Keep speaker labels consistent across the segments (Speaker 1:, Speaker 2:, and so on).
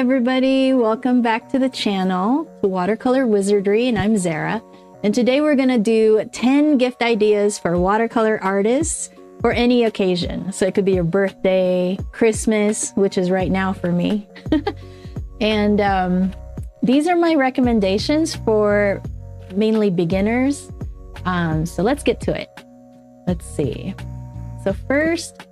Speaker 1: everybody, welcome back to the channel, to Watercolor Wizardry, and I'm Zara. And today we're gonna do 10 gift ideas for watercolor artists for any occasion. So it could be your birthday, Christmas, which is right now for me. And these are my recommendations for mainly beginners. So let's get to it. Let's see. So first,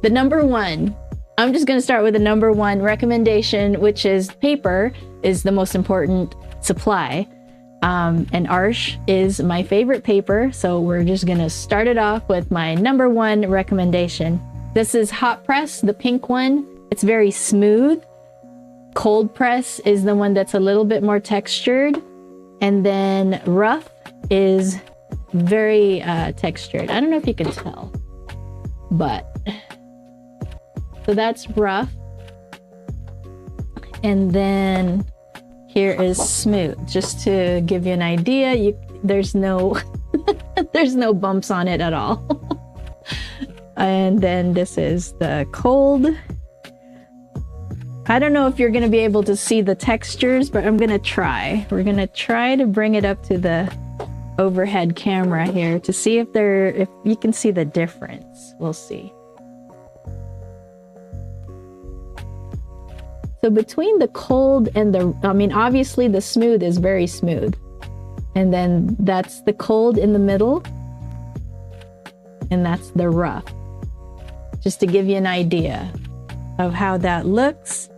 Speaker 1: the number one. I'm just going to start with the number one recommendation, which is paper is the most important supply. And Arches is my favorite paper. So we're just going to start it off with my number one recommendation. This is hot press, the pink one. It's very smooth. Cold press is the one that's a little bit more textured. And then rough is very textured. I don't know if you can tell, but so that's rough. And then here is smooth. Just to give you an idea, there's no there's no bumps on it at all. And then this is the cold. I don't know if you're going to be able to see the textures, but I'm going to try. We're going to try to bring it up to the overhead camera here to see if you can see the difference. We'll see. So between the cold and obviously the smooth is very smooth. And then that's the cold in the middle. And that's the rough. Just to give you an idea of how that looks.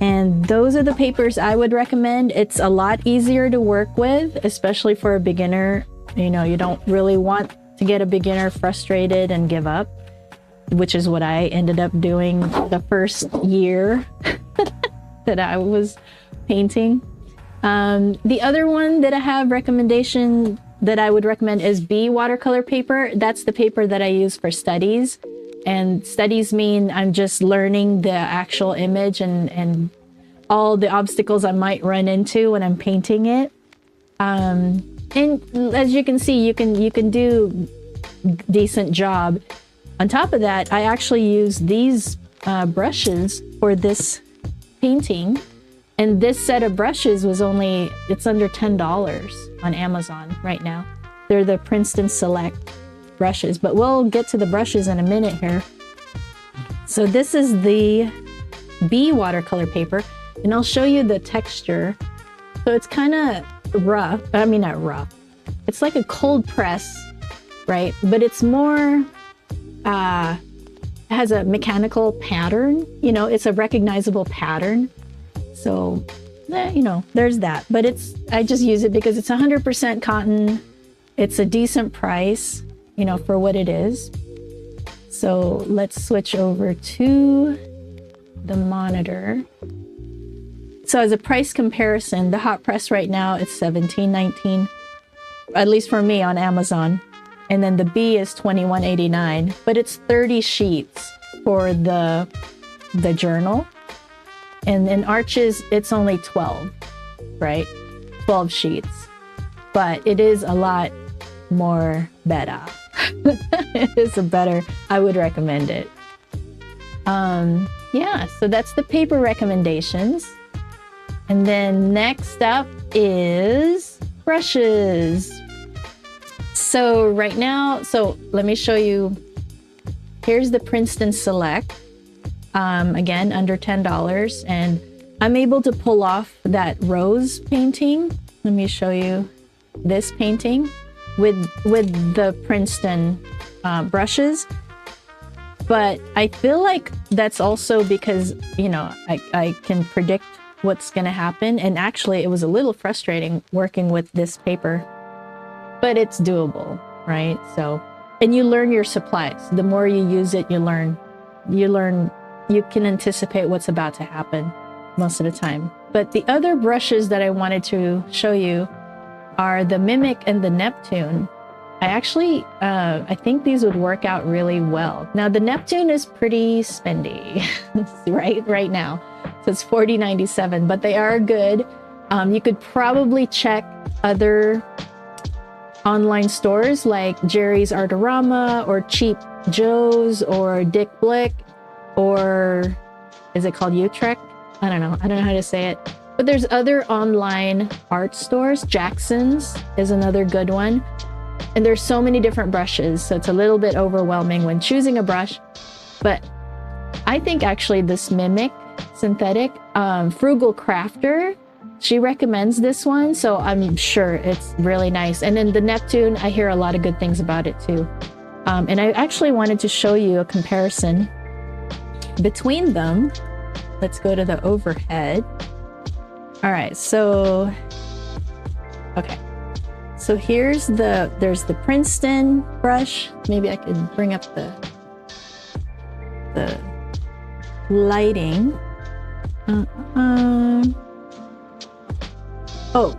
Speaker 1: And those are the papers I would recommend. It's a lot easier to work with, especially for a beginner. You know, you don't really want to get a beginner frustrated and give up, which is what I ended up doing the first year that I was painting. The other one that I have recommendation that I would recommend is B watercolor paper. That's the paper that I use for studies. And studies mean I'm just learning the actual image and all the obstacles I might run into when I'm painting it. And as you can see, you can do decent job. On top of that, I actually use these brushes for this painting, and this set of brushes was it's under $10 on Amazon right now. They're the Princeton Select brushes, but we'll get to the brushes in a minute here. So this is the B watercolor paper, and I'll show you the texture. So it's kind of rough. I mean, not rough. It's like a cold press, right? But it's more has a mechanical pattern, it's a recognizable pattern. So, there's that. But I just use it because it's 100% cotton. It's a decent price, for what it is. So let's switch over to the monitor. So as a price comparison, the hot press right now, it's $17.19, at least for me on Amazon. And then the B is $21.89, but it's 30 sheets for the journal. And in Arches, it's only 12, right? 12 sheets, but it is a lot more better. It is I would recommend it. Yeah, so that's the paper recommendations. And then next up is brushes. So right now, let me show you. Here's the Princeton Select. Again, under $10. And I'm able to pull off that rose painting. Let me show you this painting with the Princeton brushes. But I feel like that's also because, I can predict what's going to happen. And actually, it was a little frustrating working with this paper. But it's doable, right? So, and you learn your supplies. The more you use it, you learn. You can anticipate what's about to happen most of the time. But the other brushes that I wanted to show you are the Mimic and the Neptune. I think these would work out really well. Now, the Neptune is pretty spendy, right now. So it's $40.97, but they are good. You could probably check other online stores like Jerry's Artorama or Cheap Joe's or Dick Blick, or is it called Utrecht? I don't know how to say it. But there's other online art stores. Jackson's is another good one. And there's so many different brushes, so it's a little bit overwhelming when choosing a brush. But I think actually this Mimic synthetic, Frugal Crafter, she recommends this one, so I'm sure it's really nice. And then the Neptune, I hear a lot of good things about it too. And I actually wanted to show you a comparison between them. Let's go to the overhead. All right, so, okay. So there's the Princeton brush. Maybe I could bring up the lighting. Oh,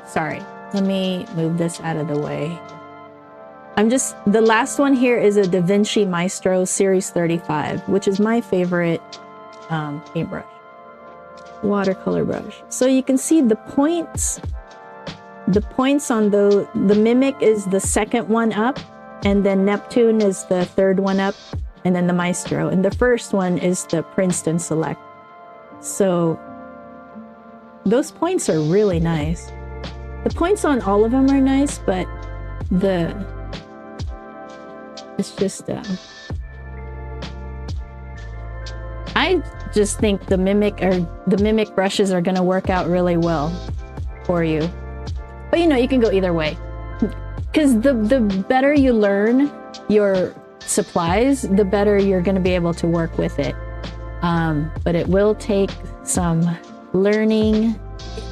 Speaker 1: sorry. Let me move this out of the way. The last one here is a Da Vinci Maestro Series 35, which is my favorite paintbrush. Watercolor brush. So you can see the points. The points on the Mimic is the second one up, and then Neptune is the third one up, and then the Maestro. And the first one is the Princeton Select. So those points are really nice. The points on all of them are nice, but it's just I just think the Mimic brushes are going to work out really well for you. But you know, you can go either way, because the better you learn your supplies, the better you're going to be able to work with it. But it will take some learning.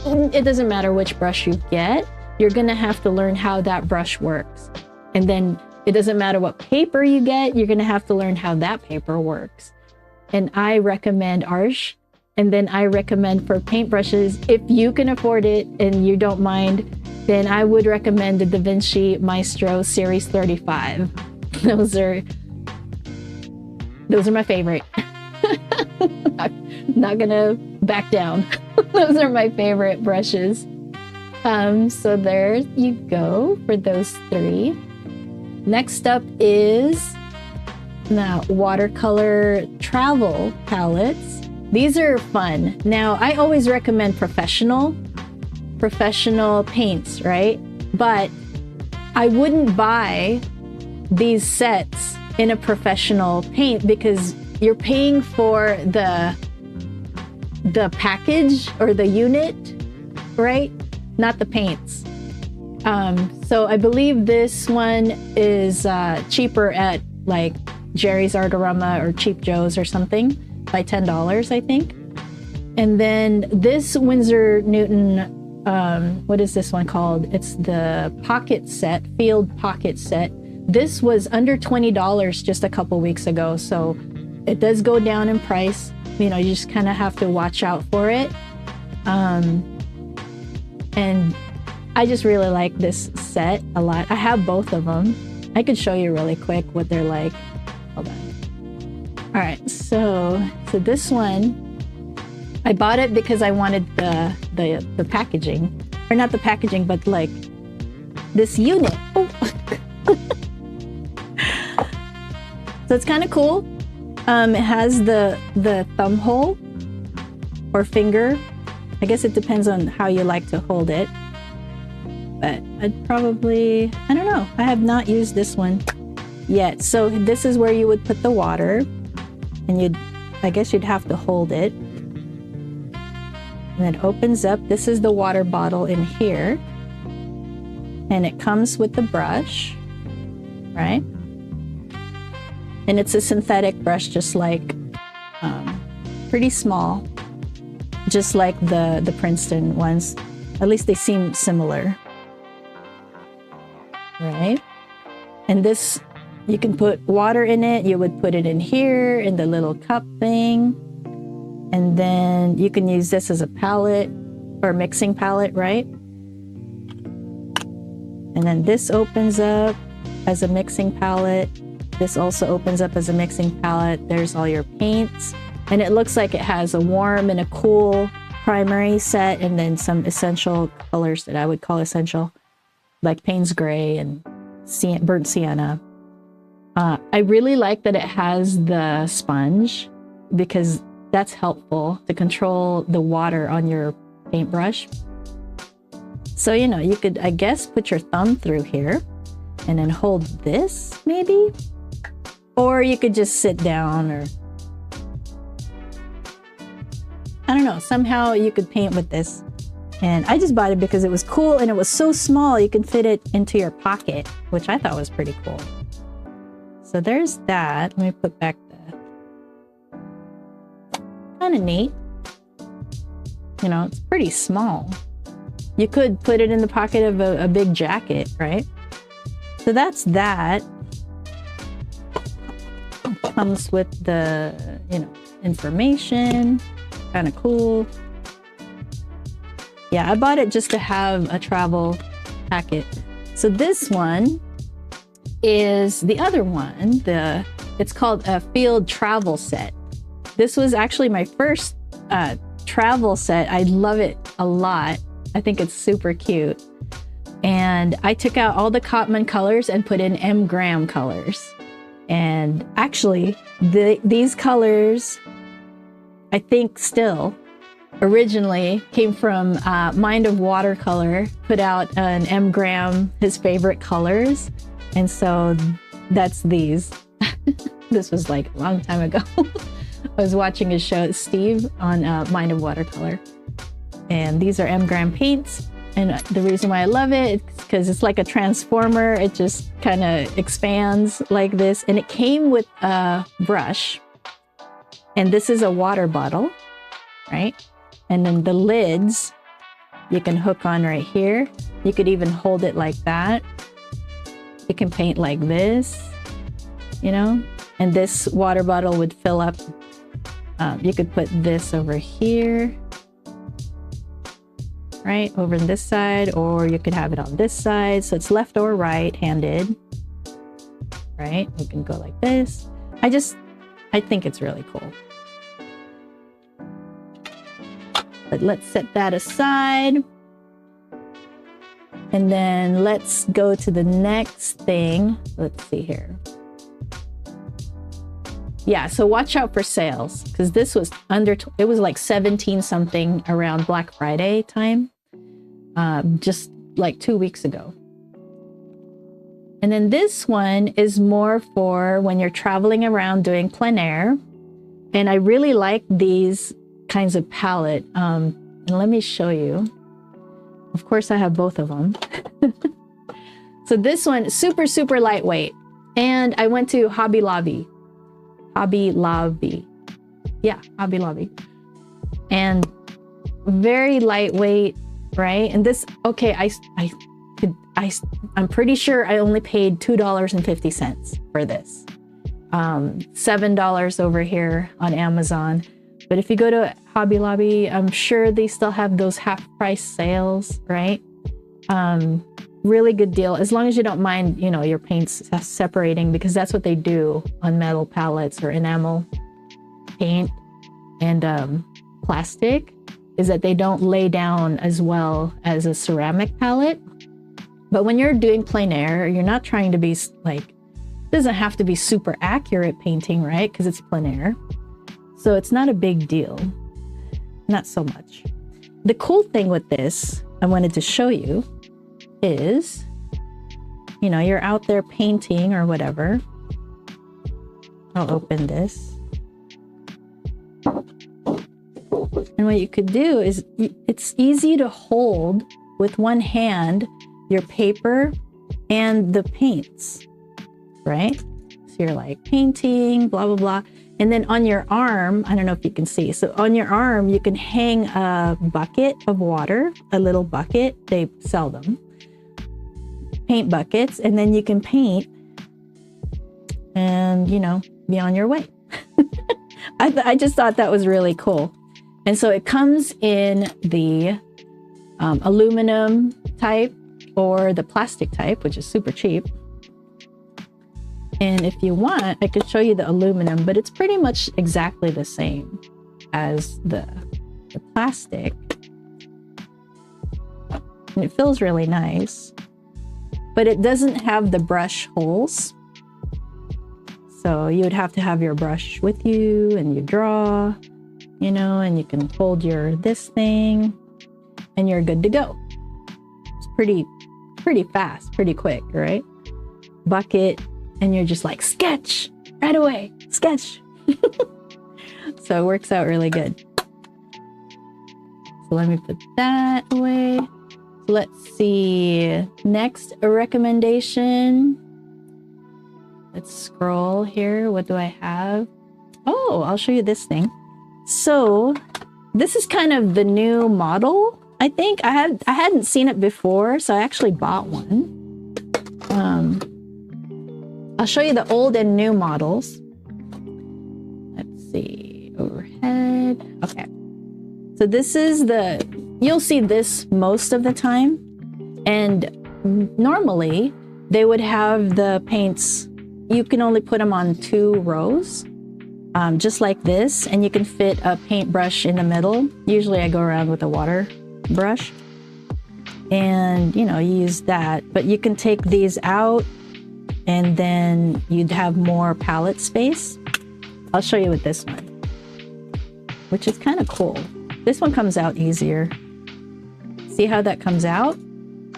Speaker 1: It doesn't matter which brush you get, you're going to have to learn how that brush works. And then it doesn't matter what paper you get, you're going to have to learn how that paper works. And I recommend Arches, and then I recommend for paintbrushes, if you can afford it and you don't mind, then I would recommend the Da Vinci Maestro Series 35. Those are my favorite. Not gonna back down. Those are my favorite brushes. So there you go for those three. Next up is now watercolor travel palettes. These are fun. Now, I always recommend professional paints, right? But I wouldn't buy these sets in a professional paint because you're paying for the package or the unit, right? Not the paints. So I believe this one is cheaper at like Jerry's Artarama or Cheap Joe's or something by $10, I think. And then this Winsor Newton, what is this one called? It's the pocket set, field pocket set. This was under $20 just a couple weeks ago, so it does go down in price. You know, you just kind of have to watch out for it. And I just really like this set a lot. I have both of them. I could show you really quick what they're like. Hold on. All right, so this one, I bought it because I wanted the packaging, or not the packaging, but like this unit. Oh. So it's kind of cool. It has the thumb hole or finger. I guess it depends on how you like to hold it. But I'd probably, I don't know. I have not used this one yet. So this is where you would put the water, and I guess you'd have to hold it. And it opens up. This is the water bottle in here. And it comes with the brush, right? And it's a synthetic brush, just like, pretty small, just like the Princeton ones. At least they seem similar, right? And this, you can put water in it. You would put it in here in the little cup thing. And then you can use this as a palette or mixing palette, right? And then this opens up as a mixing palette. This also opens up as a mixing palette. There's all your paints. And it looks like it has a warm and a cool primary set, and then some essential colors that I would call essential, like Payne's Gray and burnt sienna. I really like that it has the sponge, because that's helpful to control the water on your paintbrush. So, you know, you could, I guess, put your thumb through here and then hold this maybe, or you could just sit down, or I don't know, somehow you could paint with this. And I just bought it because it was cool and it was so small you can fit it into your pocket, which I thought was pretty cool. So there's that. Let me put back the, kind of neat. You know, it's pretty small. You could put it in the pocket of a big jacket, right? So that's that. Comes with the, you know, information. Kind of cool. Yeah, I bought it just to have a travel packet. So this one is the other one. It's called a field travel set. This was actually my first travel set. I love it a lot. I think it's super cute. And I took out all the Cotman colors and put in M. Graham colors. And actually, these colors, I think still, originally came from Mind of Watercolor, put out an M. Graham, his favorite colors. And so that's these. This was like a long time ago. I was watching his show, Steve, on Mind of Watercolor. And these are M. Graham paints. And the reason why I love it is because it's like a transformer. It just kind of expands like this. And it came with a brush. And this is a water bottle, right? And then the lids, you can hook on right here. You could even hold it like that. You can paint like this, you know? And this water bottle would fill up. You could put this over here, right? Over on this side, or you could have it on this side. So it's left or right-handed, right? You can go like this. I think it's really cool. But let's set that aside. And then let's go to the next thing. Let's see here. Yeah, so watch out for sales, because this was it was like 17 something around Black Friday time, just like 2 weeks ago. And then this one is more for when you're traveling around doing plein air. And I really like these kinds of palette. And let me show you. Of course, I have both of them. So this one, super, super lightweight. And I went to Hobby Lobby. Yeah, Hobby Lobby. And very lightweight, right? And this, okay, I'm pretty sure I only paid $2.50 for this. $7 over here on Amazon. But if you go to Hobby Lobby, I'm sure they still have those half price sales, right? Really good deal, as long as you don't mind, you know, your paints separating, because that's what they do on metal palettes or enamel paint and plastic, is that they don't lay down as well as a ceramic palette. But when you're doing plein air, you're not trying to be like, it doesn't have to be super accurate painting, right? Because it's plein air. So it's not a big deal. Not so much. The cool thing with this, I wanted to show you, is, you know, you're out there painting or whatever. I'll open this. And what you could do is, it's easy to hold with one hand your paper and the paints, right? So you're like painting, blah, blah, blah. And then on your arm, I don't know if you can see. So on your arm, you can hang a bucket of water, a little bucket. They sell them. Paint buckets, and then you can paint and, you know, be on your way. I just thought that was really cool. And so it comes in the aluminum type or the plastic type, which is super cheap. And if you want, I could show you the aluminum, but it's pretty much exactly the same as the plastic. And it feels really nice. But it doesn't have the brush holes. So you would have to have your brush with you and you draw. you know, and you can hold your this thing and you're good to go. It's pretty fast, pretty quick, right? Bucket, and you're just like, sketch right away, sketch. So it works out really good. So let me put that away. So let's see. Next, a recommendation. Let's scroll here. What do I have? Oh, I'll show you this thing. So this is kind of the new model. I think I hadn't seen it before, so I actually bought one. I'll show you the old and new models. Let's see, overhead. Okay. So this is you'll see this most of the time. And normally they would have the paints, you can only put them on 2 rows, just like this. And you can fit a paintbrush in the middle. Usually I go around with a water brush and, you know, you use that. But you can take these out and then you'd have more palette space. I'll show you with this one, which is kind of cool. This one comes out easier. See how that comes out?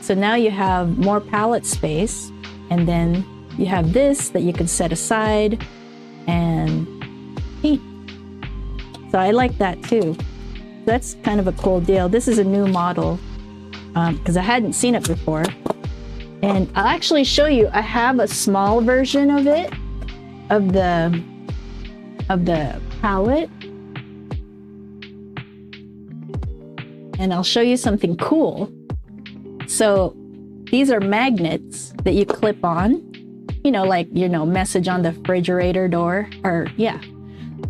Speaker 1: So now you have more palette space, and then you have this that you can set aside and paint. So I like that too. That's kind of a cool deal. This is a new model because I hadn't seen it before. And I'll actually show you, I have a small version of it, of the palette. And I'll show you something cool. So these are magnets that you clip on, you know, like, you know, message on the refrigerator door, or yeah.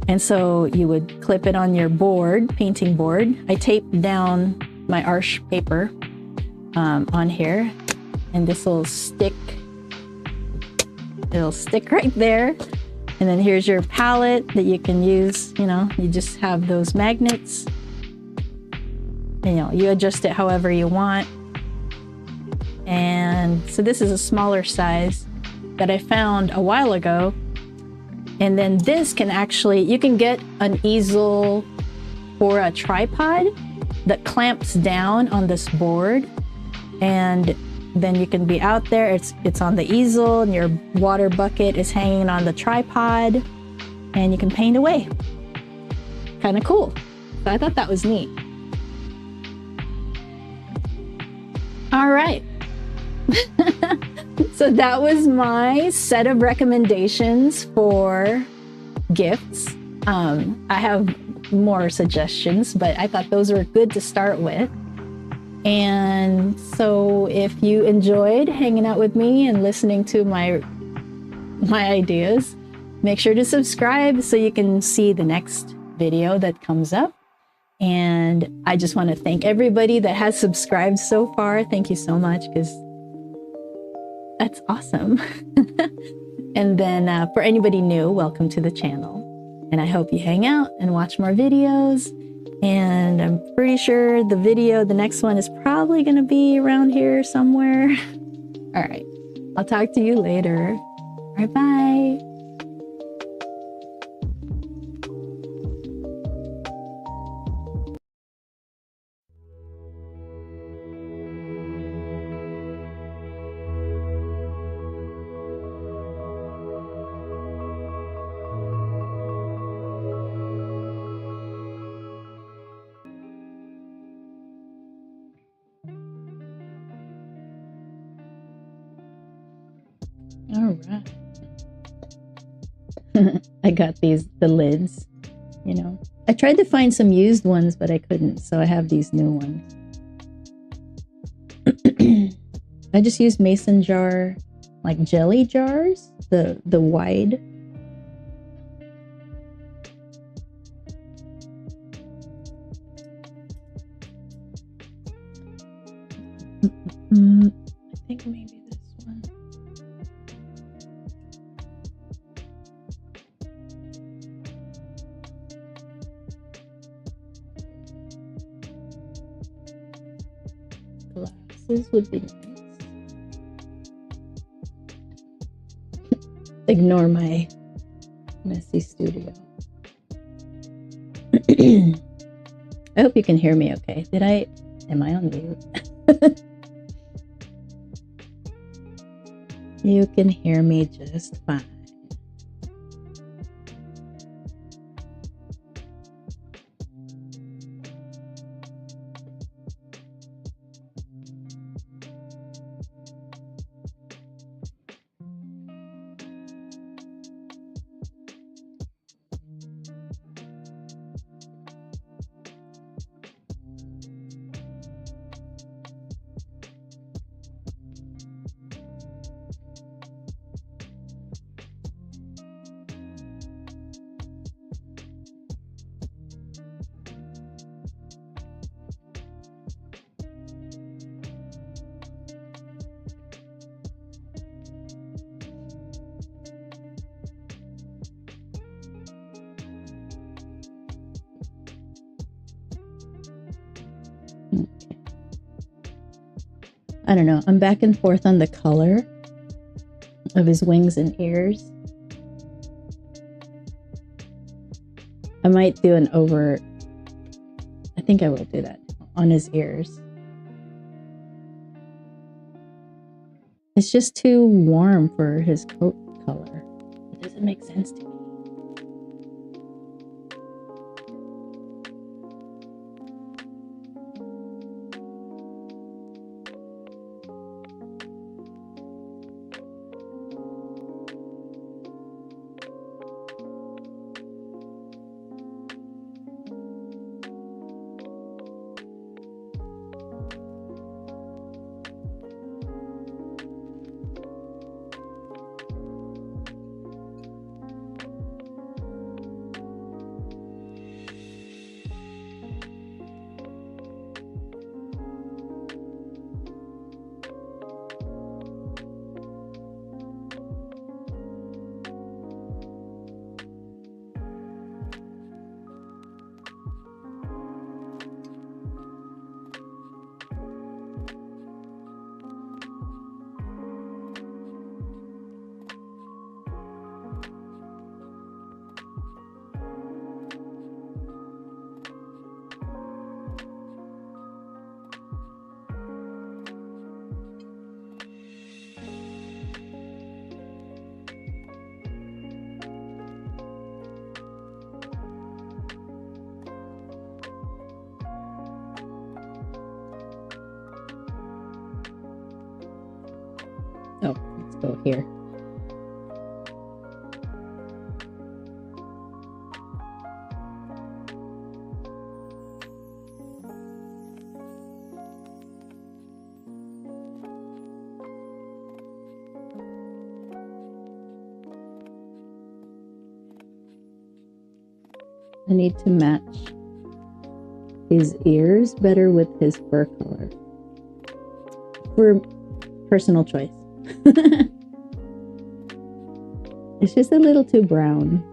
Speaker 1: And so you would clip it on your board, painting board. I taped down my arch paper on here, and this will stick. It'll stick right there. And then here's your palette that you can use, you know, you just have those magnets. You know, you adjust it however you want. And so this is a smaller size that I found a while ago. And then this can actually, you can get an easel or a tripod that clamps down on this board. And then you can be out there, it's on the easel, and your water bucket is hanging on the tripod, and you can paint away. Kind of cool. So I thought that was neat. All right. So that was my set of recommendations for gifts. I have more suggestions, but I thought those were good to start with. And so if you enjoyed hanging out with me and listening to my ideas, make sure to subscribe so you can see the next video that comes up. And I just want to thank everybody that has subscribed so far. Thank you so much, because that's awesome. And then for anybody new, welcome to the channel. And I hope you hang out and watch more videos. And I'm pretty sure the next one is probably going to be around here somewhere. All right. I'll talk to you later. All right, bye. All right. I got the lids, you know. I tried to find some used ones, but I couldn't, so I have these new ones. I just used mason jar, like jelly jars, the wide. I think maybe this one. Glasses would be nice. Ignore my messy studio. I hope you can hear me okay. Am I on mute? You can hear me just fine. I don't know. I'm back and forth on the color of his wings and ears. I might do I think I will do that on his ears. It's just too warm for his coat color. It doesn't make sense to me. Oh, let's go here. I need to match his ears better with his fur color. For personal choice. It's just a little too brown.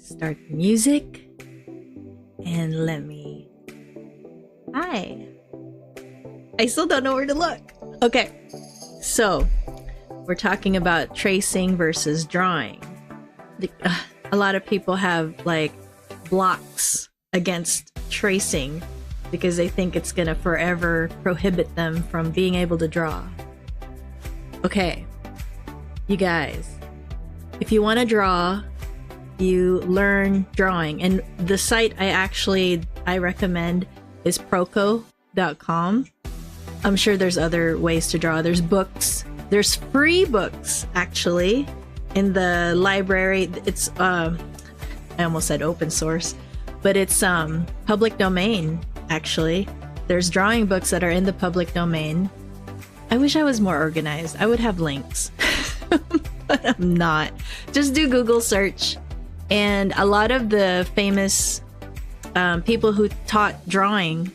Speaker 1: start the music. And let me... Hi. I still don't know where to look. Okay. So, we're talking about tracing versus drawing. A lot of people have like blocks against tracing because they think it's gonna forever prohibit them from being able to draw. Okay, you guys, if you want to draw, you learn drawing, and the site I recommend is proco.com. I'm sure there's other ways to draw. There's books. There's free books actually in the library. It's I almost said open source, but it's public domain actually. There's drawing books that are in the public domain. I wish I was more organized. I would have links, but I'm not. Just do Google search, and a lot of the famous people who taught drawing,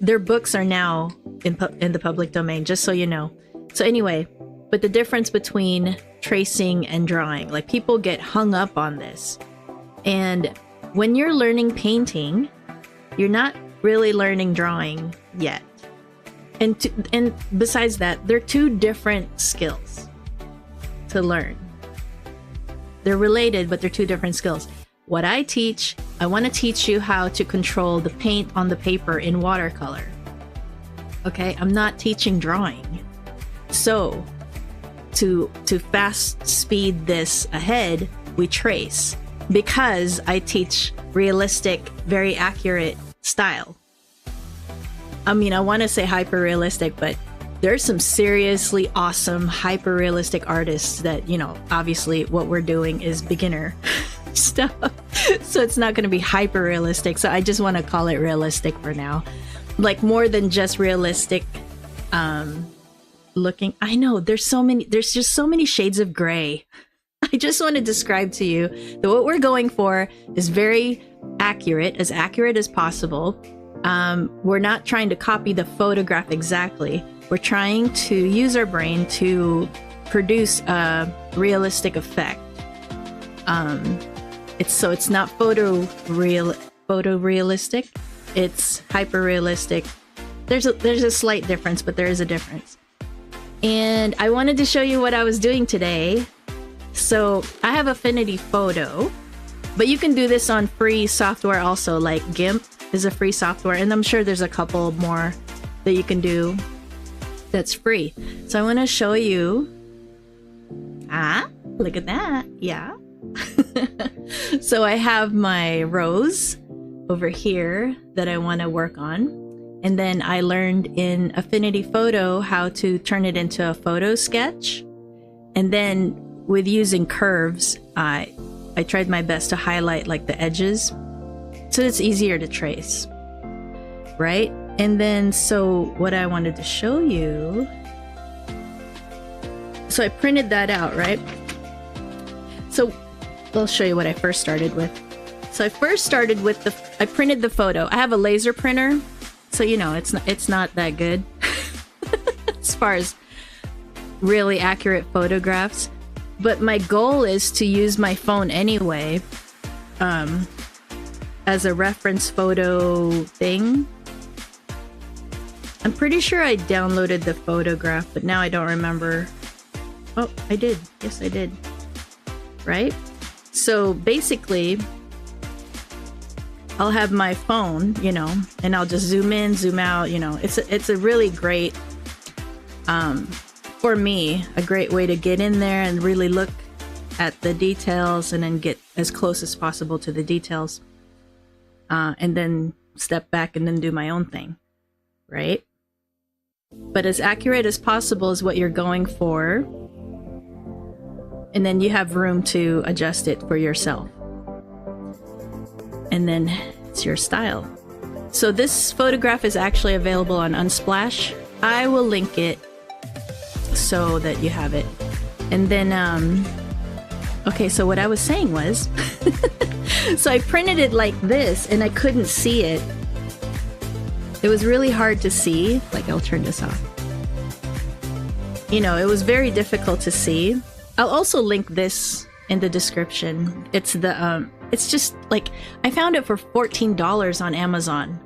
Speaker 1: their books are now in the public domain, just so you know. So anyway, but the difference between tracing and drawing, like people get hung up on this. And when you're learning painting, you're not really learning drawing yet. And besides that, they're two different skills to learn. They're related, but they're two different skills. What I teach, I want to teach you how to control the paint on the paper in watercolor. Okay, I'm not teaching drawing. So, to fast speed this ahead, we trace, because I teach realistic, very accurate style. I mean, I want to say hyper realistic, but there's some seriously awesome hyper realistic artists that, you know, obviously what we're doing is beginner stuff. So it's not going to be hyper realistic. So I just want to call it realistic for now. Like more than just realistic looking. I know there's just so many shades of gray. I just want to describe to you that what we're going for is very accurate as possible. We're not trying to copy the photograph exactly. We're trying to use our brain to produce a realistic effect. It's not photorealistic. It's hyper realistic. There's a slight difference, but there is a difference. And I wanted to show you what I was doing today. So I have Affinity Photo, but you can do this on free software also, like GIMP is a free software, and I'm sure there's a couple more that you can do that's free. So I want to show you. Look at that. Yeah. So I have my rose over here that I want to work on. And then I learned in Affinity Photo how to turn it into a photo sketch. And then with using curves, I tried my best to highlight like the edges so it's easier to trace, right? And then so what I wanted to show you, so I printed that out, right? So I'll show you what I first started with. So I first started with I printed the photo. I have a laser printer, so you know it's not that good as far as really accurate photographs. But my goal is to use my phone anyway, as a reference photo thing. I'm pretty sure I downloaded the photograph, but now I don't remember. Oh, I did. Yes, I did. Right? So basically, I'll have my phone, you know, and I'll just zoom in, zoom out, you know. It's a really great, for me, a great way to get in there and really look at the details and then get as close as possible to the details. And then step back and then do my own thing, right? But as accurate as possible is what you're going for. And then you have room to adjust it for yourself. And then it's your style. So this photograph is actually available on Unsplash. I will link it so that you have it. And then, okay, so what I was saying was, so I printed it like this and I couldn't see it. It was really hard to see. Like, I'll turn this off. You know, it was very difficult to see. I'll also link this in the description. It's the it's just like, I found it for $14 on Amazon,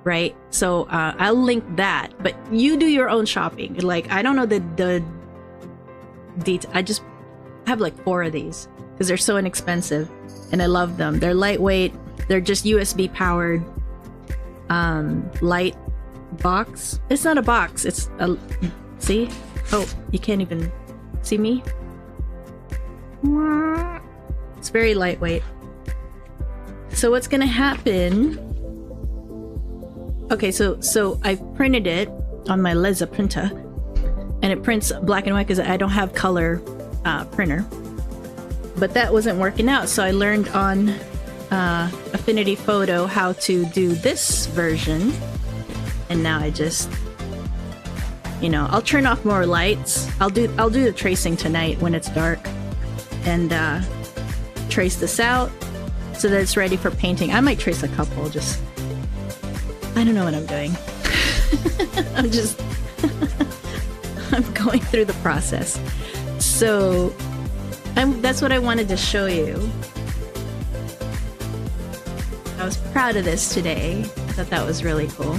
Speaker 1: right? So I'll link that, but you do your own shopping. Like, I don't know the detail. I just have like 4 of these because they're so inexpensive and I love them. They're lightweight. They're just USB powered light box. It's not a box. It's a, see? Oh, you can't even see me. It's very lightweight. So what's gonna happen? Okay, so I printed it on my Leza printer, and it prints black and white because I don't have color printer. But that wasn't working out, so I learned on Affinity Photo how to do this version, and now I just, you know, I'll turn off more lights. I'll do the tracing tonight when it's dark, and trace this out so that it's ready for painting. I might trace a couple, just, I don't know what I'm doing. I'm just I'm going through the process. So that's what I wanted to show you. I was proud of this today. I thought that was really cool.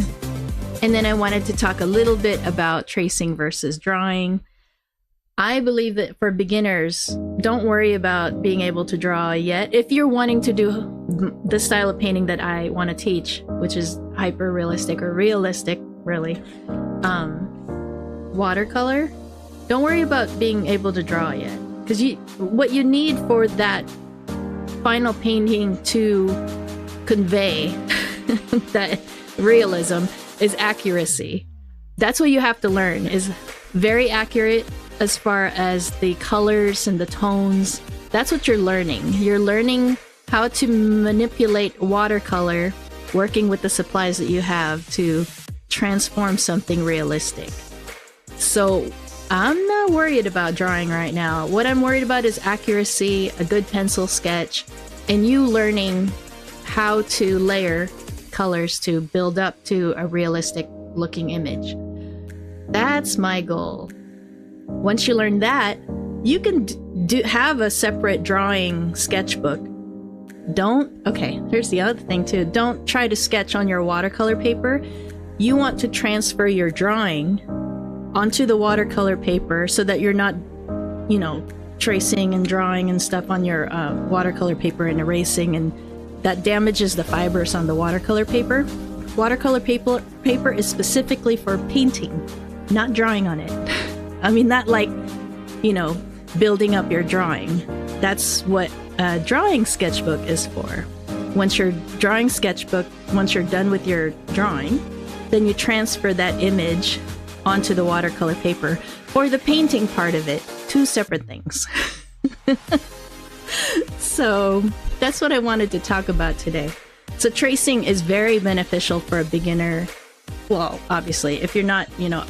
Speaker 1: And then I wanted to talk a little bit about tracing versus drawing. I believe that for beginners, don't worry about being able to draw yet. If you're wanting to do the style of painting that I want to teach, which is hyper realistic or realistic, really, watercolor, don't worry about being able to draw yet. Because what you need for that final painting to convey that realism is accuracy. That's what you have to learn, is very accurate as far as the colors and the tones. That's what you're learning. You're learning how to manipulate watercolor, working with the supplies that you have to transform something realistic. So I'm not worried about drawing right now. What I'm worried about is accuracy, a good pencil sketch, and you learning how to layer colors to build up to a realistic looking image. That's my goal. Once you learn that, you can have a separate drawing sketchbook. Okay, here's the other thing too. Don't try to sketch on your watercolor paper. You want to transfer your drawing onto the watercolor paper so that you're not, you know, tracing and drawing and stuff on your watercolor paper and erasing, and that damages the fibers on the watercolor paper. Watercolor paper is specifically for painting, not drawing on it. I mean, not like, you know, building up your drawing. That's what a drawing sketchbook is for. Once you're once you're done with your drawing, then you transfer that image onto the watercolor paper. For the painting part of it, 2 separate things. So that's what I wanted to talk about today. So tracing is very beneficial for a beginner. Well, obviously, if you're not, you know,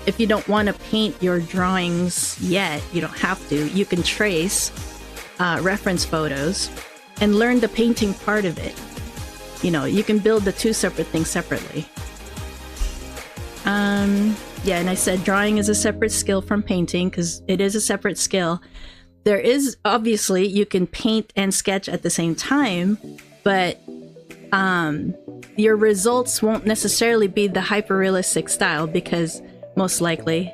Speaker 1: if you don't want to paint your drawings yet, you don't have to. You can trace reference photos and learn the painting part of it. You know, you can build the 2 separate things separately. Yeah, and I said drawing is a separate skill from painting because it is a separate skill. There is, obviously, you can paint and sketch at the same time, but your results won't necessarily be the hyper-realistic style because most likely,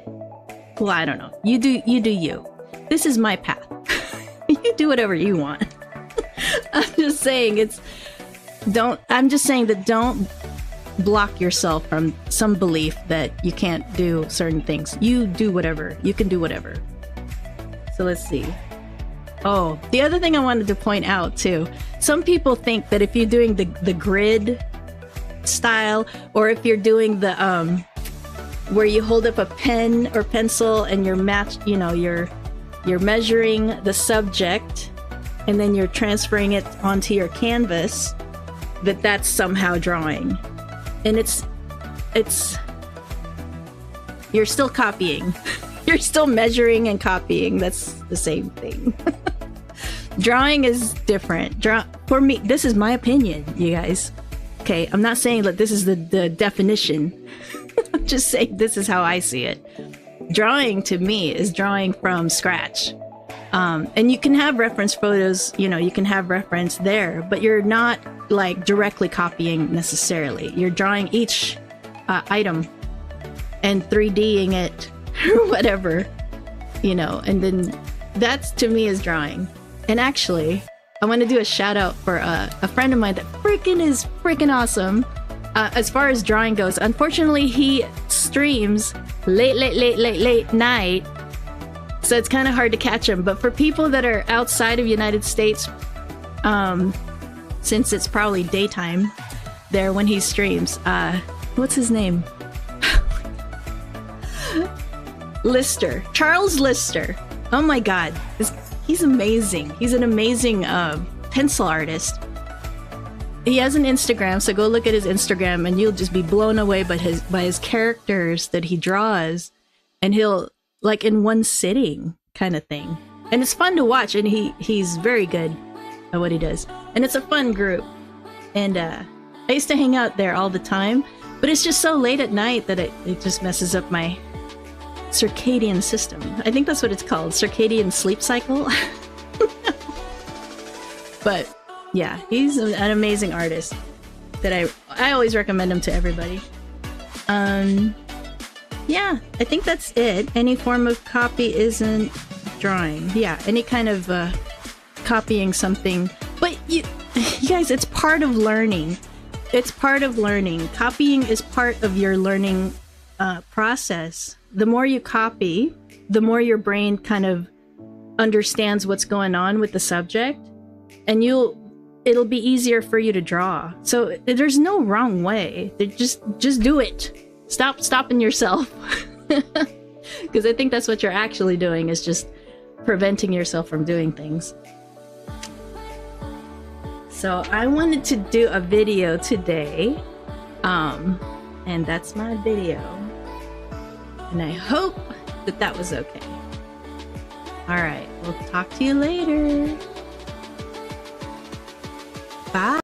Speaker 1: well, I don't know. You do you. This is my path. You do whatever you want. I'm just saying don't block yourself from some belief that you can't do certain things. You do whatever. You can do whatever. So let's see. Oh, the other thing I wanted to point out too. Some people think that if you're doing the grid style, or if you're doing the where you hold up a pen or pencil and you're you're measuring the subject and then you're transferring it onto your canvas, that's somehow drawing. And it's you're still copying. You're still measuring and copying. That's the same thing. Drawing is different. For me, this is my opinion, you guys. Okay, I'm not saying that this is the definition. I'm just saying this is how I see it. Drawing to me is drawing from scratch. And you can have reference photos, you know, you can have reference there, but you're not like directly copying necessarily. You're drawing each item and 3Ding it or whatever, you know, and then that's to me is drawing. And actually, I want to do a shout out for a friend of mine that is freaking awesome as far as drawing goes. Unfortunately, he streams late night, so it's kind of hard to catch him. But for people that are outside of United States, since it's probably daytime there when he streams, what's his name? Lister. Charles Lister. Oh my god. He's amazing. He's an amazing pencil artist. He has an Instagram, so go look at his Instagram and you'll just be blown away by his characters that he draws. And he'll, like, in one sitting kind of thing. And it's fun to watch, and he's very good at what he does. And it's a fun group. And I used to hang out there all the time, but it's just so late at night that it just messes up my circadian system. I think that's what it's called, circadian sleep cycle. But yeah, he's an amazing artist that I always recommend him to everybody. Yeah, I think that's it. Any form of copy isn't drawing. Yeah, any kind of copying something. But you guys, it's part of learning. It's part of learning. Copying is part of your learning process. The more you copy, the more your brain kind of understands what's going on with the subject, and it'll be easier for you to draw. So there's no wrong way. Just do it. Stop stopping yourself. Because I think that's what you're actually doing, is just preventing yourself from doing things. So I wanted to do a video today, and that's my video. And I hope that was okay. All right, we'll talk to you later. Bye.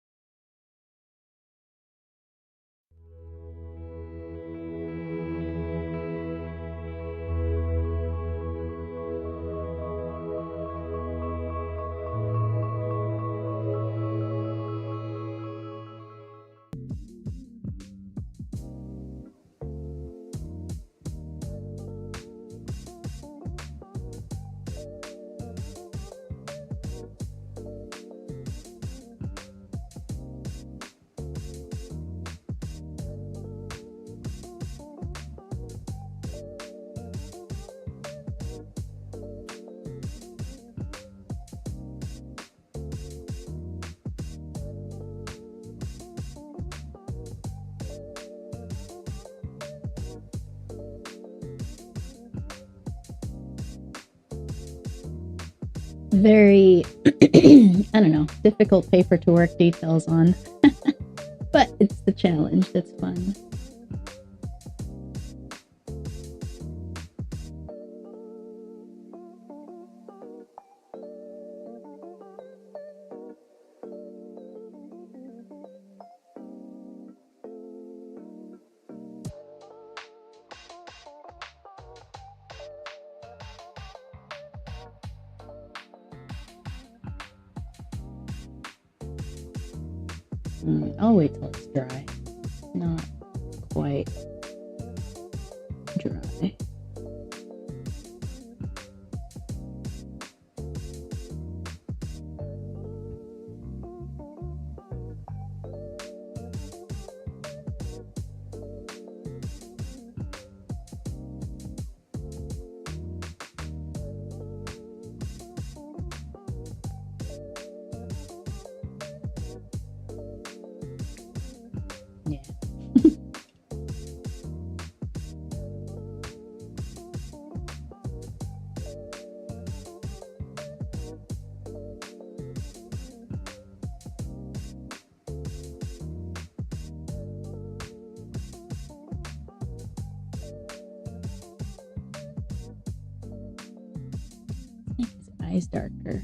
Speaker 1: Very, I don't know, difficult paper to work details on. But it's the challenge that's fun. I'll wait till it's dry. Not quite dry. Yeah. Make his eyes darker.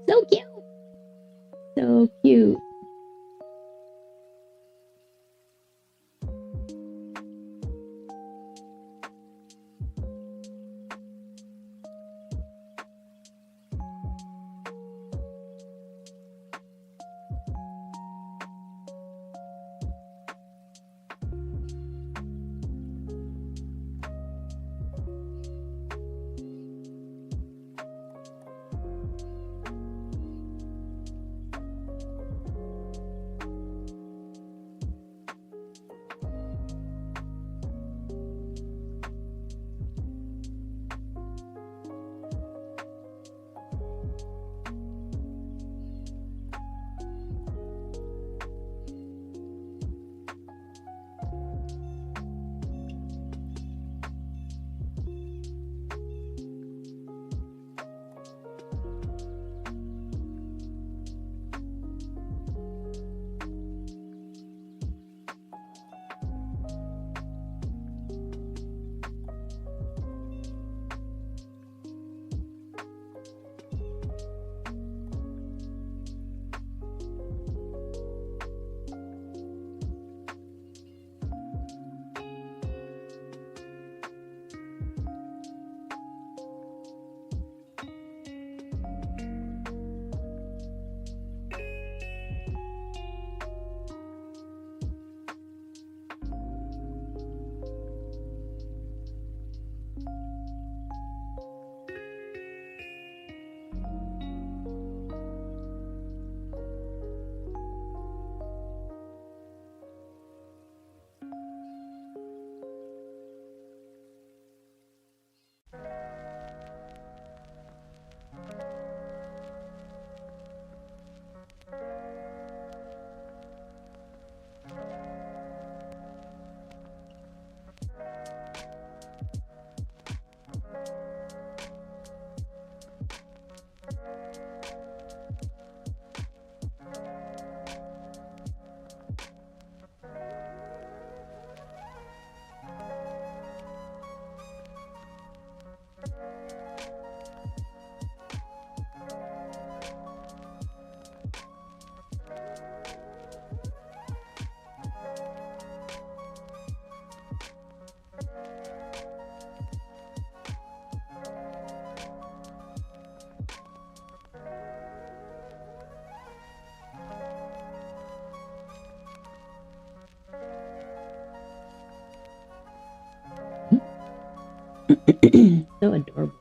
Speaker 1: So cute. So cute. So adorable.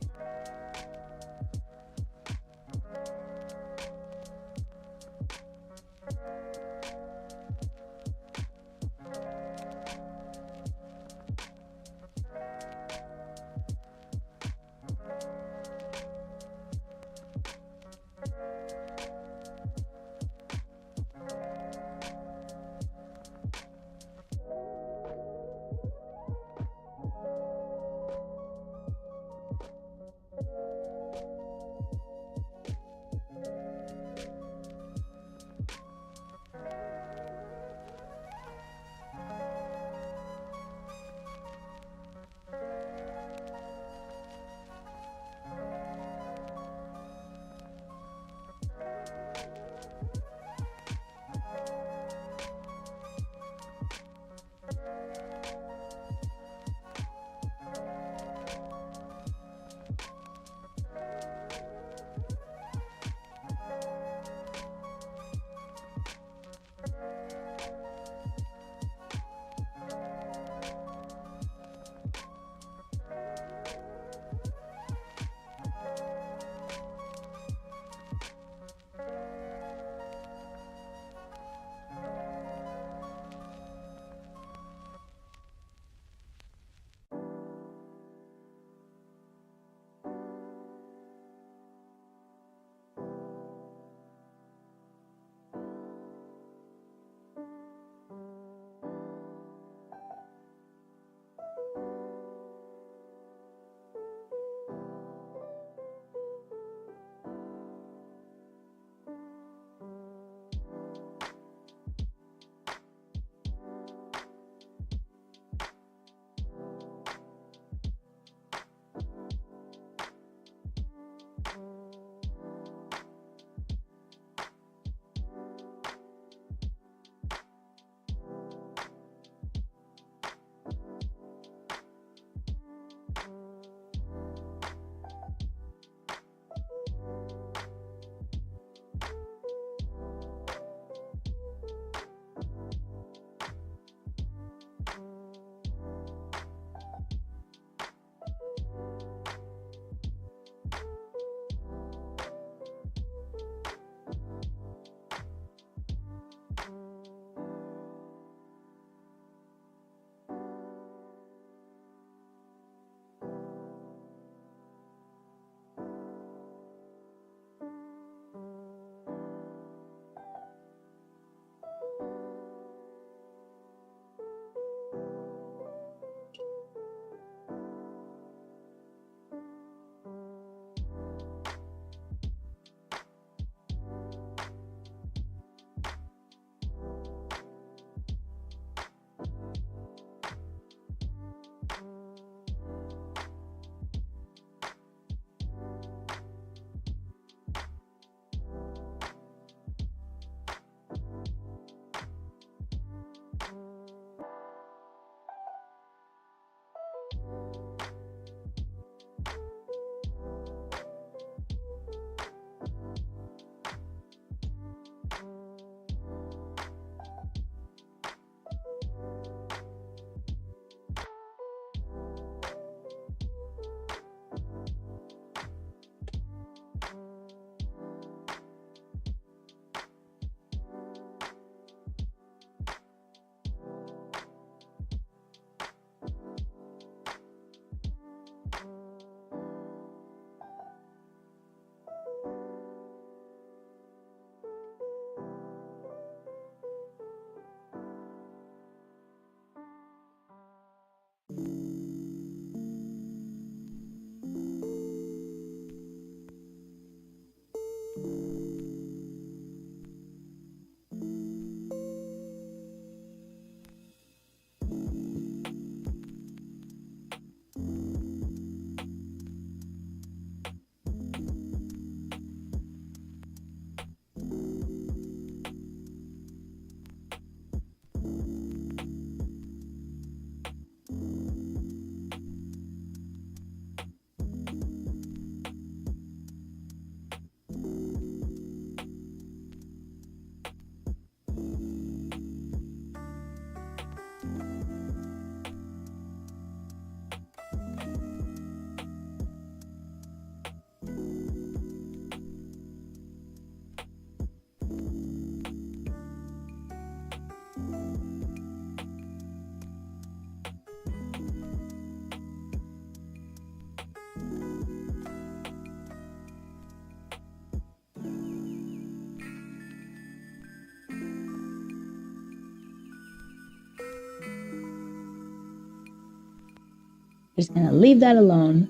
Speaker 1: Just gonna leave that alone.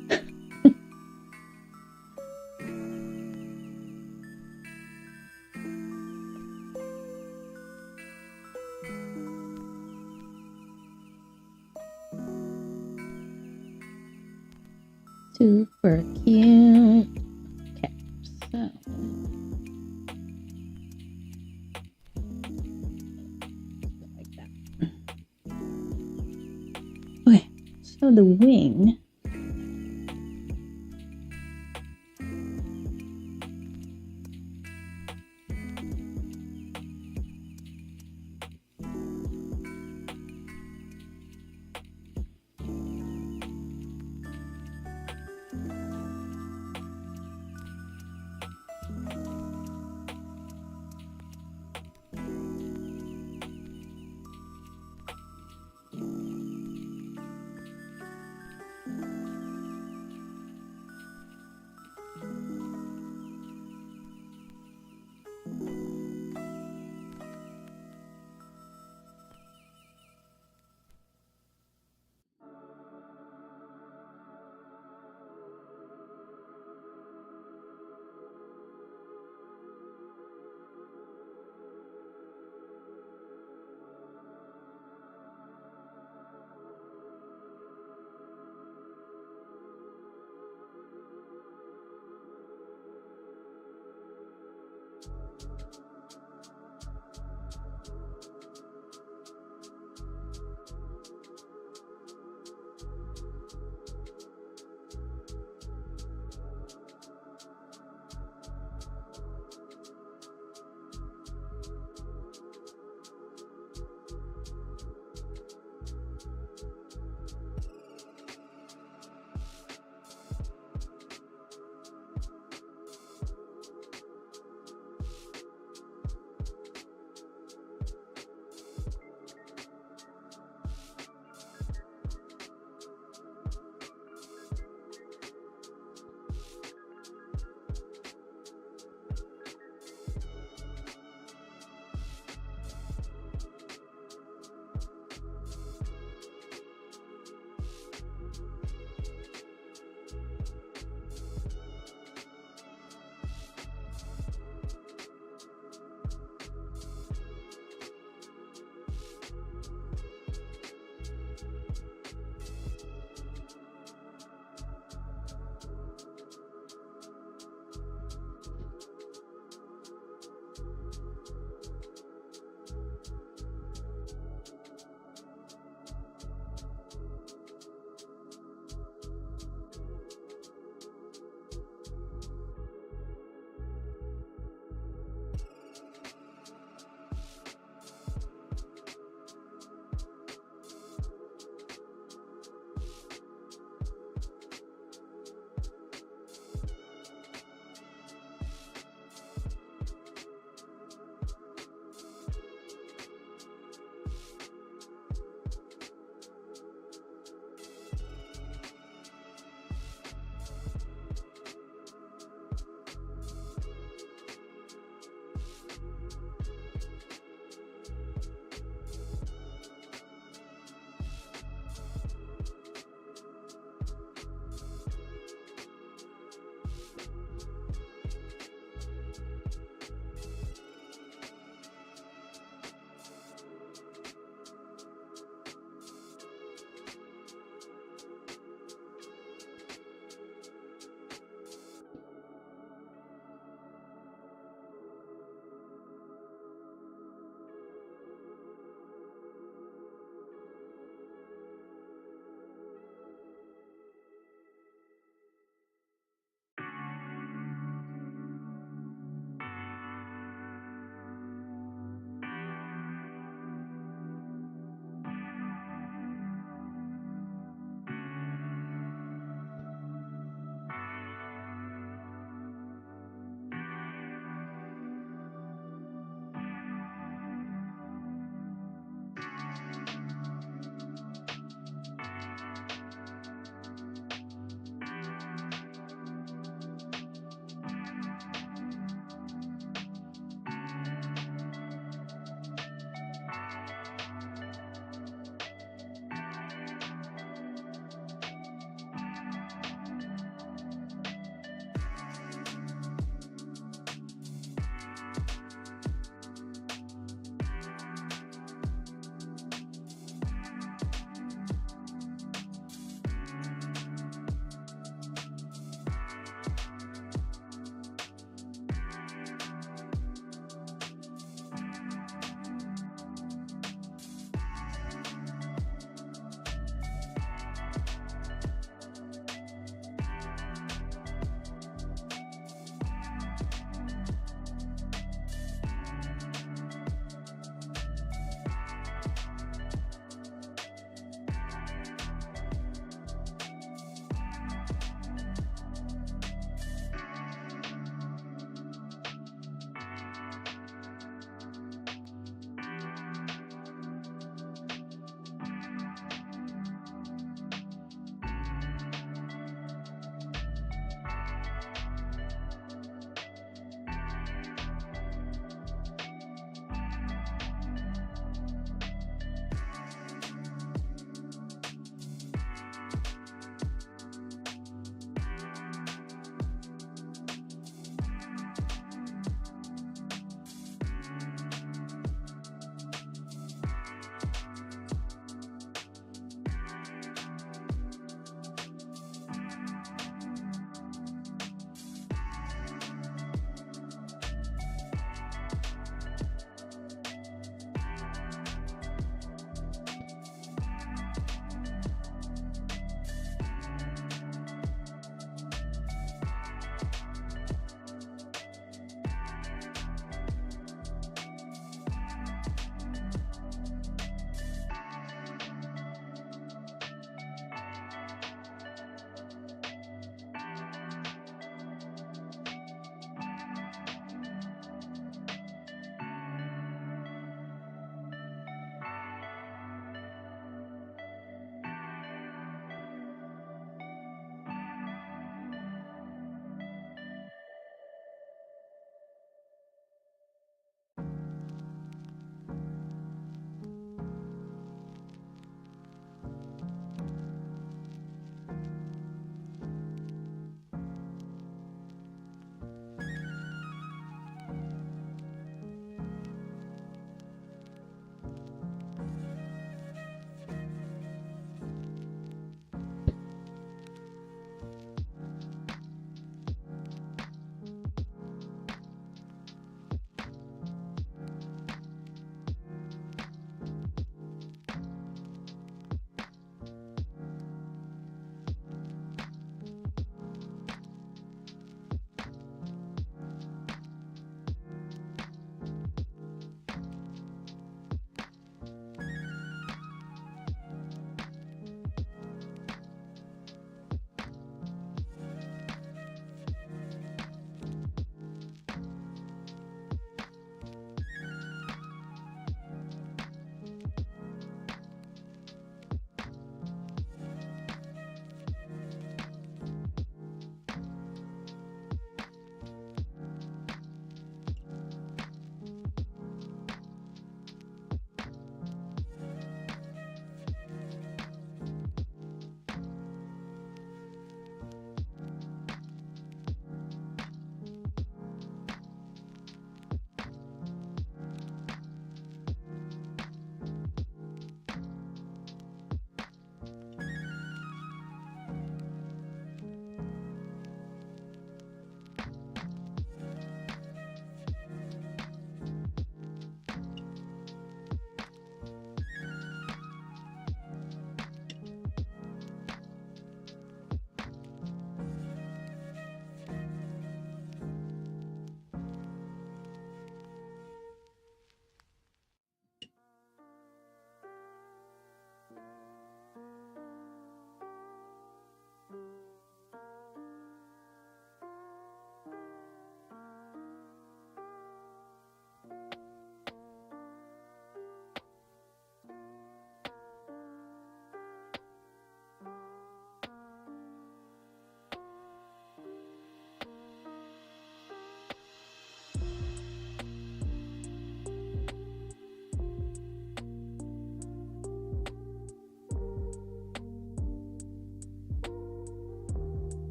Speaker 1: Super cute. Okay, so like that. Okay, so the wing.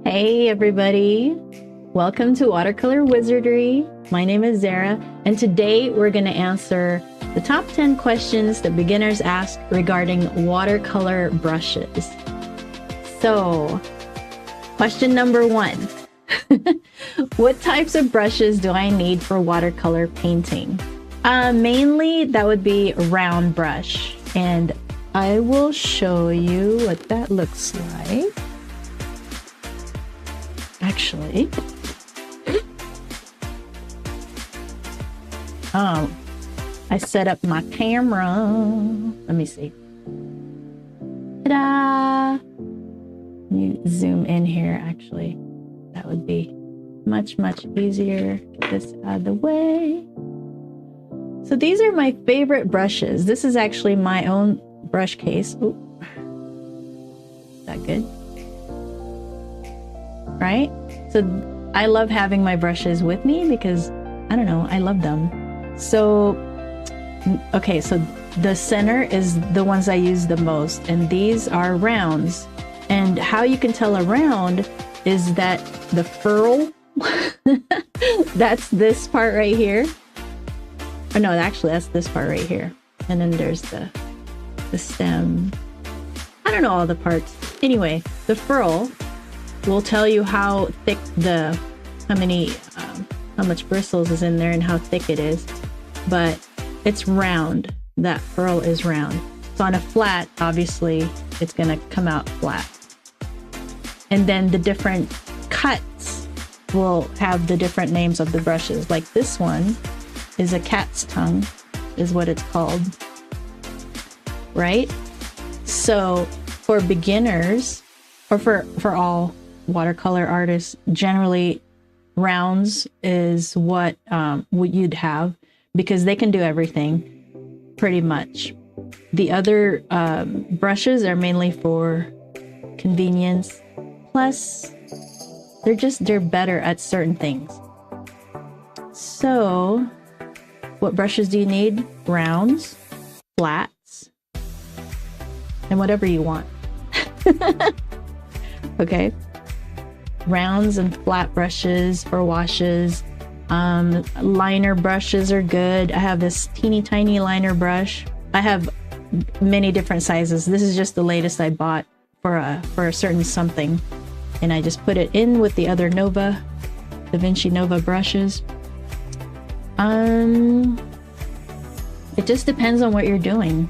Speaker 1: Hey everybody, welcome to Watercolor Wizardry. My name is Zara, and today we're going to answer the top 10 questions that beginners ask regarding watercolor brushes. So, question number 1. What types of brushes do I need for watercolor painting? Mainly that would be a round brush, and I will show you what that looks like. Actually, I set up my camera. Let me see. Ta-da! You zoom in here, actually. That would be much easier. Get this out of the way. So these are my favorite brushes. This is actually my own brush case. Ooh. Is that good? Right? So I love having my brushes with me because, I don't know, I love them. So, okay, so the center is the ones I use the most, and these are rounds. And how you can tell a round is that the furl, that's this part right here. Oh no, actually that's this part right here. And then there's the stem. I don't know all the parts. Anyway, the furl will tell you how thick how much bristles is in there and how thick it is. But it's round. That furl is round. So on a flat, obviously, it's gonna come out flat. And then the different cuts will have the different names of the brushes. Like this one is a cat's tongue, is what it's called, right? So for beginners, or for all watercolor artists, generally rounds is what you'd have, because they can do everything pretty much. The other brushes are mainly for convenience. Plus, they're better at certain things. So, what brushes do you need? Rounds, flats, and whatever you want. Okay. Rounds and flat brushes for washes. Liner brushes are good. I have this teeny tiny liner brush. I have many different sizes. This is just the latest I bought for a certain something. And I just put it in with the other Da Vinci Nova brushes. It just depends on what you're doing.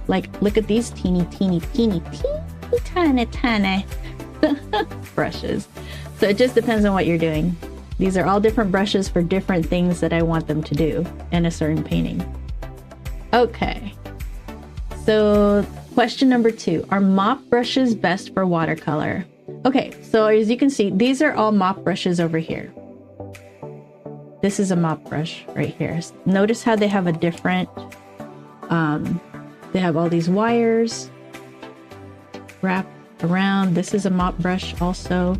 Speaker 1: Like, look at these teeny tiny brushes. So it just depends on what you're doing. These are all different brushes for different things that I want them to do in a certain painting. Okay. So question number 2, are mop brushes best for watercolor? Okay, so as you can see, these are all mop brushes over here. This is a mop brush right here. Notice how they have a different, they have all these wires wrapped around. This is a mop brush also.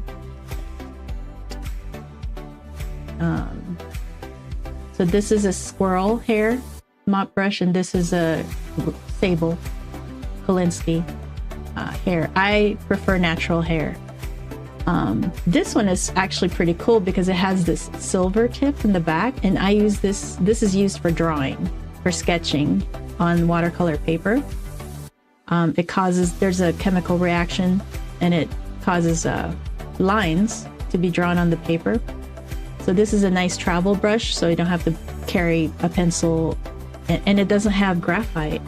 Speaker 1: So this is a squirrel hair mop brush, and this is a sable Kolinsky hair. I prefer natural hair. This one is actually pretty cool because it has this silver tip in the back, and I use this is used for drawing, for sketching on watercolor paper. There's a chemical reaction, and it causes lines to be drawn on the paper. So this is a nice travel brush, so you don't have to carry a pencil, and it doesn't have graphite.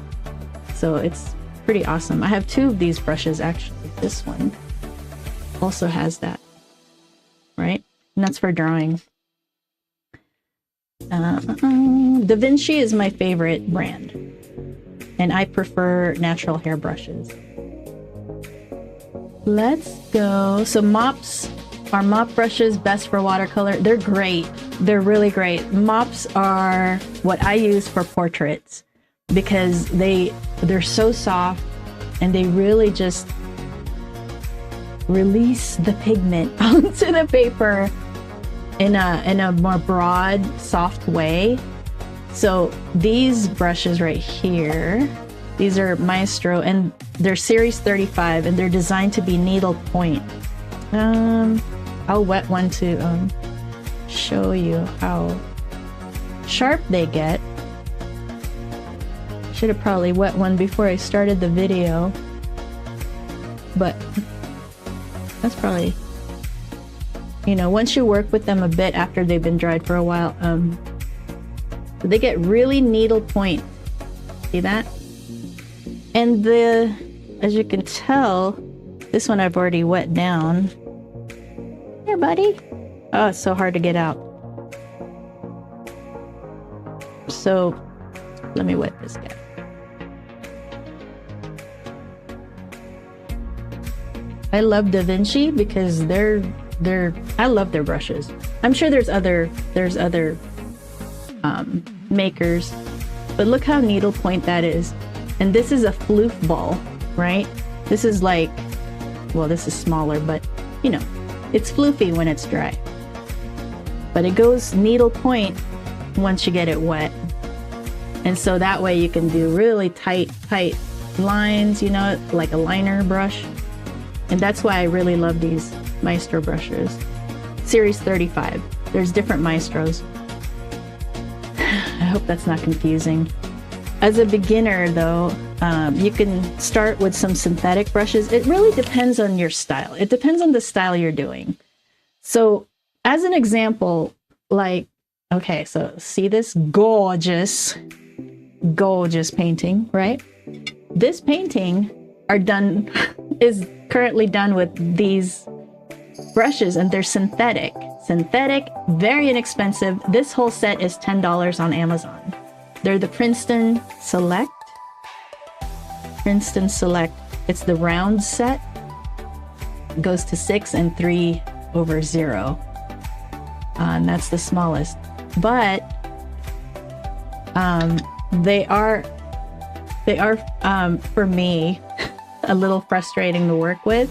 Speaker 1: So it's pretty awesome. I have 2 of these brushes actually. This one also has that, right? And that's for drawing. Da Vinci is my favorite brand, and I prefer natural hair brushes. Let's go. So mops. Are mop brushes best for watercolor? They're great. They're really great. Mops are what I use for portraits because they're so soft, and they really just release the pigment onto the paper in a more broad, soft way. So these brushes right here, these are Maestro, and they're series 35, and they're designed to be needle point. I'll wet one to show you how sharp they get. Should have probably wet one before I started the video, but that's probably, once you work with them a bit after they've been dried for a while, they get really needle point. See that? And as you can tell, this one I've already wet down. Here, buddy. Oh, it's so hard to get out. So let me wet this guy. I love Da Vinci because I love their brushes. I'm sure there's other makers, but look how needlepoint that is. And this is a floof ball, right? This is like, well, this is smaller, but it's floofy when it's dry. But it goes needlepoint once you get it wet. And so that way you can do really tight lines, like a liner brush. And that's why I really love these Maestro brushes. Series 35. There's different Maestros. I hope that's not confusing. As a beginner though, you can start with some synthetic brushes. It really depends on your style. It depends on the style you're doing. So as an example, like, okay, so see this gorgeous painting, right? This painting is currently done with these brushes, and they're synthetic, very inexpensive. This whole set is $10 on Amazon. They're the Princeton Select. It's the round set. It goes to 6 and 3/0, and that's the smallest. But they are for me a little frustrating to work with,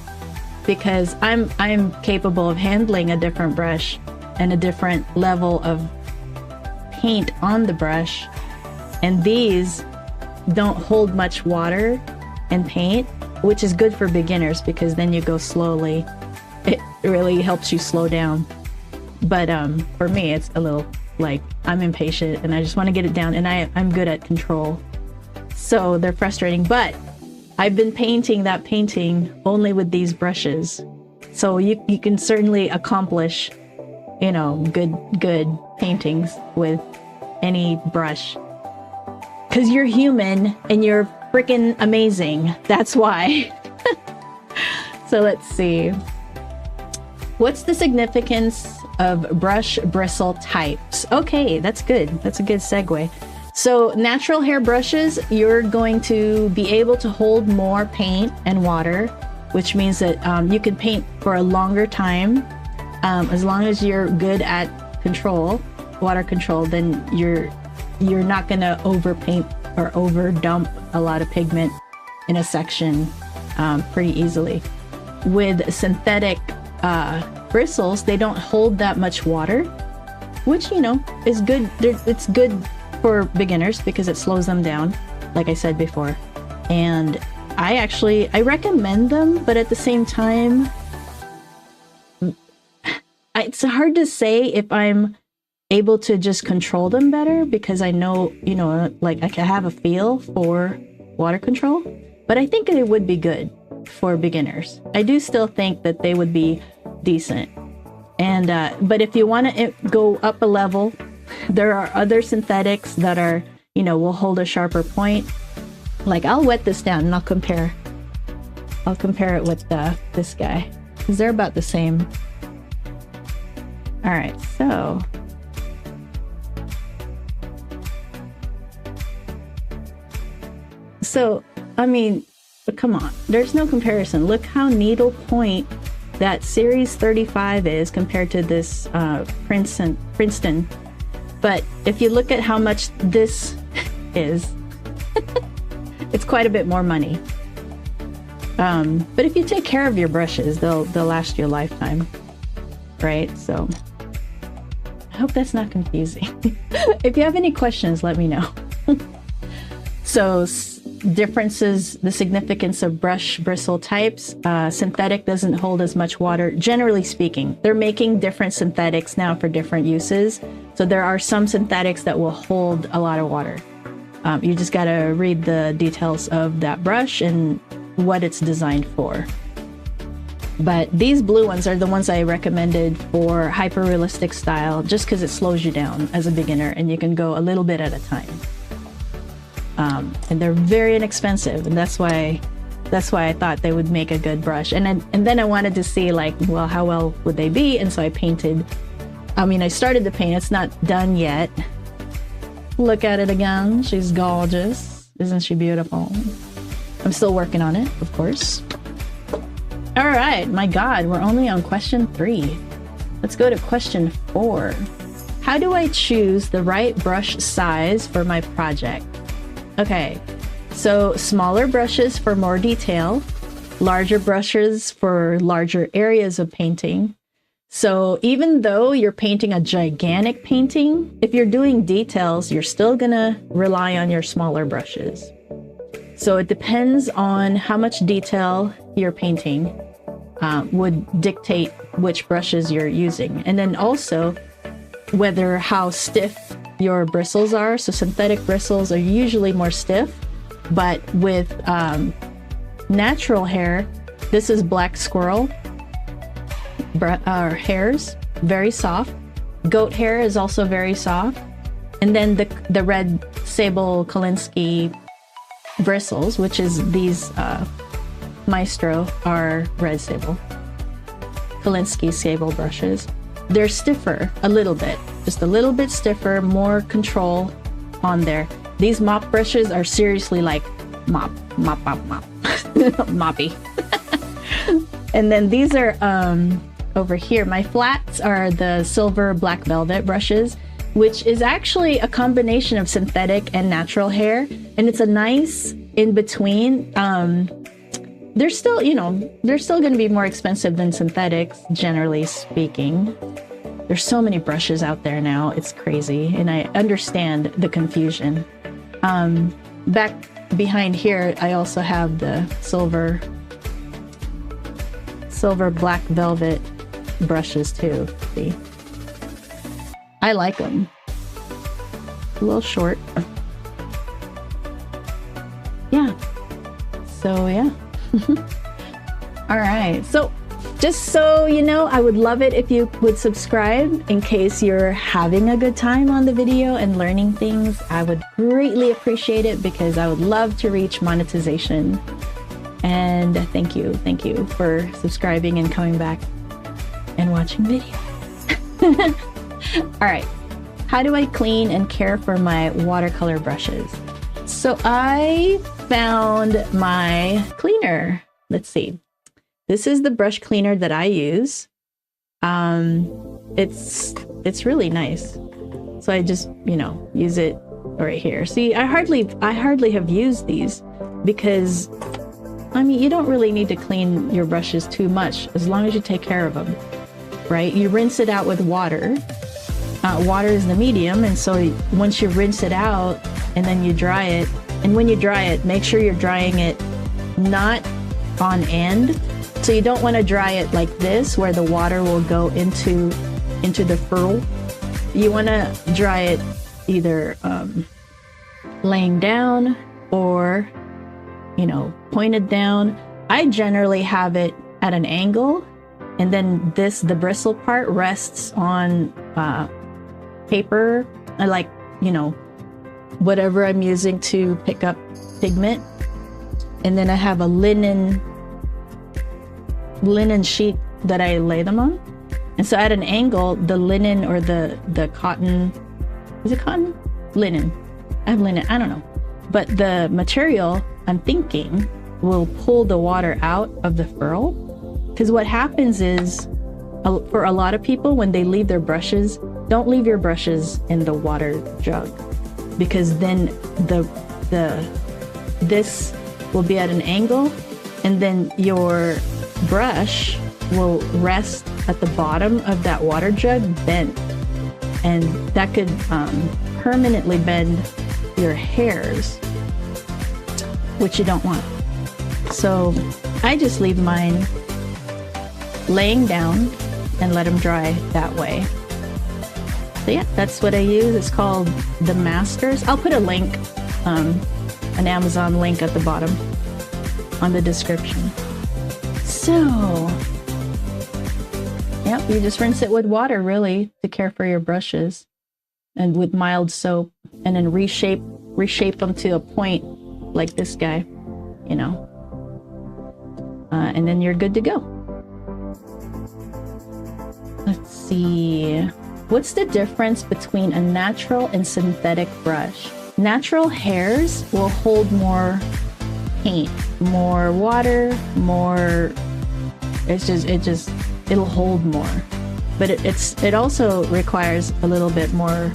Speaker 1: because I'm capable of handling a different brush and a different level of paint on the brush, and these don't hold much water and paint, which is good for beginners because then you go slowly. It really helps you slow down. But for me, it's a little like I'm impatient and I just want to get it down, and I'm good at control. So they're frustrating, but I've been painting that painting only with these brushes. So you can certainly accomplish, you know, good paintings with any brush. Because you're human and you're freaking amazing. That's why. So let's see. What's the significance of brush bristle types? Okay, that's good. That's a good segue. So natural hair brushes, you're going to be able to hold more paint and water, which means that you can paint for a longer time. As long as you're good at water control, then you're not gonna overpaint or over dump a lot of pigment in a section pretty easily. With synthetic bristles, they don't hold that much water, which, you know, is good. It's good for beginners because it slows them down, like I said before. And I recommend them, but at the same time, it's hard to say if I'm able to just control them better, because I know, you know, like I can have a feel for water control, but I think it would be good for beginners. I do still think that they would be decent. And but if you want to go up a level, there are other synthetics that are, you know, will hold a sharper point. Like, I'll wet this down and I'll compare it with this guy, because they're about the same. All right, so I mean, but come on, there's no comparison. Look how needle point that Series 35 is compared to this Princeton. But if you look at how much this is, it's quite a bit more money. But if you take care of your brushes, they'll last you a lifetime, right? So I hope that's not confusing. If you have any questions, let me know. So differences, the significance of brush bristle types. Synthetic doesn't hold as much water, generally speaking. They're making different synthetics now for different uses. So there are some synthetics that will hold a lot of water. You just got to read the details of that brush and what it's designed for. But these blue ones are the ones I recommended for hyper-realistic style, just because it slows you down as a beginner and you can go a little bit at a time. And they're very inexpensive, and that's why I thought they would make a good brush. And then I wanted to see, like, well, how well would they be? And so I painted. I started to paint. It's not done yet. Look at it again. She's gorgeous. Isn't she beautiful? I'm still working on it, of course. All right, my God, we're only on question 3. Let's go to question 4. How do I choose the right brush size for my project? Okay, so smaller brushes for more detail, larger brushes for larger areas of painting. So even though you're painting a gigantic painting, if you're doing details, you're still gonna rely on your smaller brushes. So it depends on how much detail you're painting. would dictate which brushes you're using. And then also whether how stiff your bristles are. So synthetic bristles are usually more stiff, but with natural hair, this is black squirrel hairs, very soft. Goat hair is also very soft. And then the red sable Kolinsky bristles, which is these Maestro are red sable. Kolinsky sable brushes. They're stiffer a little bit, just a little bit stiffer, more control on there. These mop brushes are seriously like mop, moppy. And then these are over here. My flats are the silver black velvet brushes, which is actually a combination of synthetic and natural hair, and it's a nice in between. They're still, you know, they're still going to be more expensive than synthetics, generally speaking. There's so many brushes out there now, it's crazy, and I understand the confusion. Back behind here, I also have the silver black velvet brushes too. See, I like them. A little short. Yeah. So yeah. All right. So just so you know, I would love it if you would subscribe in case you're having a good time on the video and learning things. I would greatly appreciate it because I would love to reach monetization. And thank you for subscribing and coming back and watching videos. All right. How do I clean and care for my watercolor brushes? So I found my cleaner. Let's see. This is the brush cleaner that I use. It's really nice. So I just, you know, use it right here. See, I hardly have used these because, I mean, you don't really need to clean your brushes too much as long as you take care of them, right? You rinse it out with water. Water is the medium, and so once you rinse it out and then you dry it, and when you dry it, make sure you're drying it not on end. So you don't want to dry it like this where the water will go into the furl. You want to dry it either laying down or, you know, pointed down. I generally have it at an angle, and then the bristle part rests on paper, like, you know, whatever I'm using to pick up pigment. And then I have a linen sheet that I lay them on. And so at an angle, the linen or the cotton, is it cotton? Linen. I have linen, I don't know. But the material, I'm thinking, will pull the water out of the furl. Because what happens is, for a lot of people, when they leave their brushes, don't leave your brushes in the water jug, because then this will be at an angle, and then your brush will rest at the bottom of that water jug bent, and that could permanently bend your hairs, which you don't want. So I just leave mine laying down and let them dry that way. So yeah, that's what I use. It's called the Masters. I'll put a link, an Amazon link at the bottom on the description. So, yeah, you just rinse it with water, really, to care for your brushes, and with mild soap, and then reshape them to a point like this guy, you know, and then you're good to go. Let's see. What's the difference between a natural and synthetic brush? Natural hairs will hold more paint, more water, more, it'll hold more. But it also requires a little bit more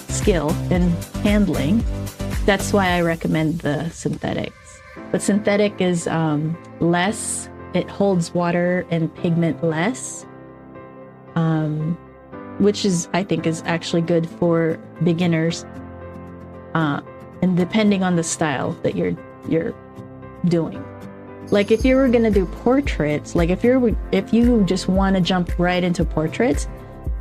Speaker 1: skill in handling. That's why I recommend the synthetics. But synthetic is less, it holds water and pigment less. Which is, I think, is actually good for beginners, and depending on the style that you're doing. Like if you were gonna do portraits, like if you just want to jump right into portraits,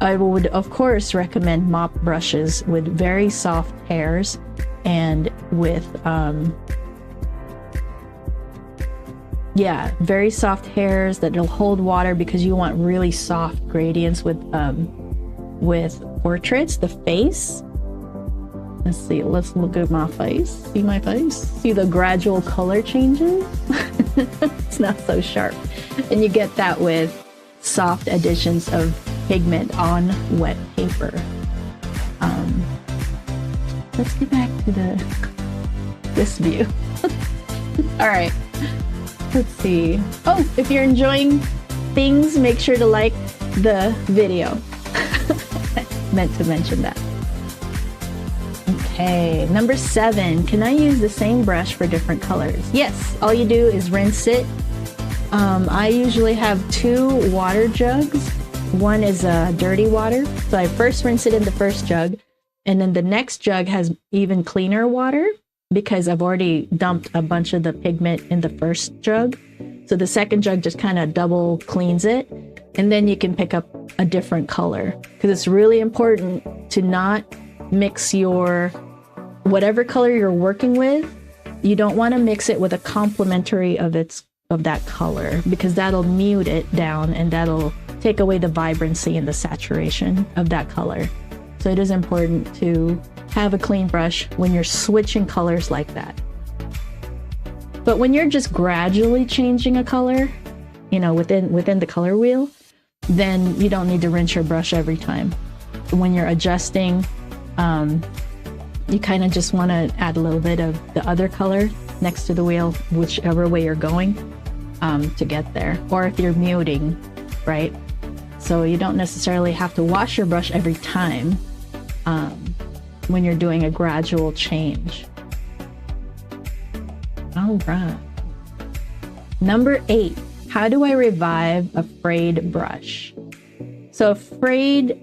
Speaker 1: I would of course recommend mop brushes with very soft hairs and with yeah, very soft hairs that'll hold water, because you want really soft gradients with portraits. The face. Let's see, let's look at my face. See my face? See the gradual color changes? It's not so sharp. And you get that with soft additions of pigment on wet paper. Let's get back to this view. All right, let's see. Oh, if you're enjoying things, make sure to like the video. Meant to mention that. Okay, number 7, can I use the same brush for different colors? Yes, all you do is rinse it. I usually have 2 water jugs. One is dirty water, so I first rinse it in the first jug, and then the next jug has even cleaner water because I've already dumped a bunch of the pigment in the first jug. So the second jug just kind of double cleans it, and then you can pick up a different color, because it's really important to not mix your whatever color you're working with. You don't want to mix it with a complementary of that color, because that'll mute it down and that'll take away the vibrancy and the saturation of that color. So it is important to have a clean brush when you're switching colors like that. But when you're just gradually changing a color, you know, within the color wheel, then you don't need to rinse your brush every time. When you're adjusting, you kind of just want to add a little bit of the other color next to the wheel, whichever way you're going, to get there. Or if you're muting, right? So you don't necessarily have to wash your brush every time when you're doing a gradual change. All right. Number 8, how do I revive a frayed brush? So frayed,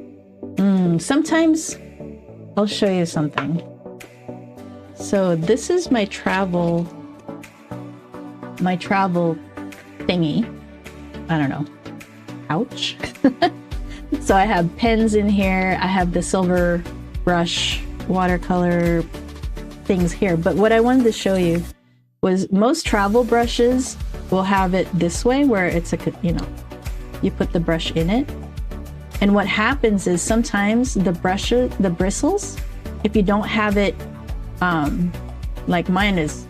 Speaker 1: sometimes I'll show you something. So this is my travel thingy. I don't know, pouch. So I have pens in here. I have the silver brush, watercolor things here. But what I wanted to show you was most travel brushes will have it this way, where it's you put the brush in it. And what happens is sometimes the bristles, if you don't have it, like mine is,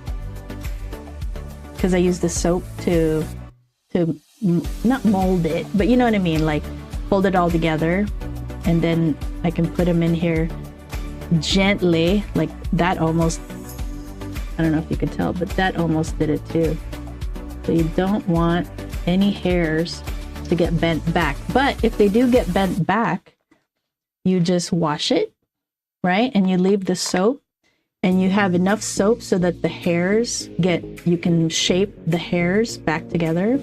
Speaker 1: because I use the soap to not mold it, but you know what I mean, like fold it all together, and then I can put them in here gently, like that almost, I don't know if you can tell, but that almost did it too. So you don't want any hairs to get bent back. But if they do get bent back, you just wash it, right? And you leave the soap, and you have enough soap so that the hairs you can shape the hairs back together,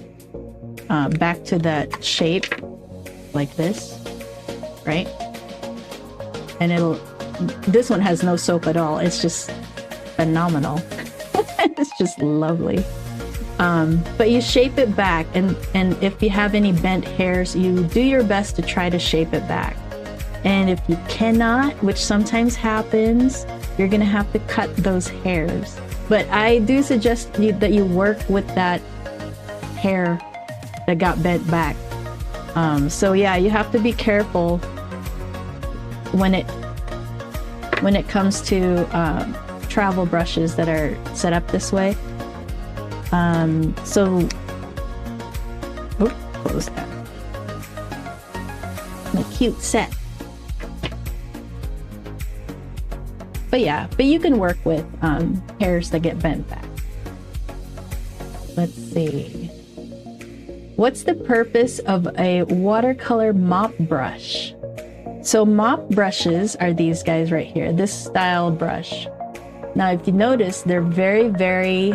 Speaker 1: back to that shape like this, right? And this one has no soap at all. It's just phenomenal. It's just lovely. But you shape it back, and if you have any bent hairs, you do your best to try to shape it back. And if you cannot, which sometimes happens, you're gonna have to cut those hairs. But I do suggest that you work with that hair that got bent back. So yeah, you have to be careful when it comes to travel brushes that are set up this way. Close that. My cute set. But you can work with hairs that get bent back. Let's see. What's the purpose of a watercolor mop brush? So mop brushes are these guys right here, this style brush. Now, if you notice, they're very, very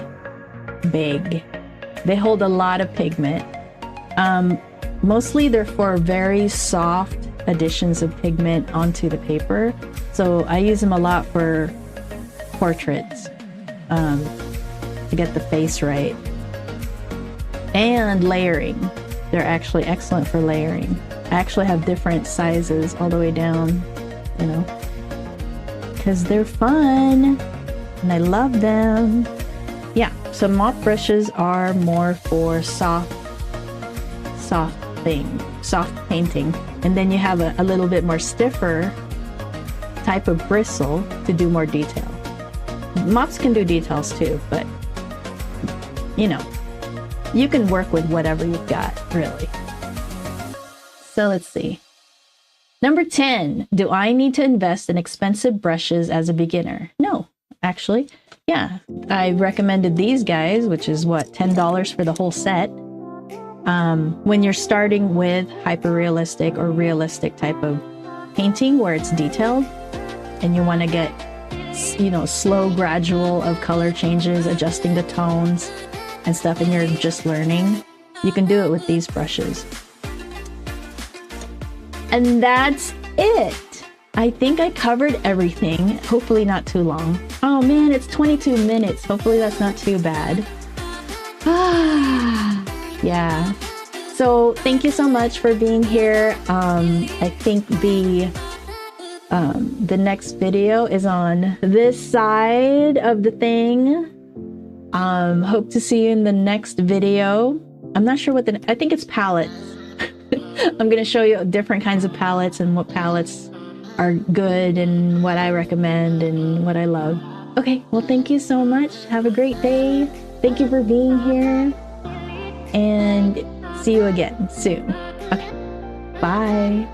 Speaker 1: big. They hold a lot of pigment. Mostly they're for very soft additions of pigment onto the paper. So I use them a lot for portraits, to get the face right. And layering. They're actually excellent for layering. I actually have different sizes all the way down, you know, because they're fun and I love them. Yeah, so mop brushes are more for soft painting. And then you have a little bit more stiffer type of bristle to do more detail. Mops can do details too, but you know, you can work with whatever you've got, really. So let's see. Number 10, do I need to invest in expensive brushes as a beginner? No, actually. Yeah, I recommended these guys, which is what, $10 for the whole set. When you're starting with hyper-realistic or realistic type of painting where it's detailed and you want to get, you know, slow, gradual of color changes, adjusting the tones and stuff, and you're just learning, you can do it with these brushes. And that's it. I think I covered everything. Hopefully not too long. Oh man, it's 22 minutes. Hopefully that's not too bad. Yeah. So thank you so much for being here. I think the next video is on this side of the thing. Hope to see you in the next video. I'm not sure what I think it's palettes. I'm going to show you different kinds of palettes and what palettes are good and what I recommend and what I love. Okay, well, thank you so much. Have a great day. Thank you for being here. And see you again soon. Okay, bye.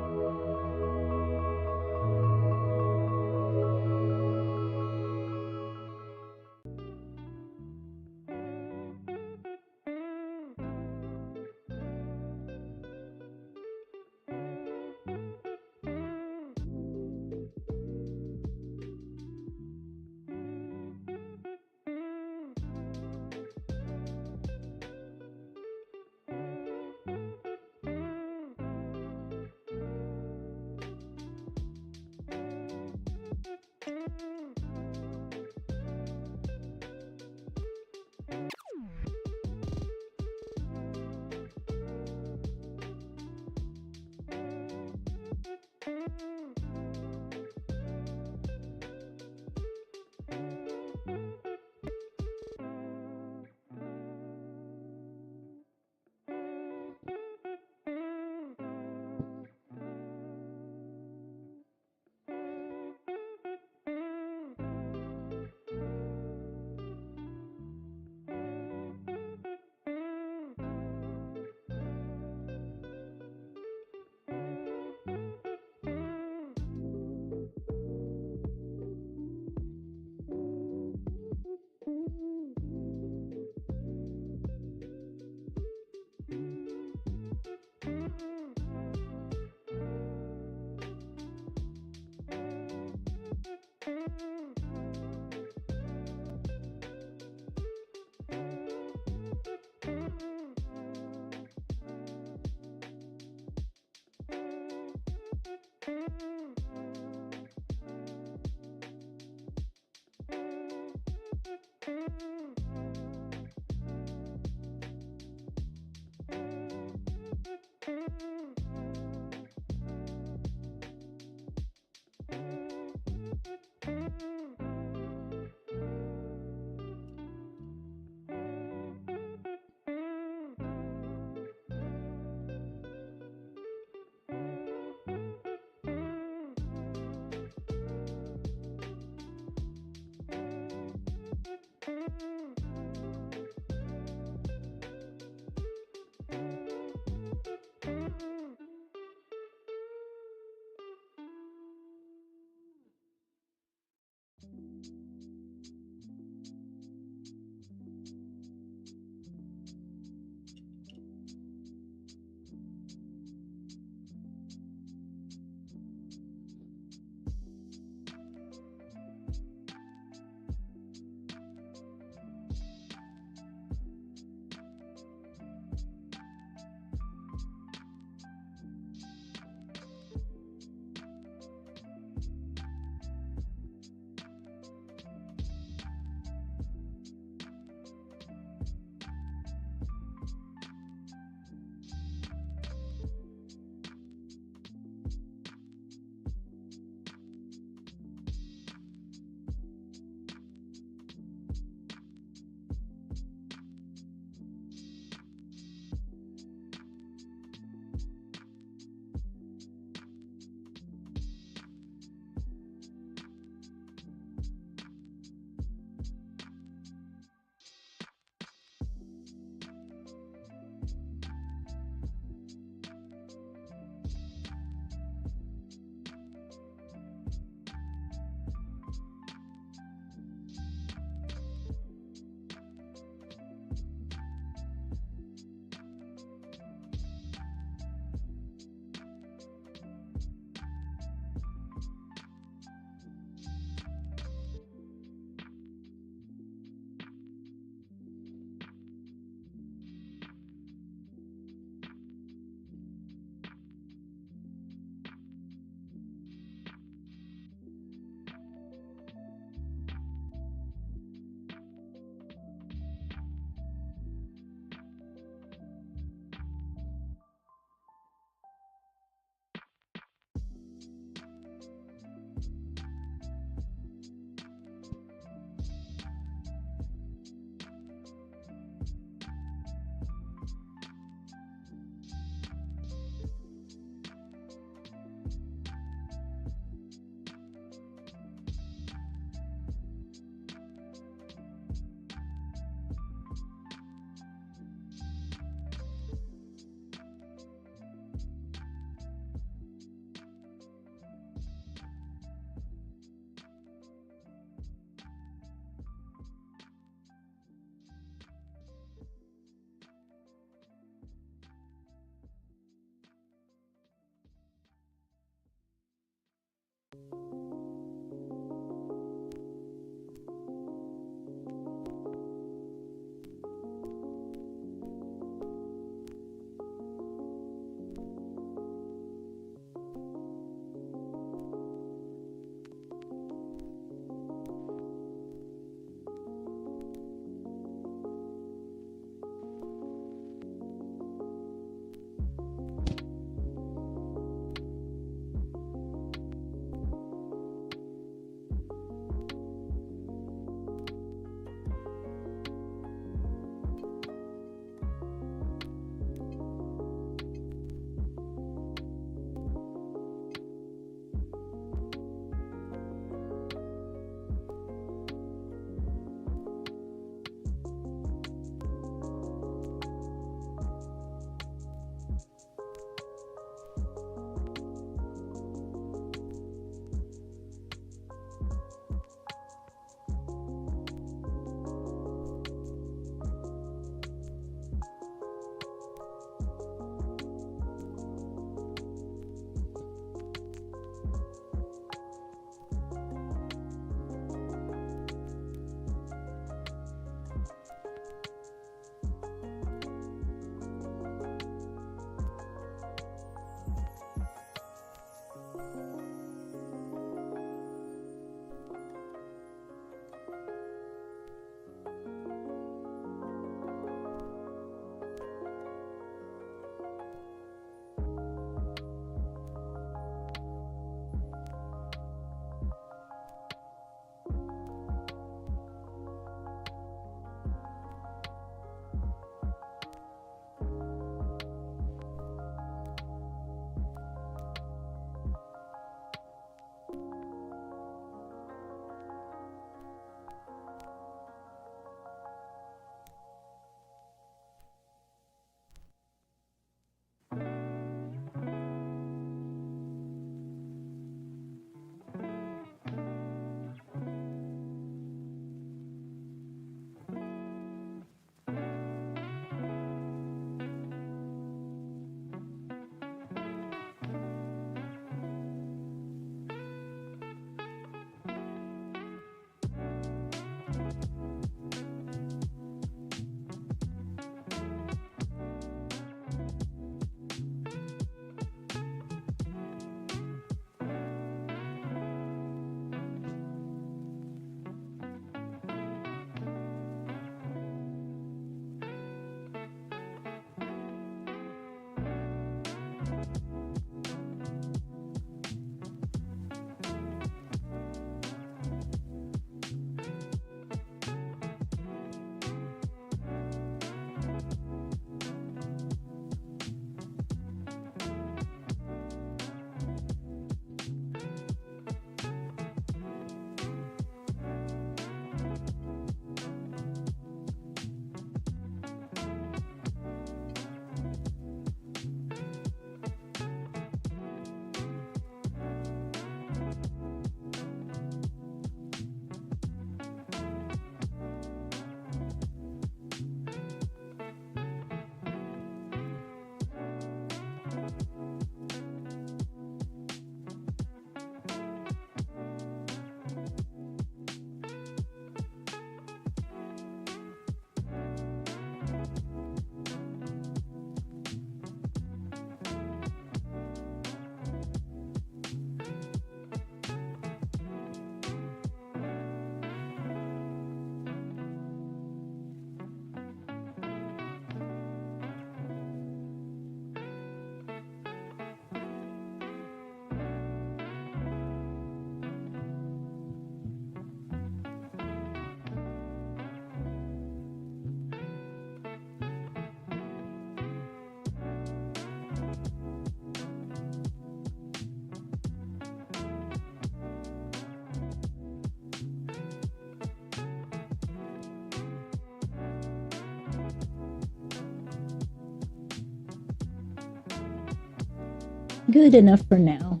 Speaker 1: Good enough for now.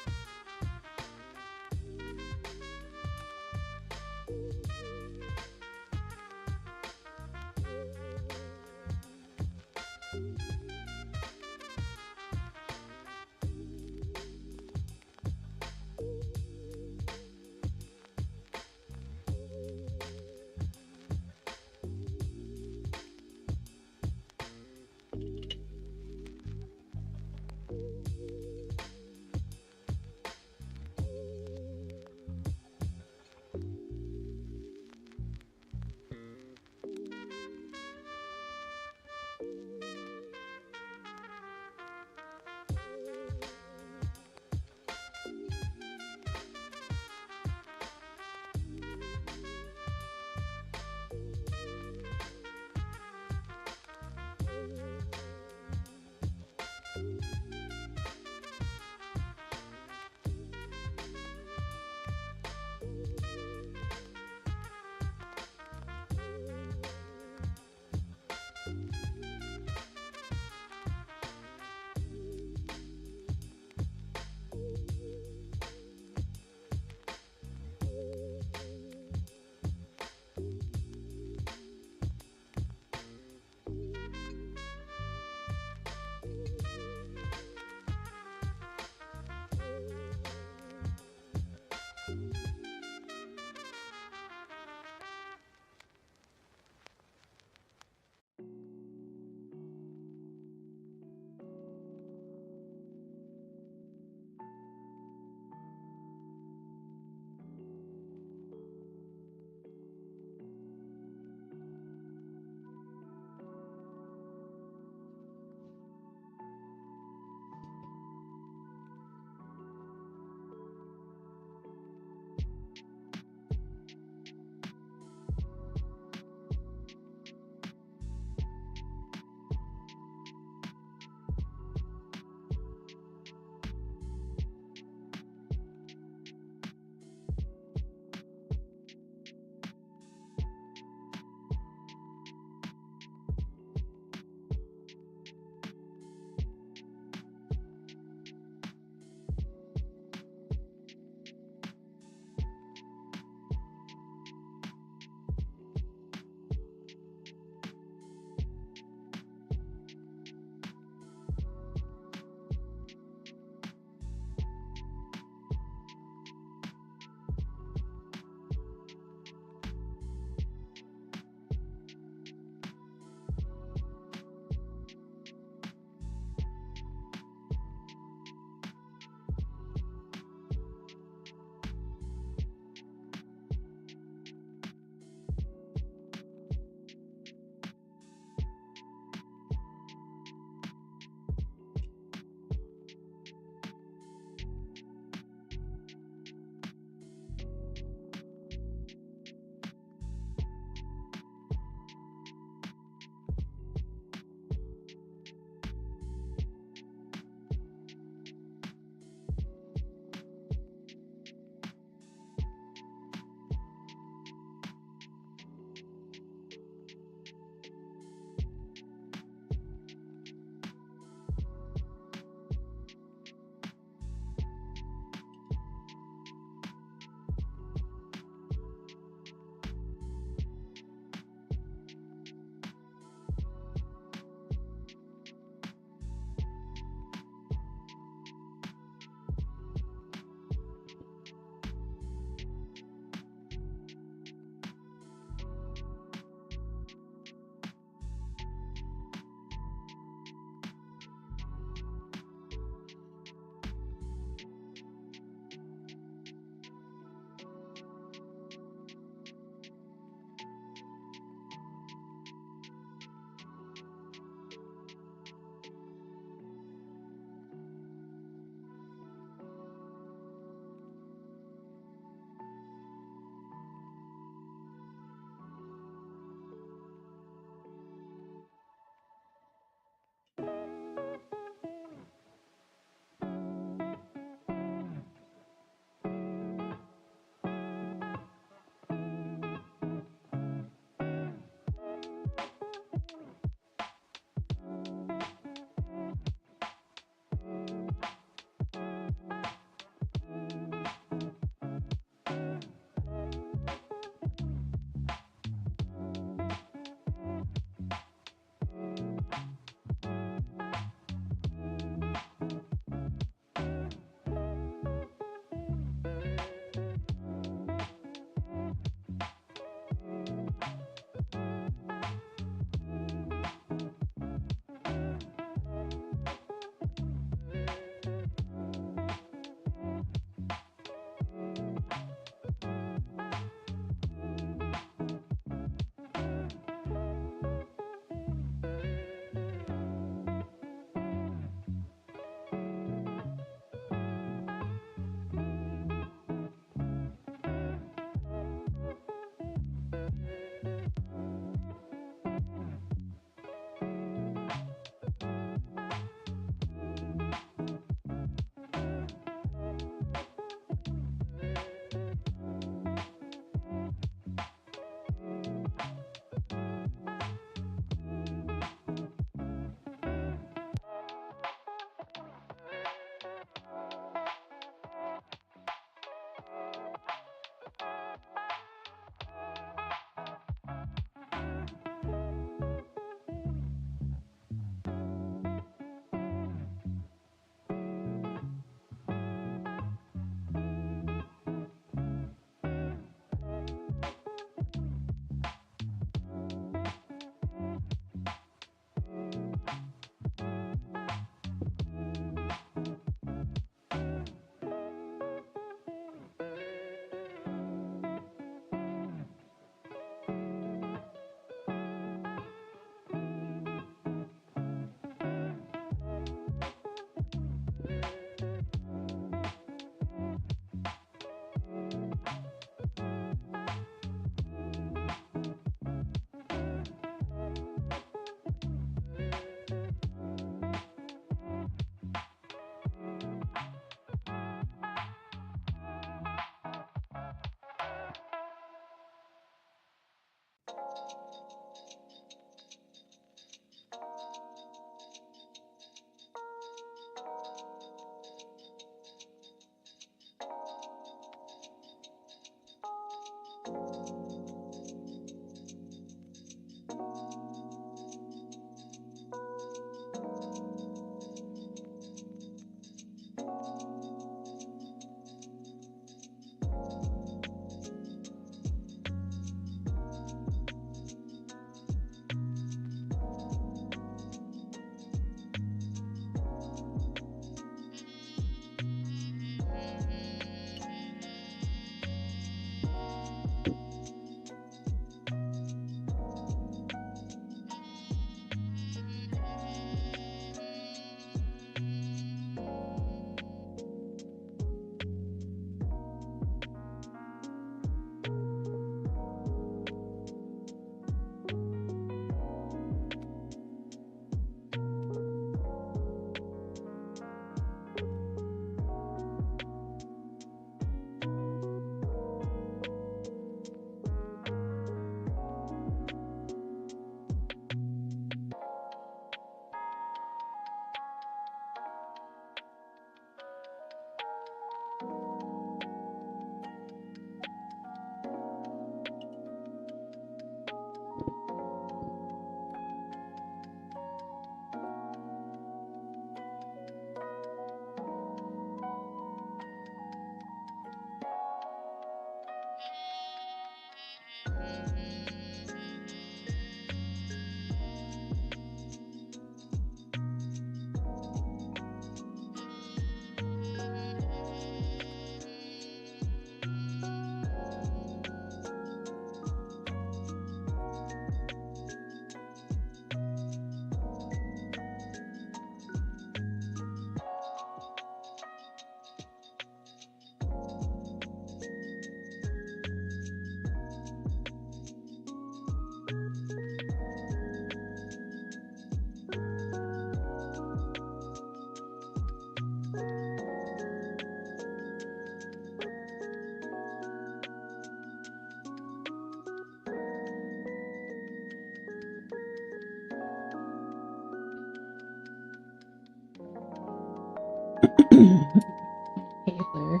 Speaker 1: Paper.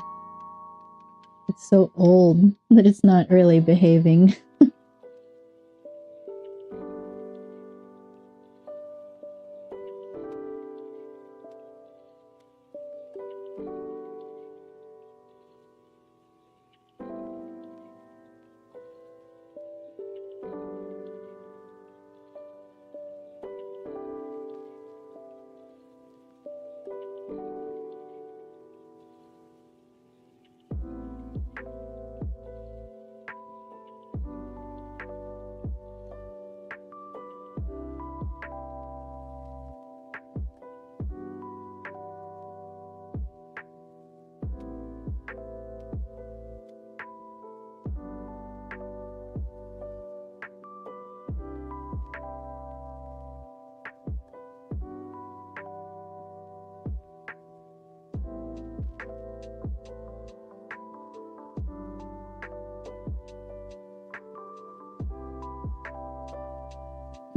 Speaker 1: It's so old that it's not really behaving.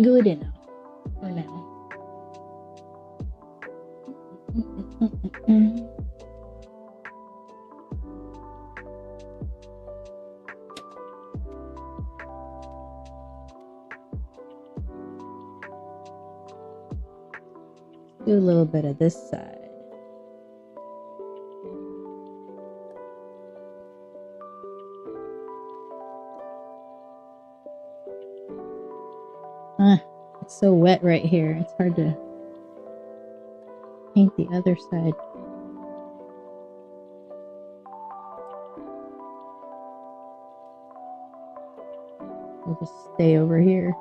Speaker 1: Good enough for now. Do a little bit of this side. It's so wet right here. It's hard to paint the other side. We'll just stay over here.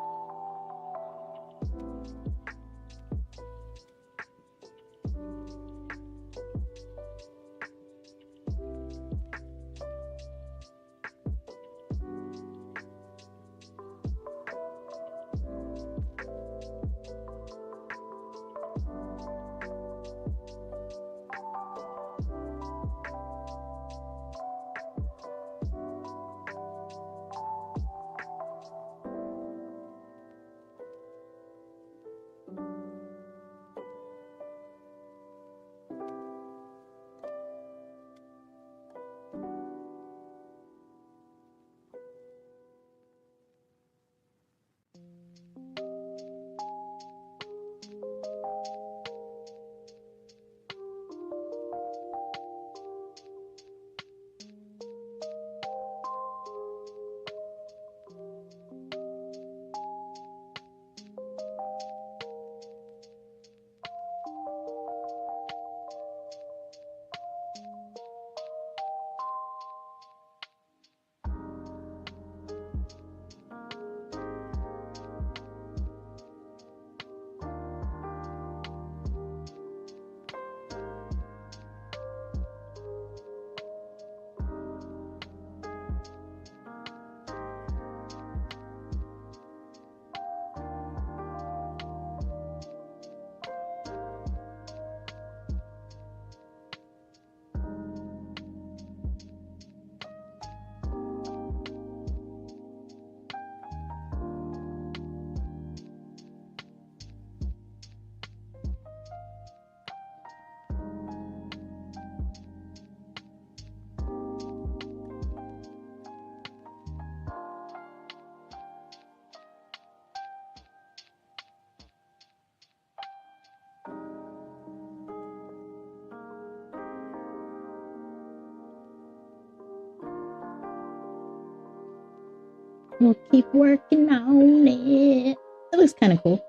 Speaker 1: We'll keep working on it. It looks kind of cool.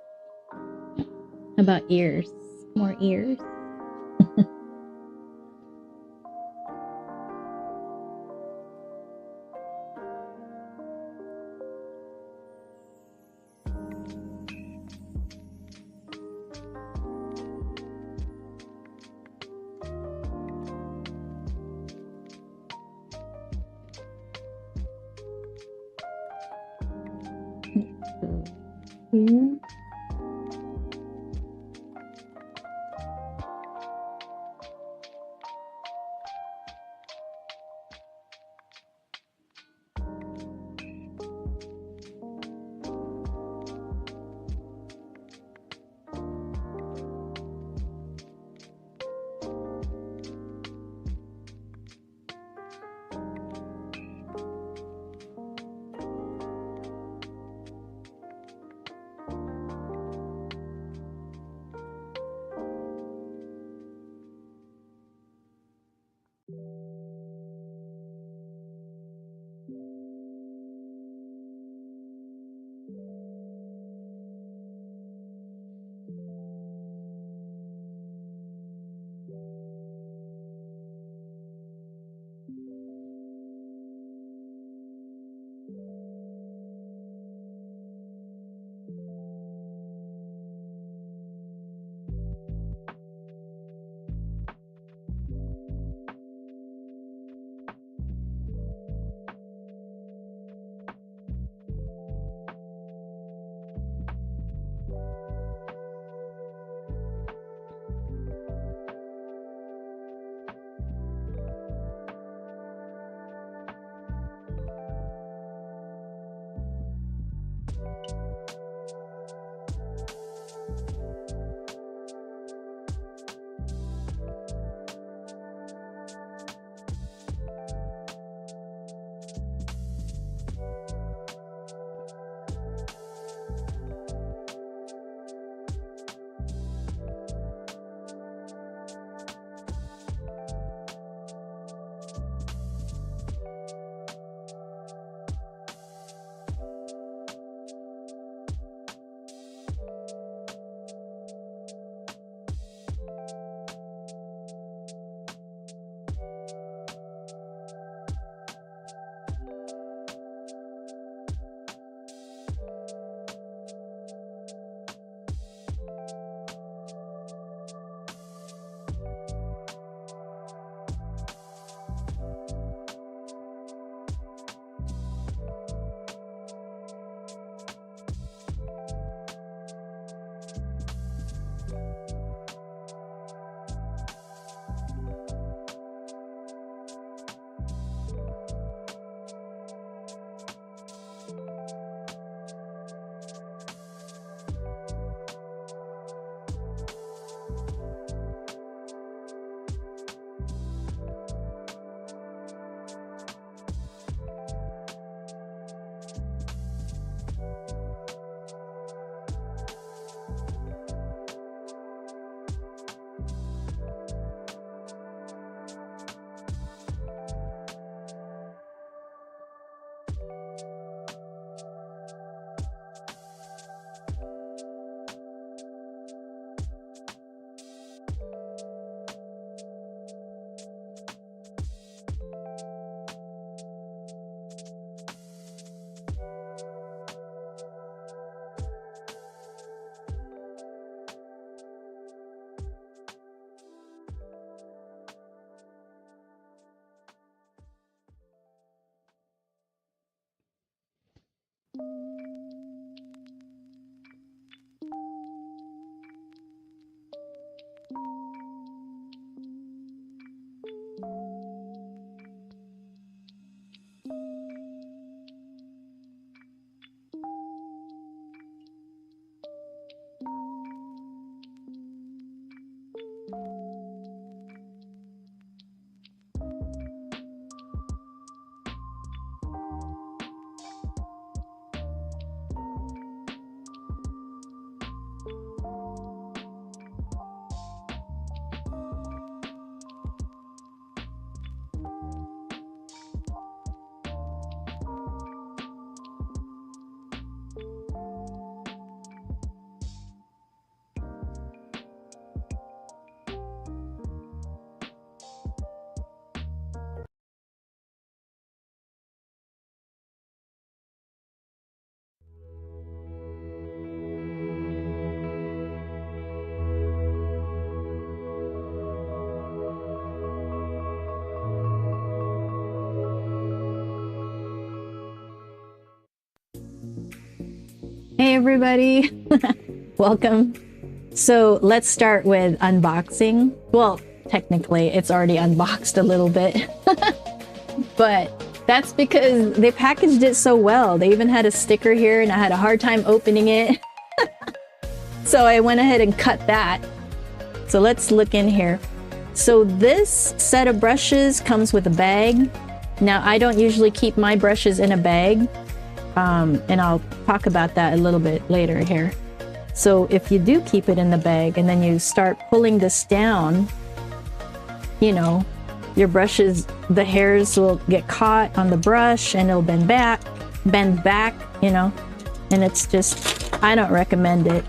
Speaker 1: How about ears? More ears. Here. Hey everybody, welcome. So let's start with unboxing. Well, technically it's already unboxed a little bit, but that's because they packaged it so well. They even had a sticker here and I had a hard time opening it. So I went ahead and cut that. So let's look in here. So this set of brushes comes with a bag. Now I don't usually keep my brushes in a bag. And I'll talk about that a little bit later here. So if you do keep it in the bag and then you start pulling this down, you know, your brushes, the hairs will get caught on the brush and it'll bend back, you know, and it's just, I don't recommend it.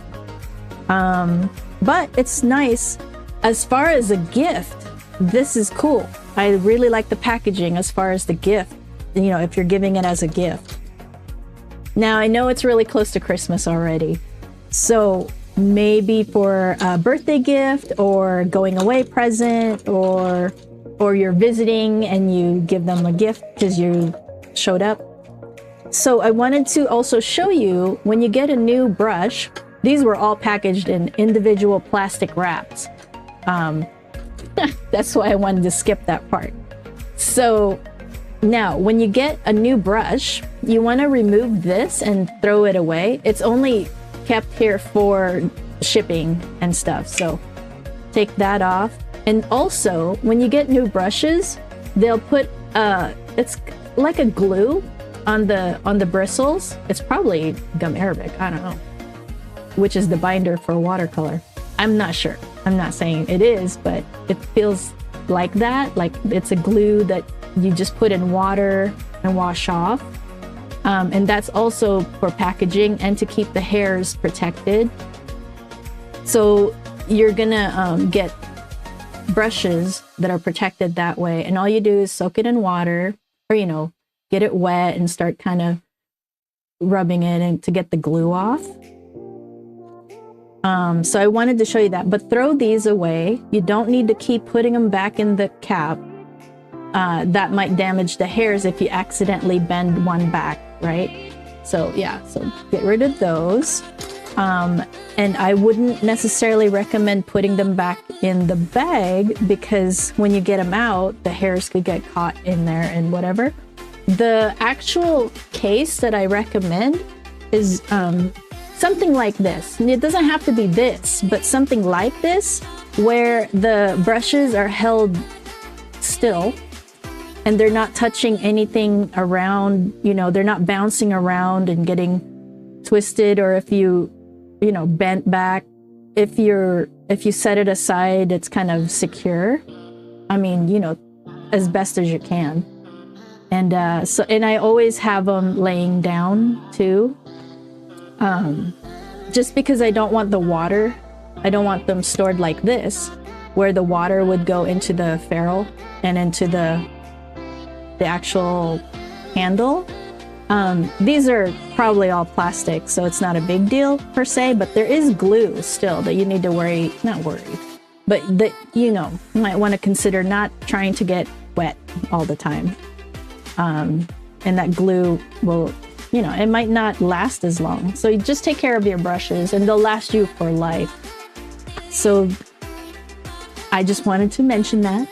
Speaker 1: But it's nice. As far as a gift, this is cool. I really like the packaging as far as the gift, you know, if you're giving it as a gift. Now, I know it's really close to Christmas already, so maybe for a birthday gift or going away present or or you're visiting and you give them a gift because you showed up. So I wanted to also show you, when you get a new brush, these were all packaged in individual plastic wraps. That's why I wanted to skip that part. So now, when you get a new brush, you want to remove this and throw it away. It's only kept here for shipping and stuff, so take that off. And also, when you get new brushes, they'll put it's like a glue on the bristles. It's probably gum arabic, I don't know, which is the binder for watercolor. I'm not sure. I'm not saying it is, but it feels like that, like it's a glue that you just put in water and wash off. And that's also for packaging and to keep the hairs protected. So you're gonna get brushes that are protected that way, and all you do is soak it in water, or get it wet and start kind of rubbing it and to get the glue off. So I wanted to show you that, but throw these away. You don't need to keep putting them back in the cap. That might damage the hairs if you accidentally bend one back, right? So yeah, so get rid of those. And I wouldn't necessarily recommend putting them back in the bag, because when you get them out, the hairs could get caught in there and whatever. The actual case that I recommend is something like this. And it doesn't have to be this, but something like this, where the brushes are held still and they're not touching anything around, they're not bouncing around and getting twisted, or if you bent back, if you set it aside, it's kind of secure. I mean, as best as you can. And and I always have them laying down too. Just because I don't want the water, I don't want them stored like this, where the water would go into the ferrule and into the actual handle. These are probably all plastic, so it's not a big deal per se, but there is glue still that you need to not worry, but that, you might want to consider not trying to get wet all the time. And that glue will, it might not last as long. So you just take care of your brushes and they'll last you for life. So I just wanted to mention that.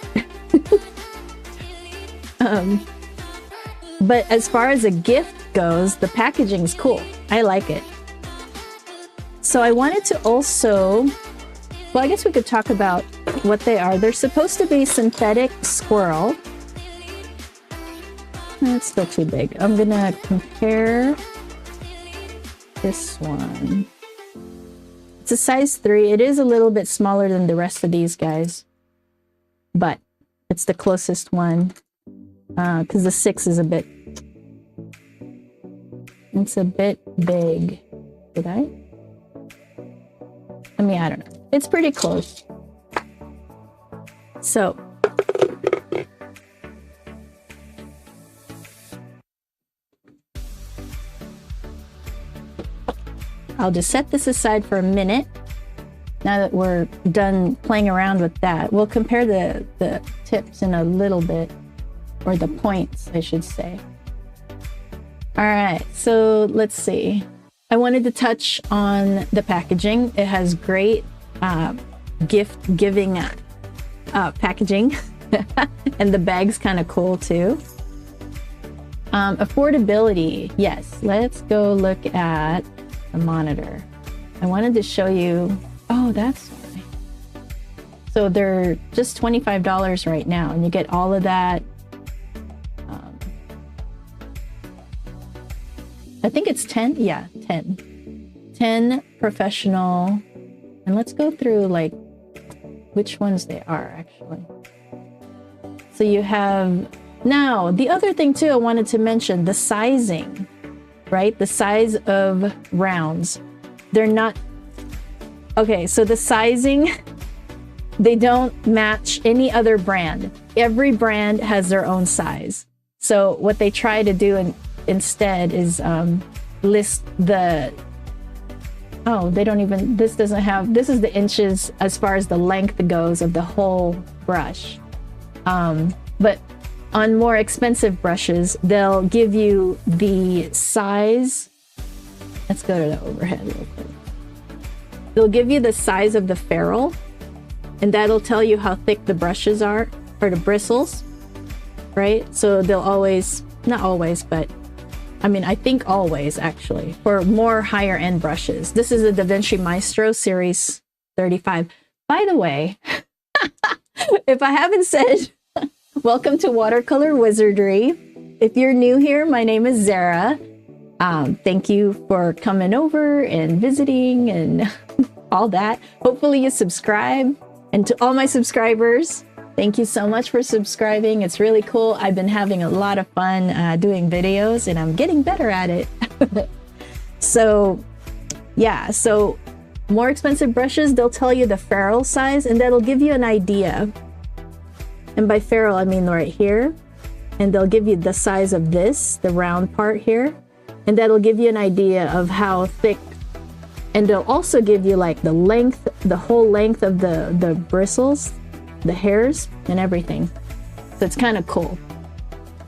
Speaker 1: But as far as a gift goes, the packaging's cool. I like it. So I wanted to also, well, I guess we could talk about what they are. They're supposed to be synthetic squirrel. That's still too big. I'm gonna compare this one. It's a size 3. It is a little bit smaller than the rest of these guys, but it's the closest one, because the 6 is it's a bit big. Did I mean, I don't know. It's pretty close. So I'll just set this aside for a minute. Now that we're done playing around with that, we'll compare the tips in a little bit, or the points, I should say. All right, so let's see. I wanted to touch on the packaging. It has great gift-giving packaging, and the bag's kind of cool too. Affordability, yes. Let's go look at the monitor. I wanted to show you. Oh, that's why. So they're just $25 right now, and you get all of that. I think it's 10. Yeah, 10 professional. And let's go through like which ones they are actually. So you have, now the other thing too I wanted to mention, the sizing, right? The size of rounds. They're not, okay, so the sizing, they don't match any other brand. Every brand has their own size. So what they try to do instead is list the, oh, they don't even, this doesn't have, this is the inches as far as the length goes of the whole brush. But on more expensive brushes, they'll give you the size. Let's go to the overhead real quick. They'll give you the size of the ferrule, and that'll tell you how thick the brushes are, or the bristles, right? So they'll always, not always, but I mean, I think always actually, for more higher end brushes. This is a DaVinci Maestro Series 35. By the way, if I haven't said, welcome to Watercolor Wizardry. If you're new here, my name is Zara. Thank you for coming over and visiting and all that. Hopefully you subscribe. And to all my subscribers, thank you so much for subscribing. It's really cool. I've been having a lot of fun doing videos, and I'm getting better at it. So yeah, so more expensive brushes, they'll tell you the ferrule size, and that'll give you an idea. And by ferrule, I mean right here. And they'll give you the size of this, the round part here. And that'll give you an idea of how thick. And they'll also give you like the length, the whole length of the bristles, the hairs, and everything. So it's kind of cool.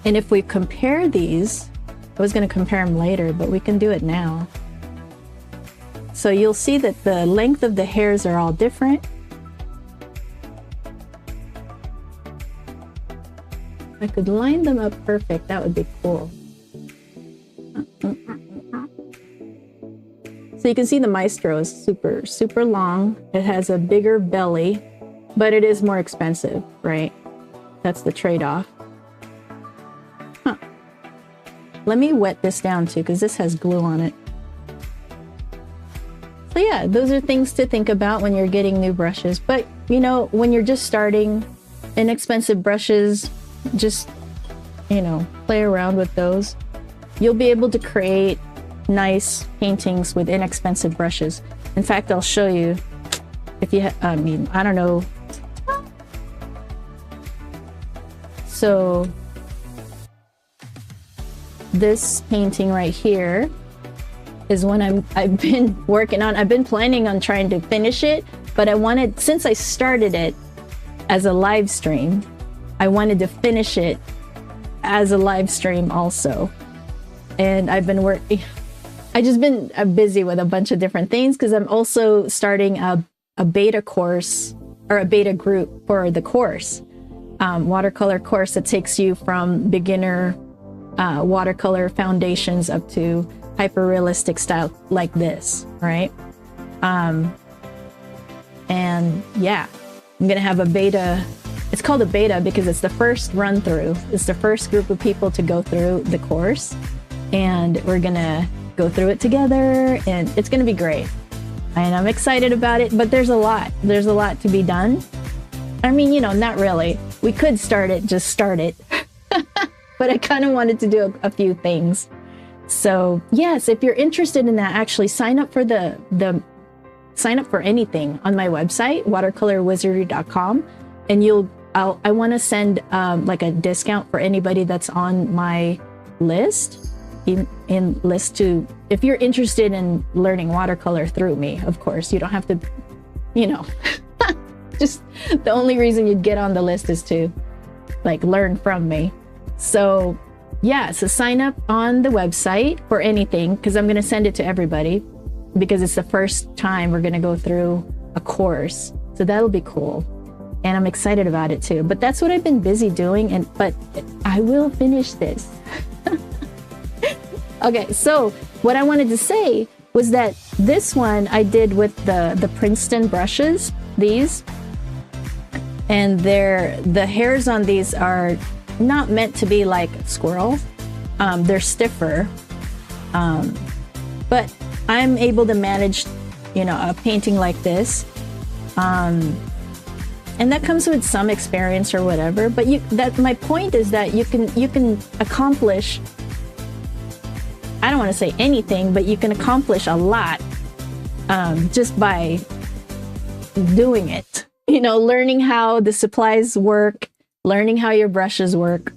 Speaker 1: And if we compare these, I was going to compare them later, but we can do it now. So you'll see that the length of the hairs are all different. If I could line them up perfect, that would be cool. So you can see the Maestro is super, super long. It has a bigger belly, but it is more expensive, right? That's the trade-off. Huh. Let me wet this down too, because this has glue on it. So yeah, those are things to think about when you're getting new brushes. But you know, when you're just starting, inexpensive brushes, just, you know, play around with those. You'll be able to create nice paintings with inexpensive brushes. In fact, I'll show you if you, I mean, I don't know. So this painting right here is one I've been working on. I've been planning on trying to finish it, but I wanted, since I started it as a live stream, I wanted to finish it as a live stream also. And I've been working, I just been busy with a bunch of different things, because I'm also starting a beta course, or a beta group for the course, watercolor course that takes you from beginner watercolor foundations up to hyper realistic style like this, right? And yeah, I'm gonna have a beta. It's called a beta because it's the first run through. It's the first group of people to go through the course, and we're gonna go through it together, and it's gonna be great. And I'm excited about it, but there's a lot to be done. I mean, you know, not really. We could start it, just start it. But I kind of wanted to do a few things. So yes, if you're interested in that, actually sign up for sign up for anything on my website, watercolorwizardry.com, and I want to send like a discount for anybody that's on my list. In list to, if you're interested in learning watercolor through me, of course, you don't have to, you know, just the only reason you'd get on the list is to like learn from me. So yeah, so sign up on the website for anything, because I'm going to send it to everybody, because it's the first time we're going to go through a course. So that'll be cool. And I'm excited about it too. But that's what I've been busy doing, but I will finish this. Okay, so what I wanted to say was that this one I did with the Princeton brushes, these, and the hairs on these are not meant to be like squirrel. They're stiffer, but I'm able to manage, you know, a painting like this, and that comes with some experience or whatever. But my point is that you can accomplish, I don't want to say anything, but you can accomplish a lot just by doing it. You know, learning how the supplies work, learning how your brushes work,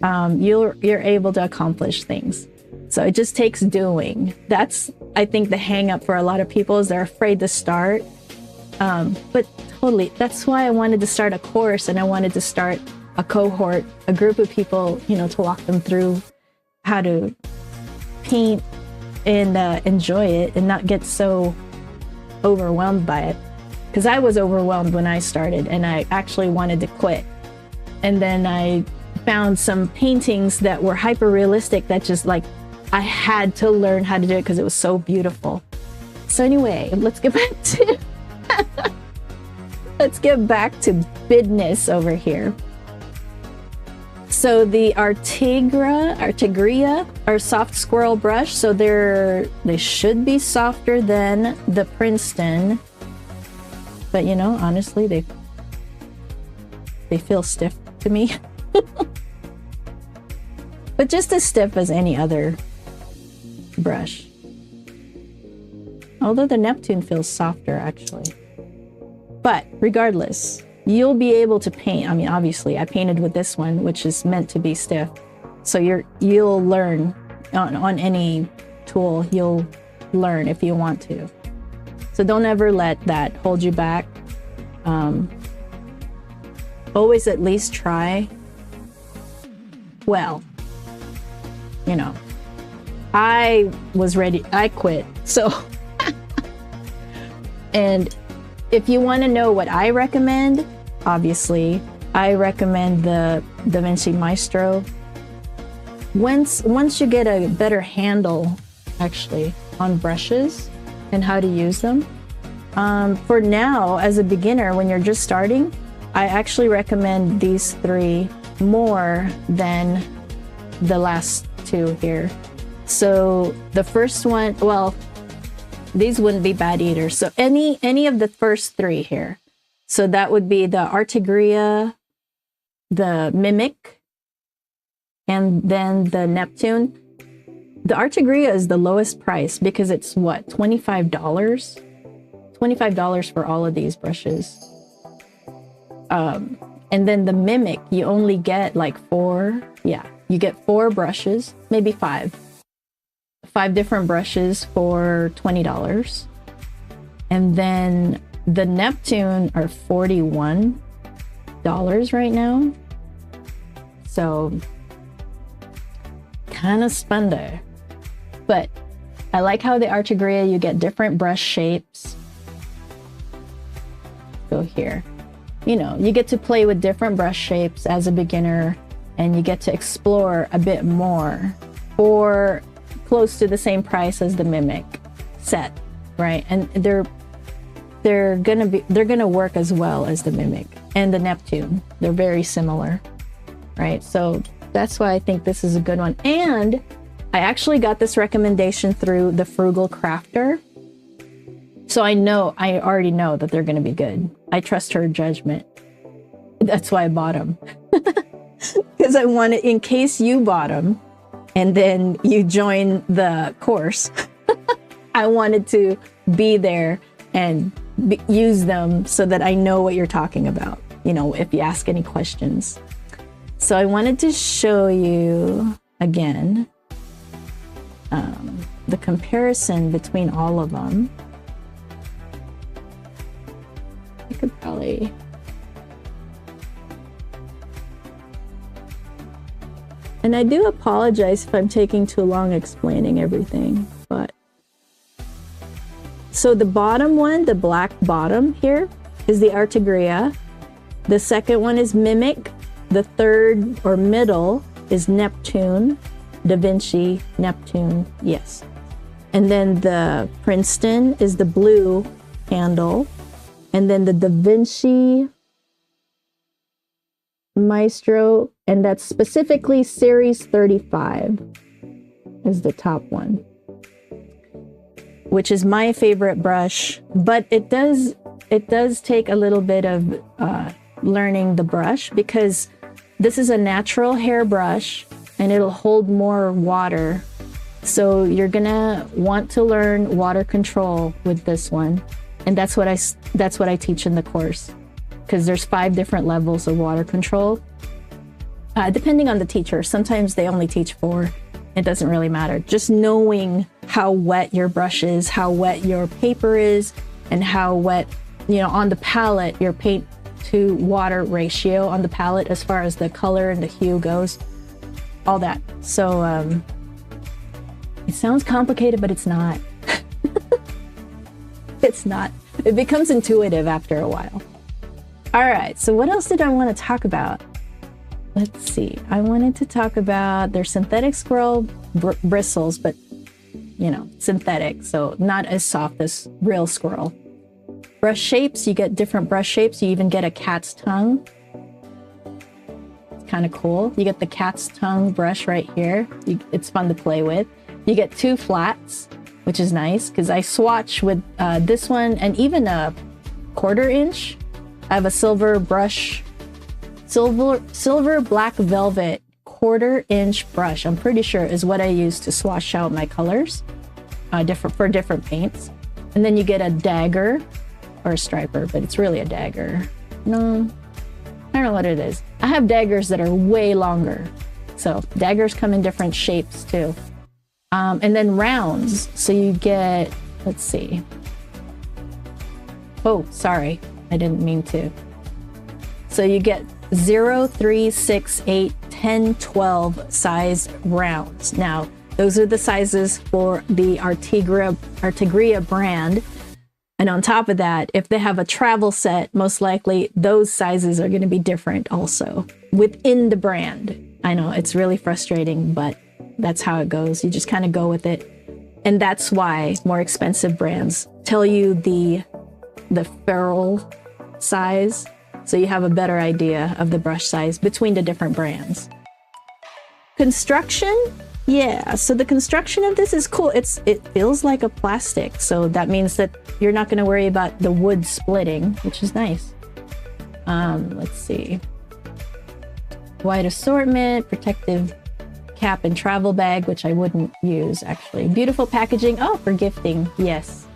Speaker 1: you're able to accomplish things. So it just takes doing. That's, I think, the hang up for a lot of people, is they're afraid to start. But totally, that's why I wanted to start a course, and I wanted to start a cohort, a group of people, you know, to walk them through how to paint and enjoy it and not get so overwhelmed by it. Because I was overwhelmed when I started and I actually wanted to quit. And then I found some paintings that were hyper realistic that just like I had to learn how to do it because it was so beautiful. So anyway, let's get back to let's get back to business over here. So the Artigria are soft squirrel brush, so they should be softer than the Princeton. But you know, honestly, they feel stiff to me. But just as stiff as any other brush. Although the Neptune feels softer actually. But regardless, you'll be able to paint. I mean, obviously I painted with this one, which is meant to be stiff. So you'll learn on any tool, you'll learn if you want to. So don't ever let that hold you back. Always at least try. Well, you know, I was ready, I quit. So, and if you want to know what I recommend, obviously, I recommend the Da Vinci Maestro. Once you get a better handle, actually, on brushes and how to use them. For now, as a beginner, when you're just starting, I actually recommend these three more than the last two here. So the first one, well, these wouldn't be bad either. So any of the first three here. So that would be the Artigria, the Mimic, and then the Neptune. The Artigria is the lowest price because it's what, $25? $25 for all of these brushes. And then the Mimic, you only get like four. Yeah, you get 4 brushes, maybe 5. 5 different brushes for $20. And then the Neptune are $41 right now. So kind of spendy. But I like how the Artigria, you get different brush shapes. Go here. You know, you get to play with different brush shapes as a beginner, and you get to explore a bit more for close to the same price as the Mimic set, right? And they're gonna work as well as the Mimic and the Neptune. They're very similar, right? So that's why I think this is a good one. And I actually got this recommendation through the Frugal Crafter. So I already know that they're gonna be good. I trust her judgment. That's why I bought them. Because I wanted, in case you bought them and then you join the course, I wanted to be there and use them so that I know what you're talking about, you know, if you ask any questions. So I wanted to show you again the comparison between all of them. I could probably... And I do apologize if I'm taking too long explaining everything, but... So the bottom one, the black bottom here, is the Artigria. The second one is Mimic. The third or middle is Neptune. Da Vinci, Neptune, yes. And then the Princeton is the blue handle. And then the Da Vinci Maestro, and that's specifically Series 35 is the top one, which is my favorite brush. But it does take a little bit of learning the brush, because this is a natural hair brush and it'll hold more water. So you're gonna want to learn water control with this one. And that's what I teach in the course, because there's 5 different levels of water control. Depending on the teacher, sometimes they only teach 4. It doesn't really matter. Just knowing how wet your brush is, how wet your paper is, and how wet, you know, on the palette your paint to water ratio on the palette as far as the color and the hue goes, all that. So it sounds complicated, but it's not. It's not. It becomes intuitive after a while. All right, so what else did I want to talk about? Let's see. I wanted to talk about their synthetic squirrel bristles, but you know, synthetic, so not as soft as real squirrel. Brush shapes, you get different brush shapes. You even get a cat's tongue. It's kind of cool. You get the cat's tongue brush right here. It's fun to play with. You get 2 flats, which is nice because I swatch with this one and even a 1/4 inch. I have a silver brush, silver black velvet 1/4 inch brush. I'm pretty sure is what I use to swatch out my colors, for different paints. And then you get a dagger or a striper, but it's really a dagger. No, I don't know what it is. I have daggers that are way longer. So daggers come in different shapes too. And then rounds. So you get, let's see. Oh, sorry. I didn't mean to. So you get 0, 3, 6, 8, 10, 12 size rounds. Now, those are the sizes for the Artigria brand. And on top of that, if they have a travel set, most likely those sizes are going to be different also within the brand. I know it's really frustrating, but that's how it goes. You just kind of go with it. And that's why more expensive brands tell you the ferrule size, so you have a better idea of the brush size between the different brands. Construction, yeah, so the construction of this is cool. It feels like a plastic, so that means that you're not going to worry about the wood splitting, which is nice. Let's see. Wide assortment, protective cap and travel bag, which I wouldn't use actually. Beautiful packaging. Oh, for gifting. Yes,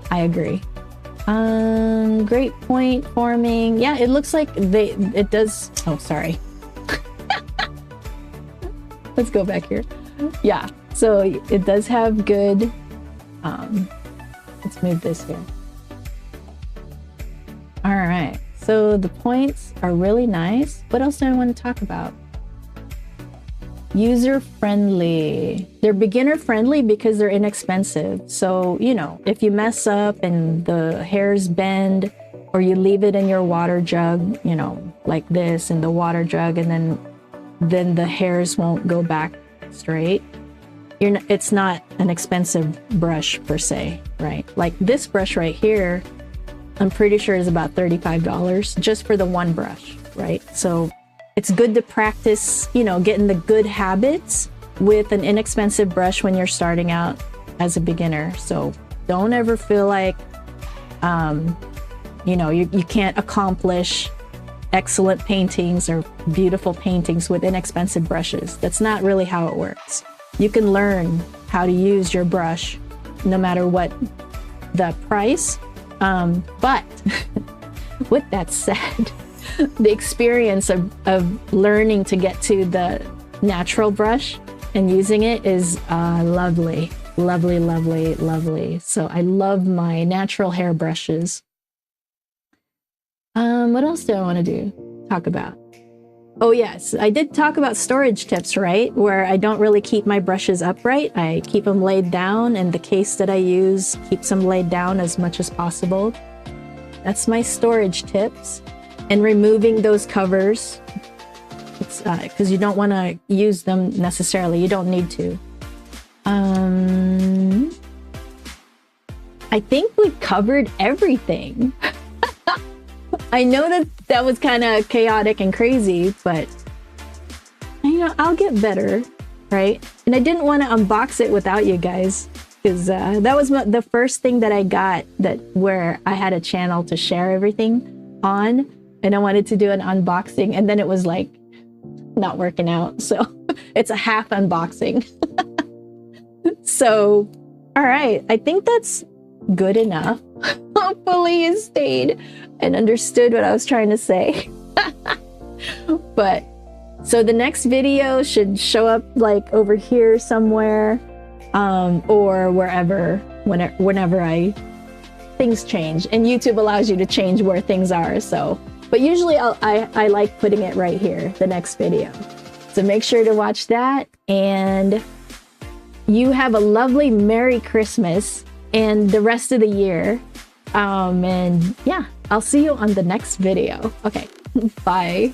Speaker 1: I agree. Great point forming. Yeah, it looks like it does. Oh, sorry. Let's go back here. Yeah, so it does have good, let's move this here. All right, so the points are really nice. What else do I want to talk about? User-friendly. They're beginner-friendly because they're inexpensive. So, you know, if you mess up and the hairs bend or you leave it in your water jug, you know, like this in the water jug, and then the hairs won't go back straight. It's not an expensive brush per se, right? Like this brush right here, I'm pretty sure is about $35 just for the one brush, right? So it's good to practice, you know, getting the good habits with an inexpensive brush when you're starting out as a beginner. So don't ever feel like, you know, you can't accomplish excellent paintings or beautiful paintings with inexpensive brushes. That's not really how it works. You can learn how to use your brush no matter what the price. But with that said, the experience of learning to get to the natural brush and using it is lovely, lovely, lovely, lovely. So I love my natural hair brushes. What else do I want to talk about? Oh yes, I did talk about storage tips, right? Where I don't really keep my brushes upright. I keep them laid down, and the case that I use keeps them laid down as much as possible. That's my storage tips. And removing those covers, it's because you don't want to use them necessarily. You don't need to. I think we covered everything. I know that was kind of chaotic and crazy, but you know, I'll get better, right? And I didn't want to unbox it without you guys, because that was the first thing that I got where I had a channel to share everything on, and I wanted to do an unboxing, and then it was like not working out, so it's a half unboxing. So, all right, I think that's good enough. Hopefully you stayed and understood what I was trying to say. But so the next video should show up like over here somewhere, or wherever, whenever things change, and YouTube allows you to change where things are. So But usually I like putting it right here, the next video. So make sure to watch that, and you have a lovely Merry Christmas and the rest of the year. And yeah, I'll see you on the next video. Okay, bye.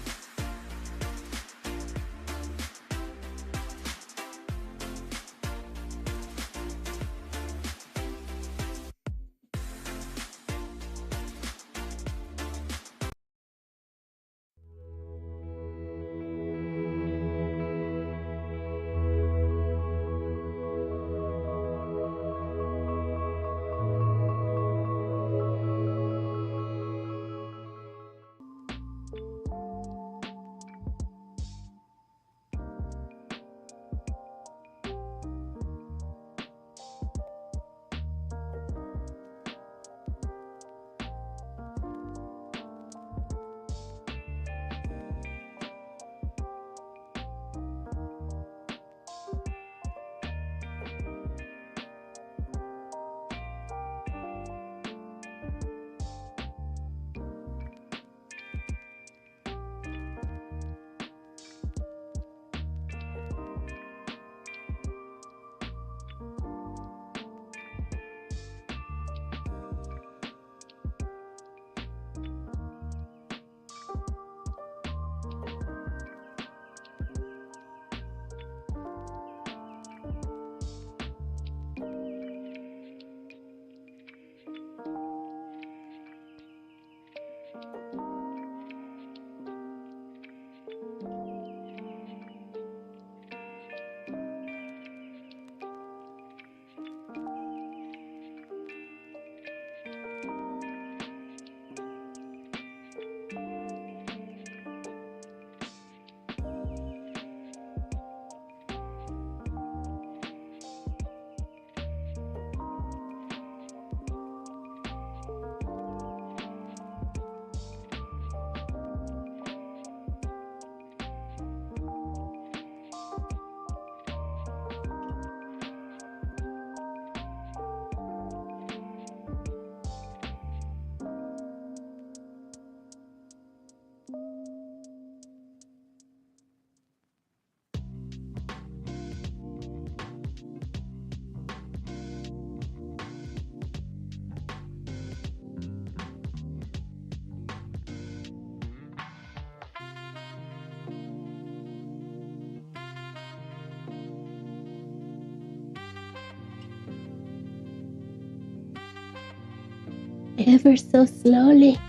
Speaker 1: Ever so slowly.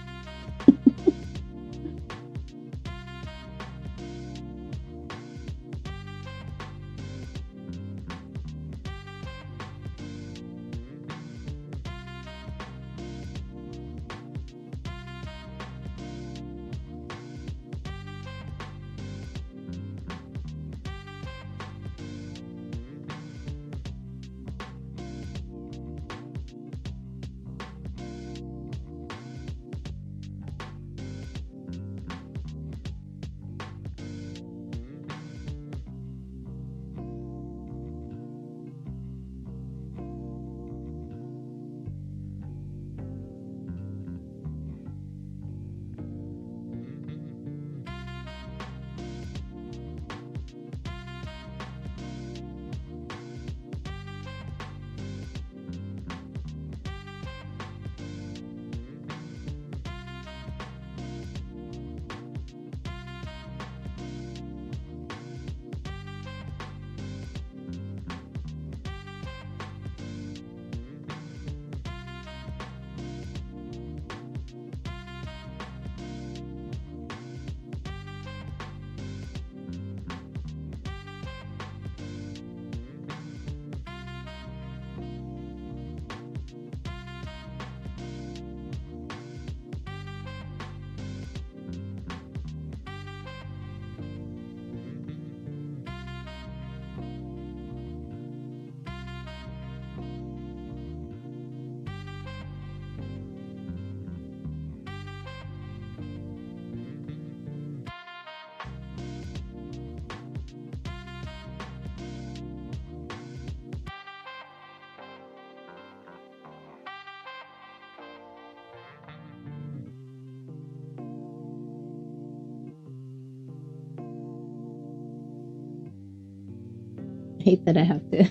Speaker 1: hate that I have to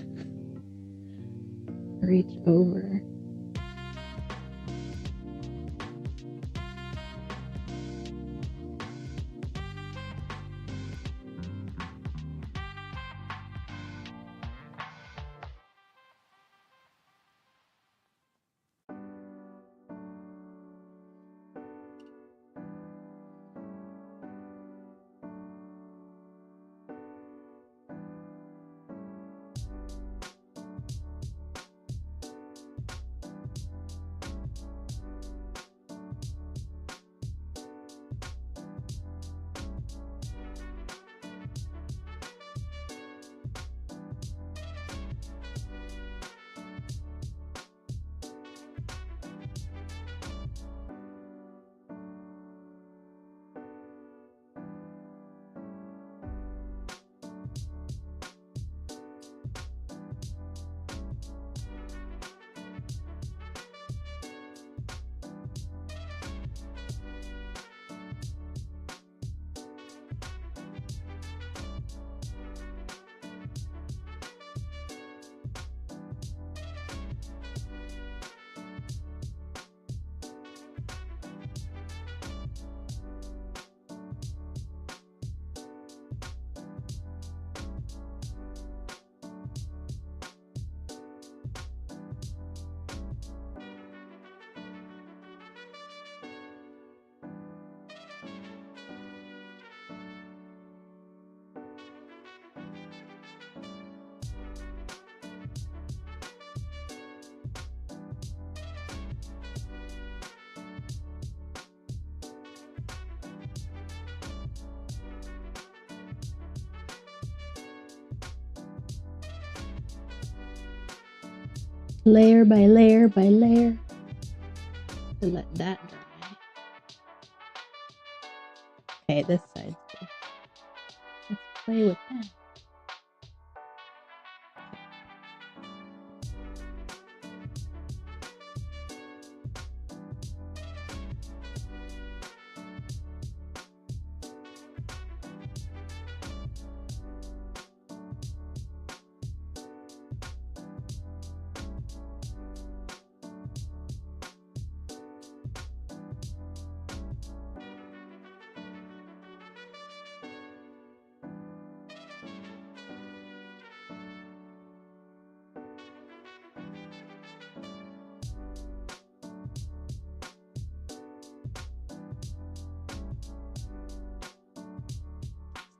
Speaker 1: reach over. Layer by layer by layer. To let that dry. Okay, this side's good. Let's play with that.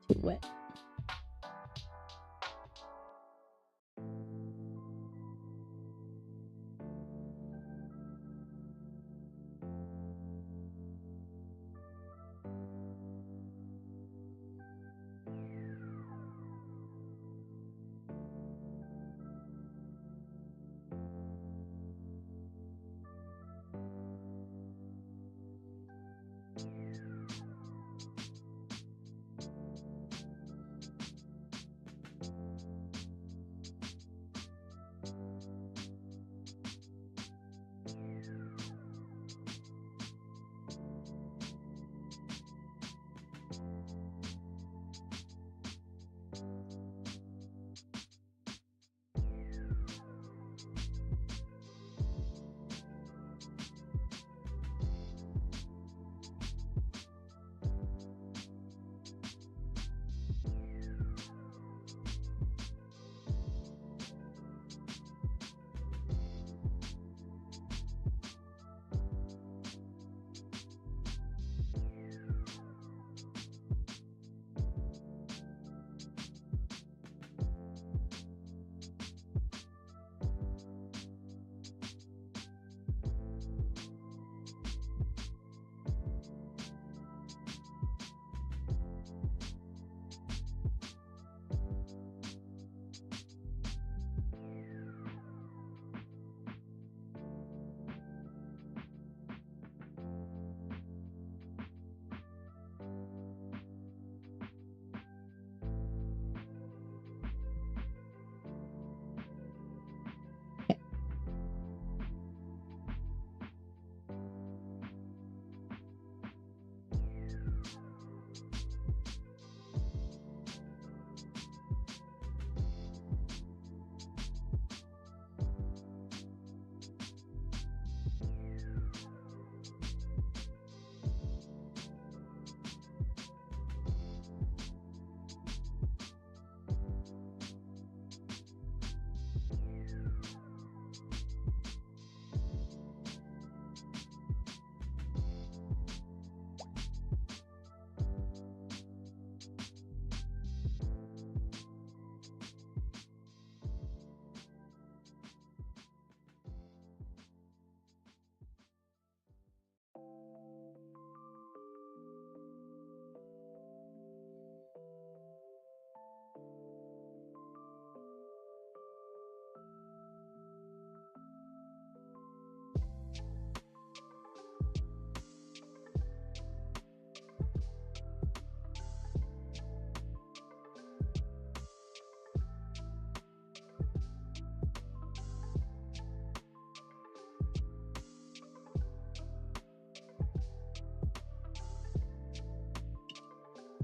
Speaker 1: Too wet.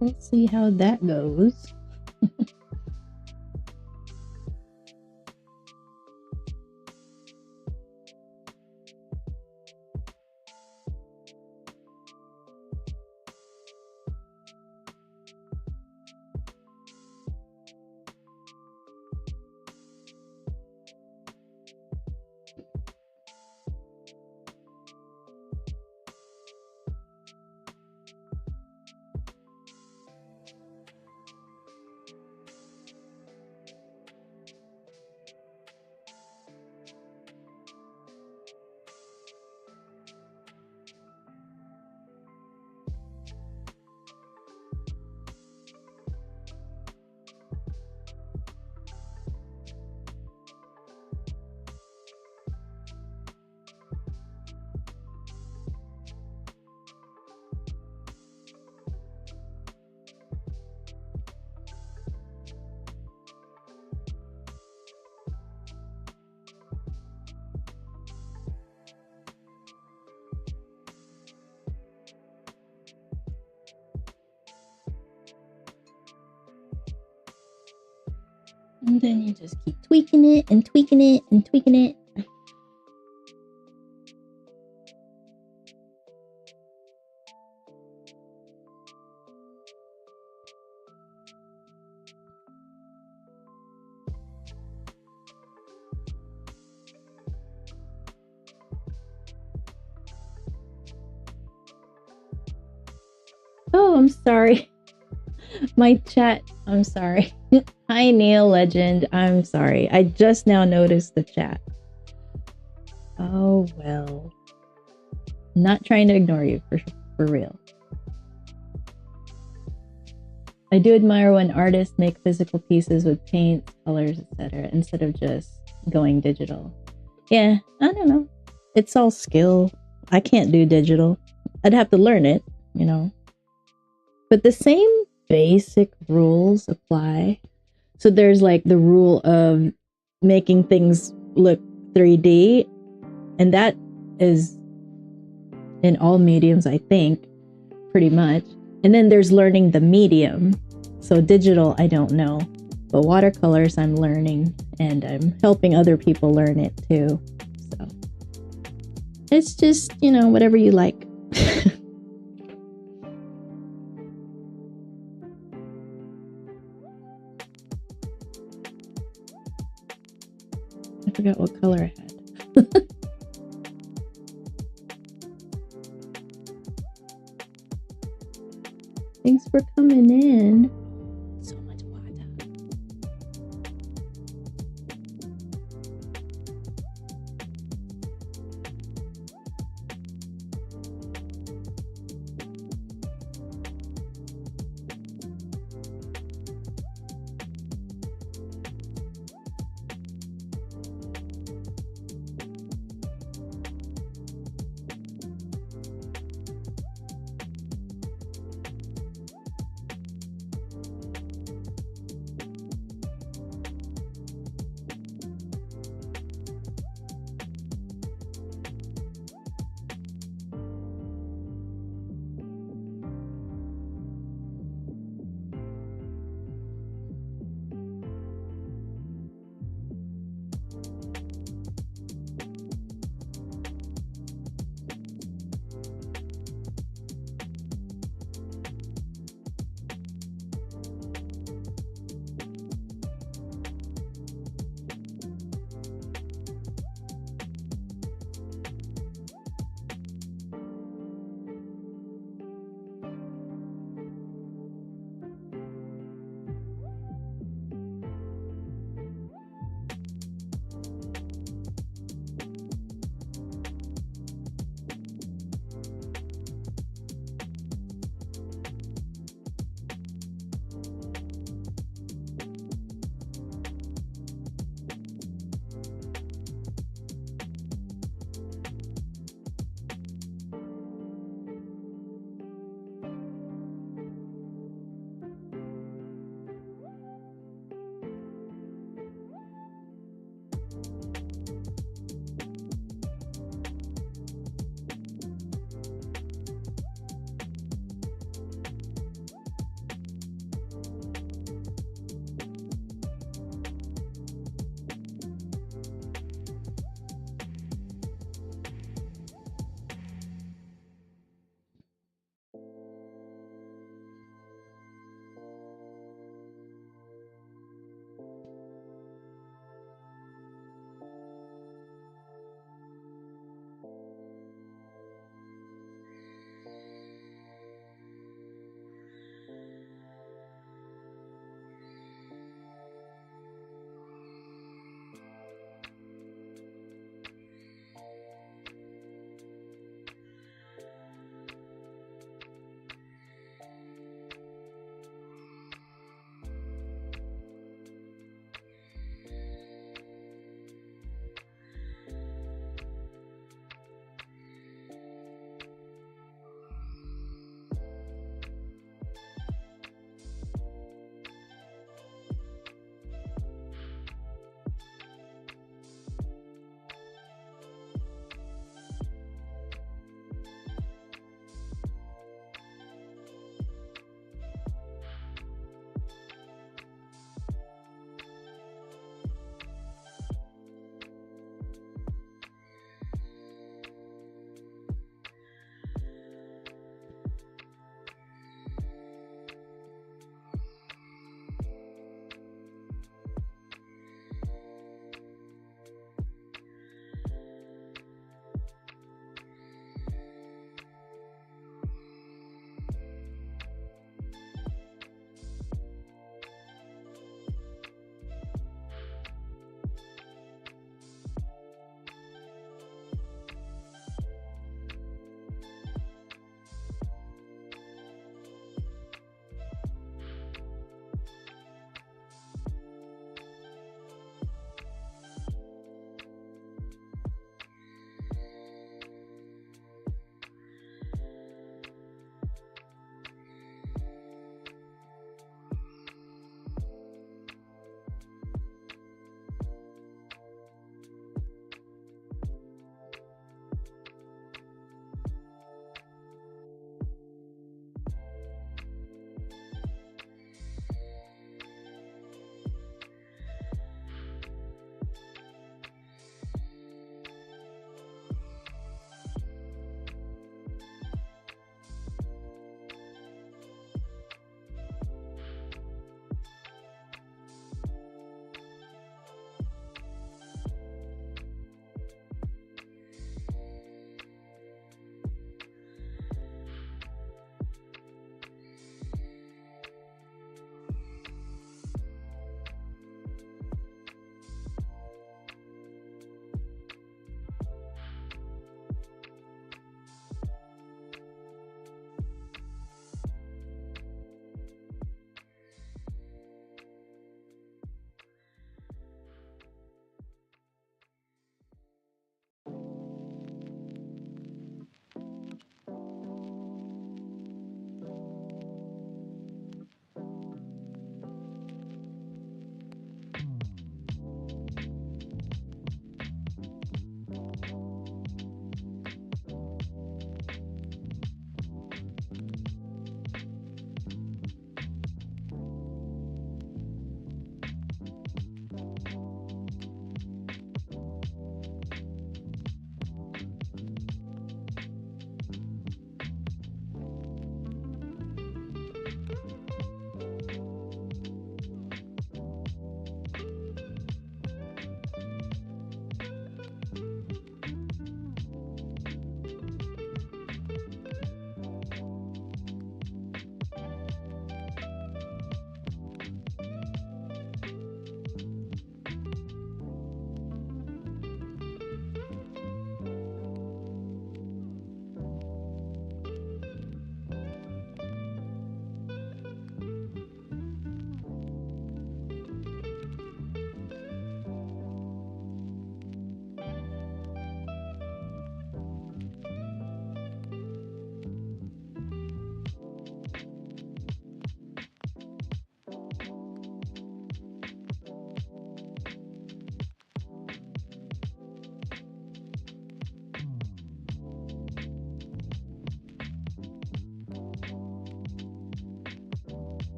Speaker 1: we'll see how that goes. And then you just keep tweaking it and tweaking it and tweaking it. Oh, I'm sorry. My chat, I'm sorry. Hi, Neil Legend. I'm sorry. I just now noticed the chat. Oh, well. I'm not trying to ignore you, for real. I do admire when artists make physical pieces with paints, colors, etc., instead of just going digital. Yeah, I don't know. It's all skill. I can't do digital. I'd have to learn it, you know. But the same basic rules apply. So there's like the rule of making things look 3D, and that is in all mediums, I think, pretty much. And then there's learning the medium. So digital, I don't know, but watercolors I'm learning, and I'm helping other people learn it too. So it's just, you know, whatever you like. I forgot what color I had. Thanks for coming in. So much water.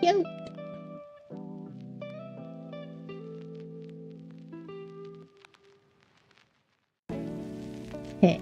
Speaker 1: Cute. Okay.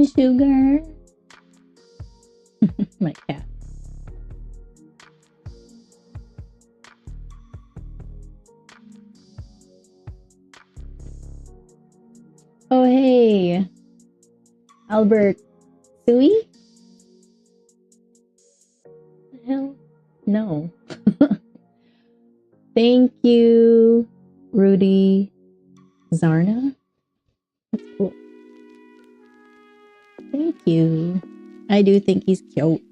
Speaker 1: Sugar. My cat. Oh, hey. Albert. Sui? The hell? No. Thank you, Rudy Zarna. That's cool. Thank you. I do think he's cute.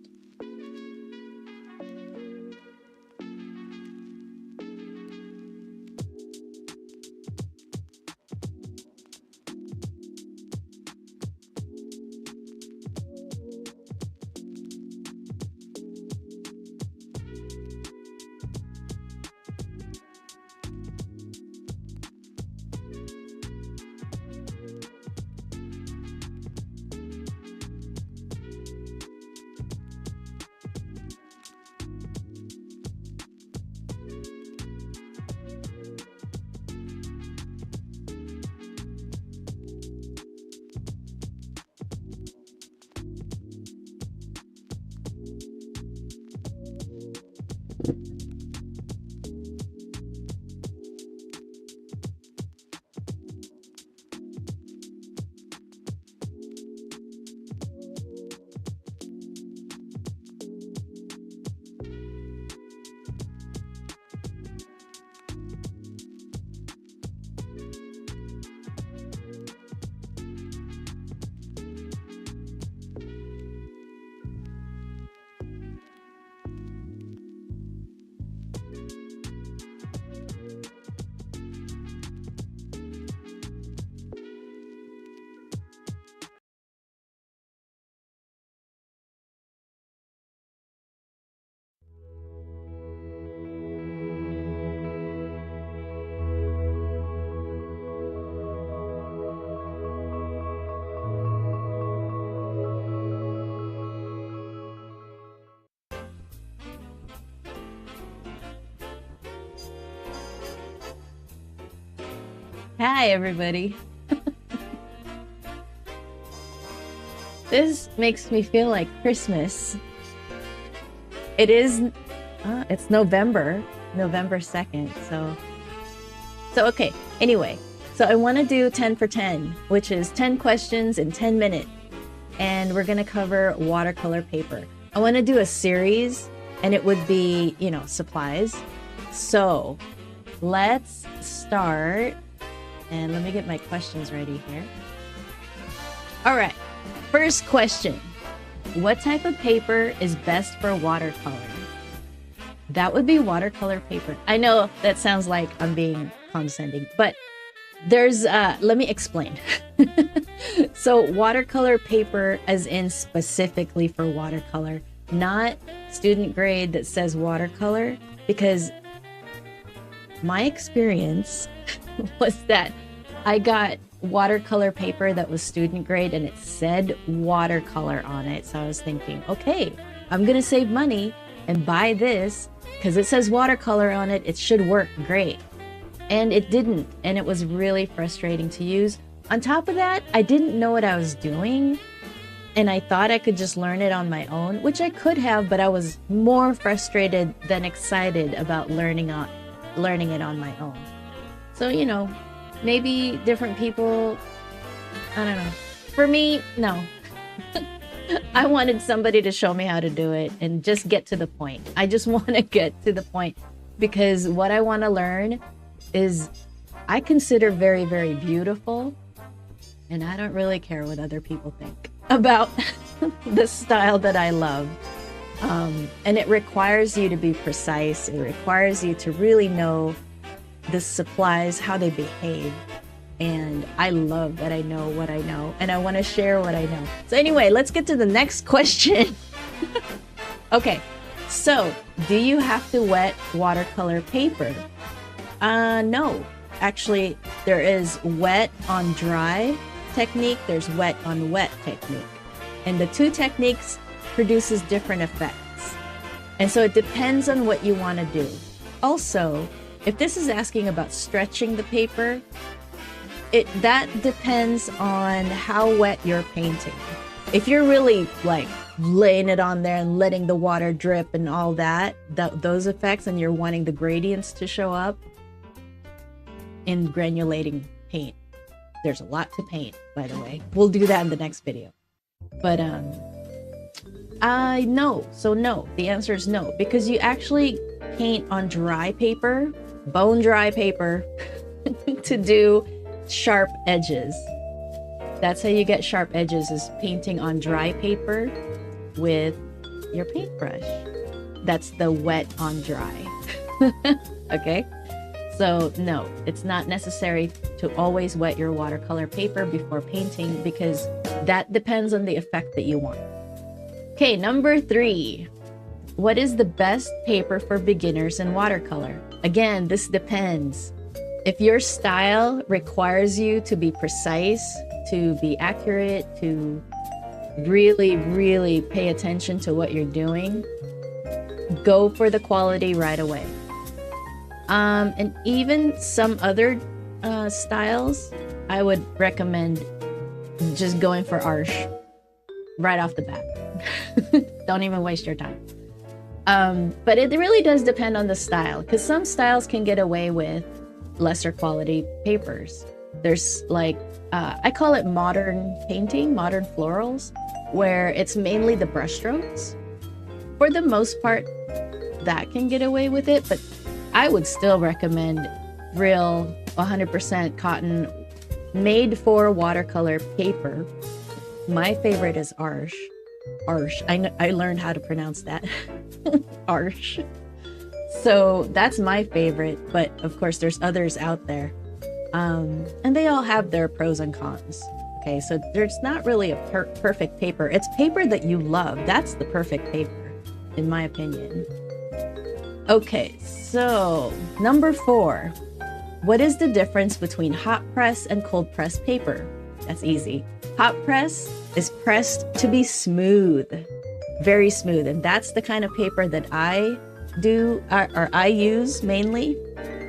Speaker 1: Hi, everybody. This makes me feel like Christmas. It is, it's November 2nd. So okay. Anyway, so I want to do 10 for 10, which is 10 questions in 10 minutes. And we're going to cover watercolor paper. I want to do a series and it would be, you know, supplies. So let's start. And let me get my questions ready here. All right, first question. What type of paper is best for watercolor? That would be watercolor paper. I know that sounds like I'm being condescending, but there's, let me explain. So watercolor paper as in specifically for watercolor, not student grade that says watercolor, because my experience was that I got watercolor paper that was student grade and it said watercolor on it. So I was thinking, okay, I'm gonna save money and buy this because it says watercolor on it. It should work great. And it didn't. And it was really frustrating to use. On top of that, I didn't know what I was doing. And I thought I could just learn it on my own, which I could have, but I was more frustrated than excited about learning it on my own. So, you know, maybe different people, I don't know. For me, no. I wanted somebody to show me how to do it and just get to the point. I just want to get to the point because what I want to learn is I consider very, very beautiful. And I don't really care what other people think about the style that I love. And it requires you to be precise. It requires you to really know the supplies, how they behave. And I love that I know what I know and I want to share what I know. So anyway, let's get to the next question. Okay, so do you have to wet watercolor paper? No, actually there is wet on dry technique, there's wet on wet technique. And the two techniques produces different effects. And so it depends on what you want to do. Also, if this is asking about stretching the paper, that depends on how wet you're painting. If you're really like laying it on there and letting the water drip and all that, those effects, and you're wanting the gradients to show up in granulating paint. There's a lot to paint, by the way. We'll do that in the next video. But no. So no, the answer is no, because you actually paint on dry paper, bone dry paper, to do sharp edges. That's how you get sharp edges, is painting on dry paper with your paintbrush. That's the wet on dry. Okay? So no, it's not necessary to always wet your watercolor paper before painting, because that depends on the effect that you want. Okay, number 3. What is the best paper for beginners in watercolor? Again, this depends. If your style requires you to be precise, to be accurate, to really, really pay attention to what you're doing, go for the quality right away. And even some other styles, I would recommend just going for Arches right off the bat. Don't even waste your time. But it really does depend on the style, because some styles can get away with lesser quality papers. There's like, I call it modern painting, modern florals, where it's mainly the brushstrokes. For the most part, that can get away with it, but I would still recommend real 100% cotton made for watercolor paper. My favorite is Arches. Arches. I learned how to pronounce that. Arches. So that's my favorite, but of course there's others out there. And they all have their pros and cons. Okay, so there's not really a perfect paper. It's paper that you love. That's the perfect paper, in my opinion. Okay, so number 4. What is the difference between hot press and cold press paper? That's easy. Hot press is pressed to be smooth, very smooth. And that's the kind of paper that I do, or I use mainly.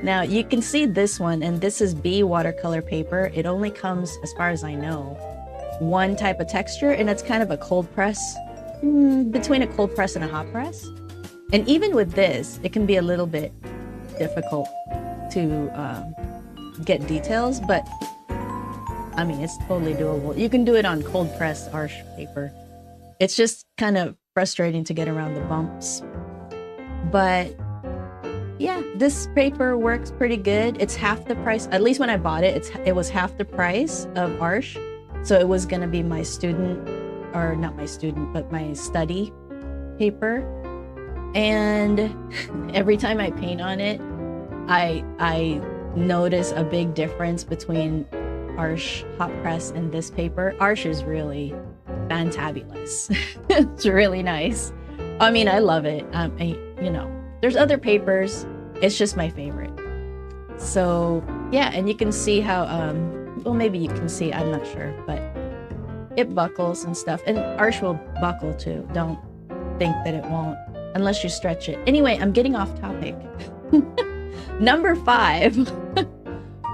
Speaker 1: Now you can see this one, and this is B watercolor paper. It only comes, as far as I know, one type of texture, and it's kind of a cold press, between a cold press and a hot press. And even with this, it can be a little bit difficult to get details, but I mean, it's totally doable. You can do it on cold press Arches paper. It's just kind of frustrating to get around the bumps. But yeah, this paper works pretty good. It's half the price. At least when I bought it, it was half the price of Arches. So it was going to be my student, or not my student, but my study paper. And every time I paint on it, I notice a big difference between Arches hot press and this paper. Arches is really fantabulous. It's really nice. I mean, I love it. You know, there's other papers. It's just my favorite. So yeah, and you can see how, well, maybe you can see, I'm not sure, but it buckles and stuff. And Arches will buckle too. Don't think that it won't, unless you stretch it. Anyway, I'm getting off topic. Number 5.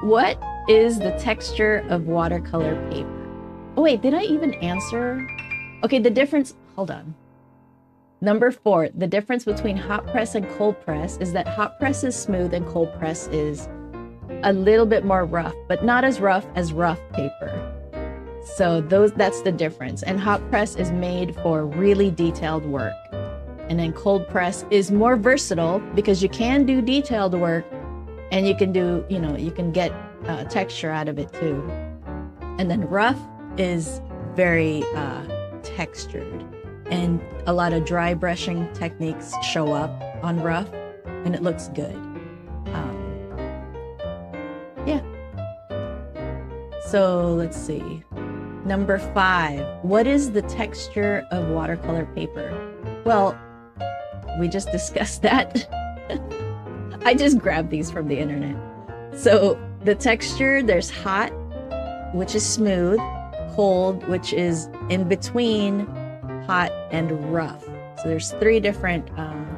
Speaker 1: What is the texture of watercolor paper? Oh wait, did I even answer? Okay, the difference, hold on. Number 4, the difference between hot press and cold press is that hot press is smooth and cold press is a little bit more rough, but not as rough paper. So that's the difference. And hot press is made for really detailed work. And then cold press is more versatile, because you can do detailed work and you can do, you know, you can get texture out of it too. And then rough is very textured, and a lot of dry brushing techniques show up on rough, and it looks good. Yeah. So let's see. Number 5. What is the texture of watercolor paper? Well, we just discussed that. I just grabbed these from the internet. So the texture, there's hot, which is smooth, cold, which is in between hot and rough. So there's 3 different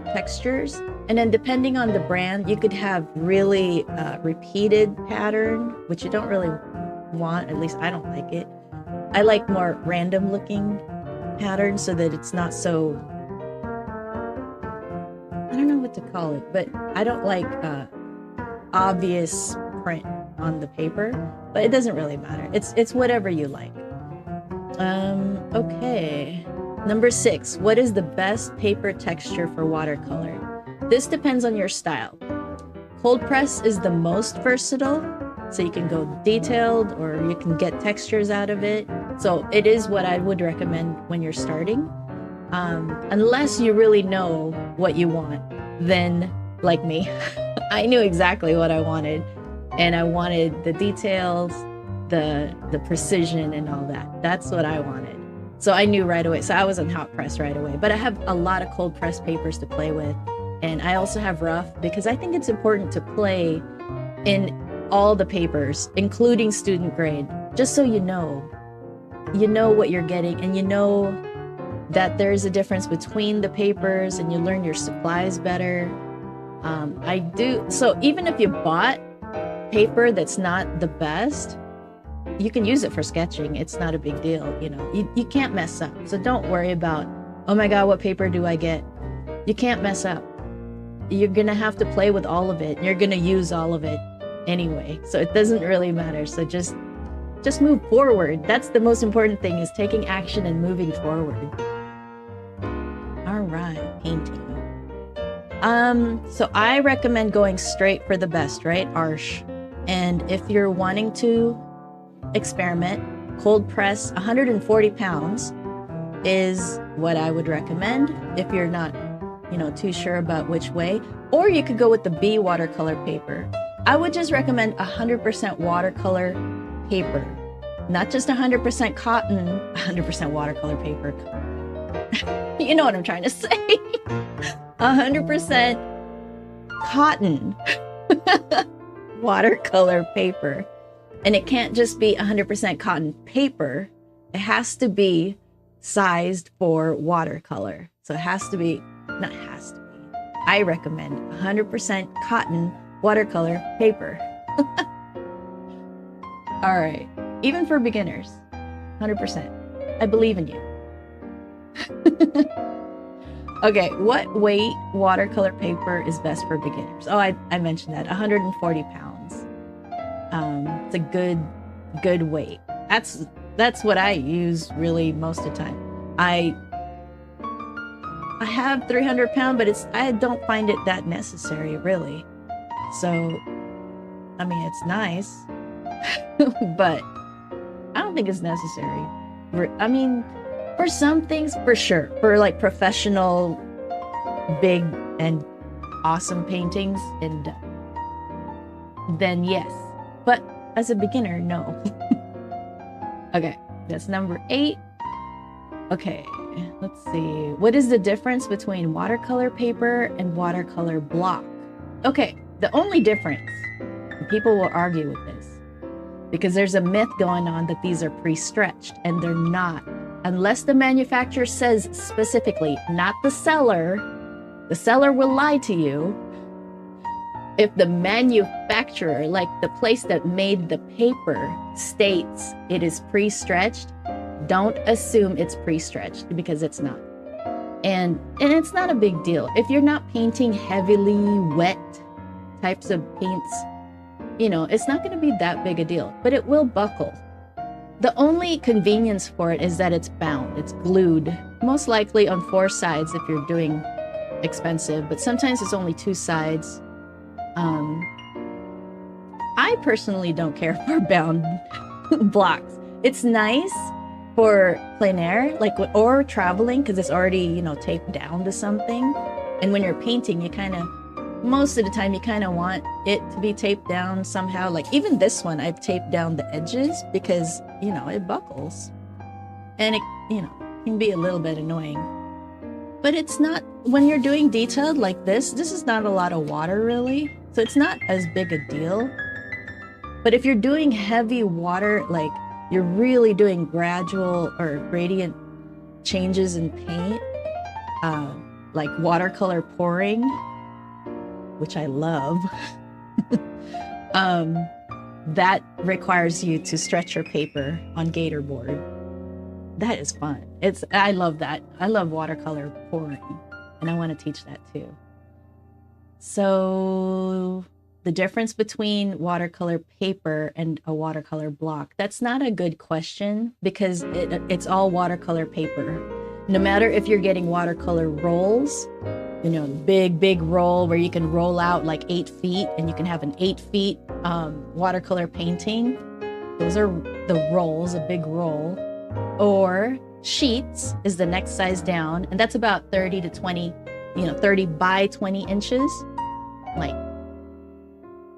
Speaker 1: textures. And then depending on the brand, you could have really repeated pattern, which you don't really want. At least I don't like it. I like more random looking patterns so that it's not so, I don't know what to call it, but I don't like obvious print on the paper, but it doesn't really matter. It's whatever you like. Okay. Number 6, what is the best paper texture for watercolor? This depends on your style. Cold press is the most versatile, so you can go detailed or you can get textures out of it. So it is what I would recommend when you're starting. Unless you really know what you want, then like me, I knew exactly what I wanted, and I wanted the details, the precision and all that. That's what I wanted. So I knew right away. So I was on hot press right away, but I have a lot of cold press papers to play with. And I also have rough because I think it's important to play in all the papers, including student grade, just so you know what you're getting, and you know that there's a difference between the papers, and you learn your supplies better. I do. So even if you bought paper that's not the best, you can use it for sketching. It's not a big deal. You can't mess up. So don't worry about, oh my God, what paper do I get? You can't mess up. You're going to have to play with all of it. You're going to use all of it anyway. So it doesn't really matter. So just move forward. That's the most important thing, is taking action and moving forward. All right, painting. So I recommend going straight for the best, right? Arch. And if you're wanting to experiment, cold press 140 pounds is what I would recommend if you're not, too sure about which way. Or you could go with the B watercolor paper. I would just recommend 100% watercolor paper, not just 100% cotton, 100% watercolor paper. You know what I'm trying to say. 100% cotton watercolor paper. And it can't just be 100% cotton paper. It has to be sized for watercolor. So it has to be, not has to be, I recommend 100% cotton watercolor paper. All right, even for beginners, 100%. I believe in you. Okay, what weight watercolor paper is best for beginners? Oh, I mentioned that, 140 pounds. It's a good weight. That's what I use really most of the time. I have 300 pound, but I don't find it that necessary really. So, I mean, it's nice, but I don't think it's necessary. I mean, for some things, for sure. For like professional, big and awesome paintings, and then yes. But as a beginner, no. Okay, that's number 8. Okay, let's see. What is the difference between watercolor paper and watercolor block? Okay, the only difference, people will argue with this, because there's a myth going on that these are pre-stretched, and they're not. Unless the manufacturer says specifically, not the seller. The seller will lie to you. If the manufacturer, like the place that made the paper, states it is pre-stretched, don't assume it's pre-stretched, because it's not. And it's not a big deal. If you're not painting heavily wet types of paints, it's not going to be that big a deal, but it will buckle. The only convenience for it is that it's bound, it's glued, most likely on 4 sides if you're doing expensive, but sometimes it's only 2 sides. I personally don't care for bound blocks. It's nice for plein air, or traveling, because it's already, taped down to something. And when you're painting, most of the time you kind of want it to be taped down somehow. Like even this one, I've taped down the edges because, it buckles. And it, can be a little bit annoying. But it's not, when you're doing detailed like this is not a lot of water really. So it's not as big a deal. But if you're doing heavy water, like you're really doing gradual or gradient changes in paint, like watercolor pouring, which I love, that requires you to stretch your paper on Gator board. That is fun. I love that. I love watercolor pouring, and I want to teach that too. So the difference between watercolor paper and a watercolor block, that's not a good question because it's all watercolor paper. No matter if you're getting watercolor rolls, you know, big roll where you can roll out like 8 feet and you can have an 8 feet watercolor painting. Those are the rolls, a big roll. Or sheets is the next size down, and that's about 30 to 20, 30 by 20 inches. Like,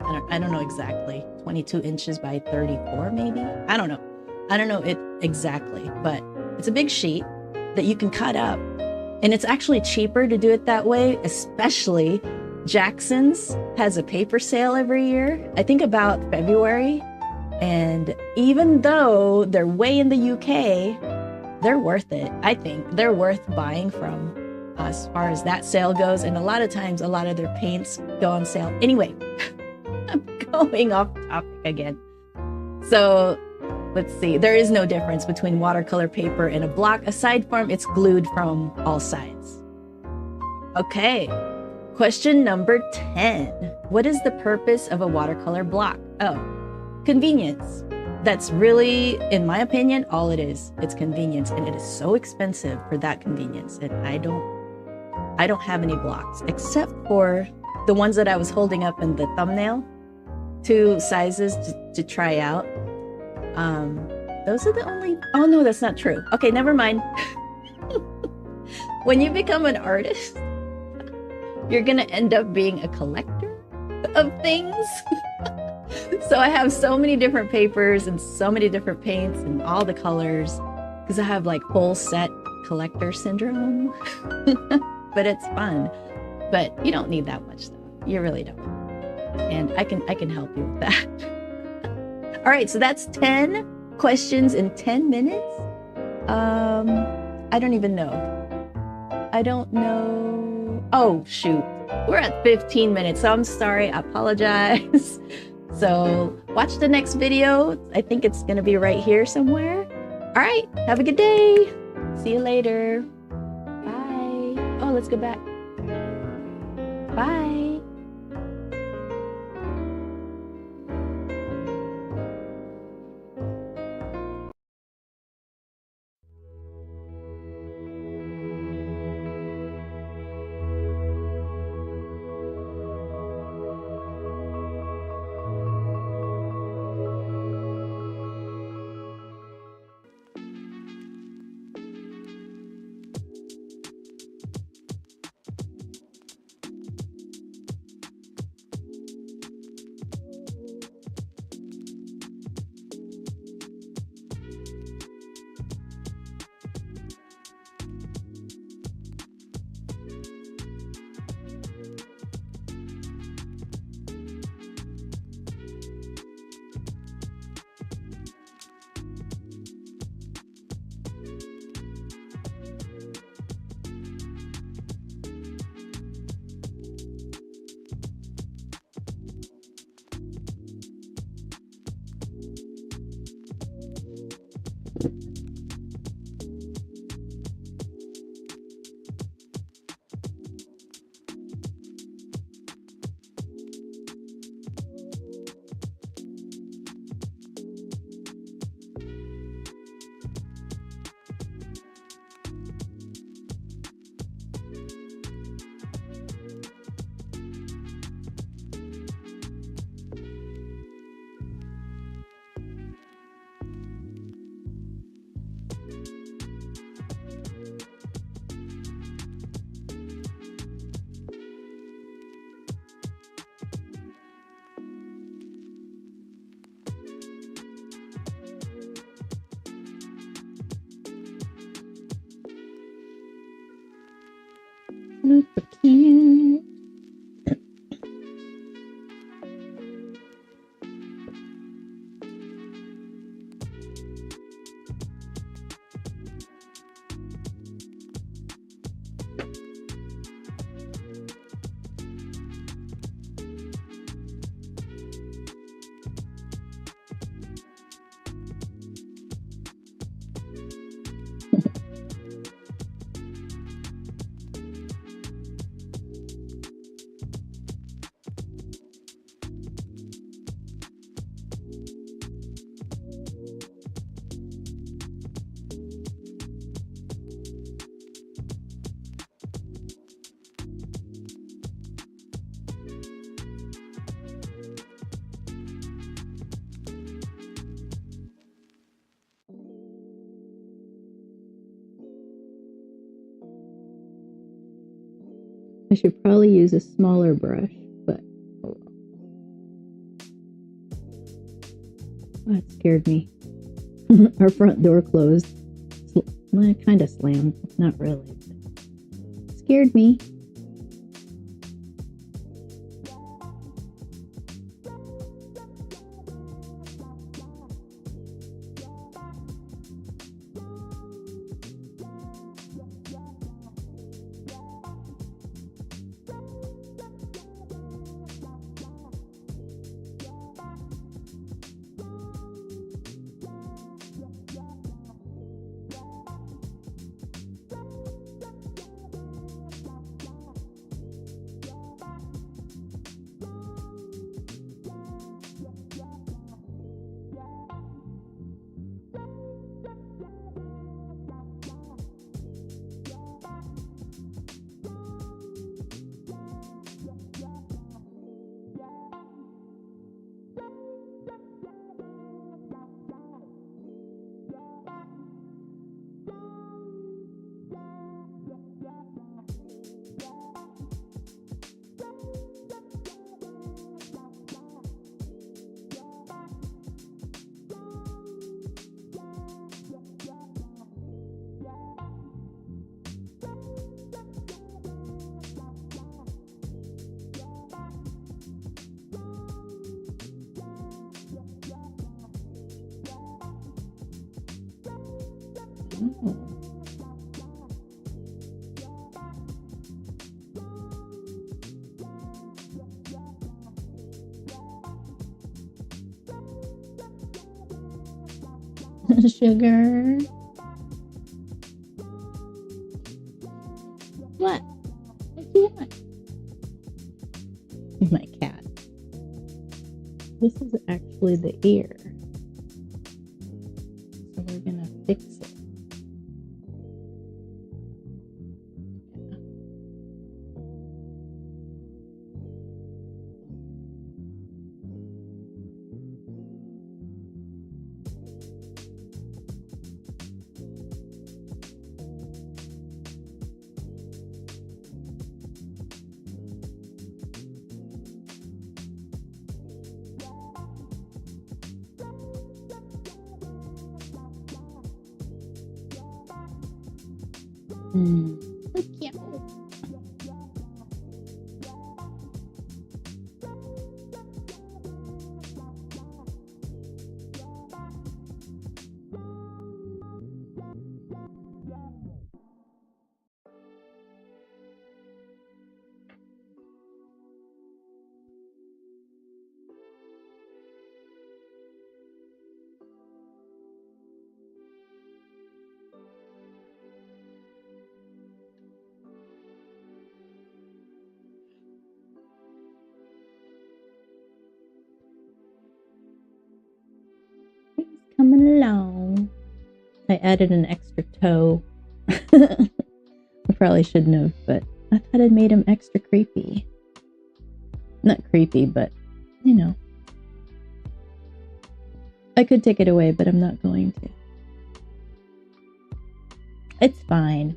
Speaker 1: I don't know exactly, 22 inches by 34 maybe? I don't know it exactly, but it's a big sheet that you can cut up. And it's actually cheaper to do it that way, especially Jackson's has a paper sale every year, I think about February. And even though they're way in the UK, they're worth it. I think they're worth buying from as far as that sale goes. And a lot of times, a lot of their paints go on sale. Anyway, I'm going off topic again. So let's see. There is no difference between watercolor paper and a block, aside from it's glued from all sides. Okay, question number 10. What is the purpose of a watercolor block? Oh, convenience. That's really, in my opinion, all it is. It's convenience, and it is so expensive for that convenience. And I don't have any blocks except for the ones that I was holding up in the thumbnail. 2 sizes to try out. Those are the only. Oh no, that's not true. Okay, never mind. When you become an artist, you're gonna end up being a collector of things. So I have so many different papers and so many different paints and all the colors because I have like whole set collector syndrome. But it's fun. But you don't need that much stuff. You really don't. And I can help you with that. All right, so that's 10 questions in 10 minutes. I don't even know. I don't know. Oh, shoot. We're at 15 minutes, so I'm sorry. I apologize. So watch the next video. I think it's going to be right here somewhere. All right, have a good day. See you later. Bye. Oh, let's go back. Bye. Super cute. I should probably use a smaller brush, but oh well. Oh, that scared me. Our front door closed. Well, kind of slammed. Not really. Scared me. Sugar. What? What do you want? My cat. This is actually the ear. So we're gonna fix it. So cute. Coming along. I added an extra toe. I probably shouldn't have, but I thought it made him extra creepy. Not creepy, but you know. I could take it away, but I'm not going to. It's fine.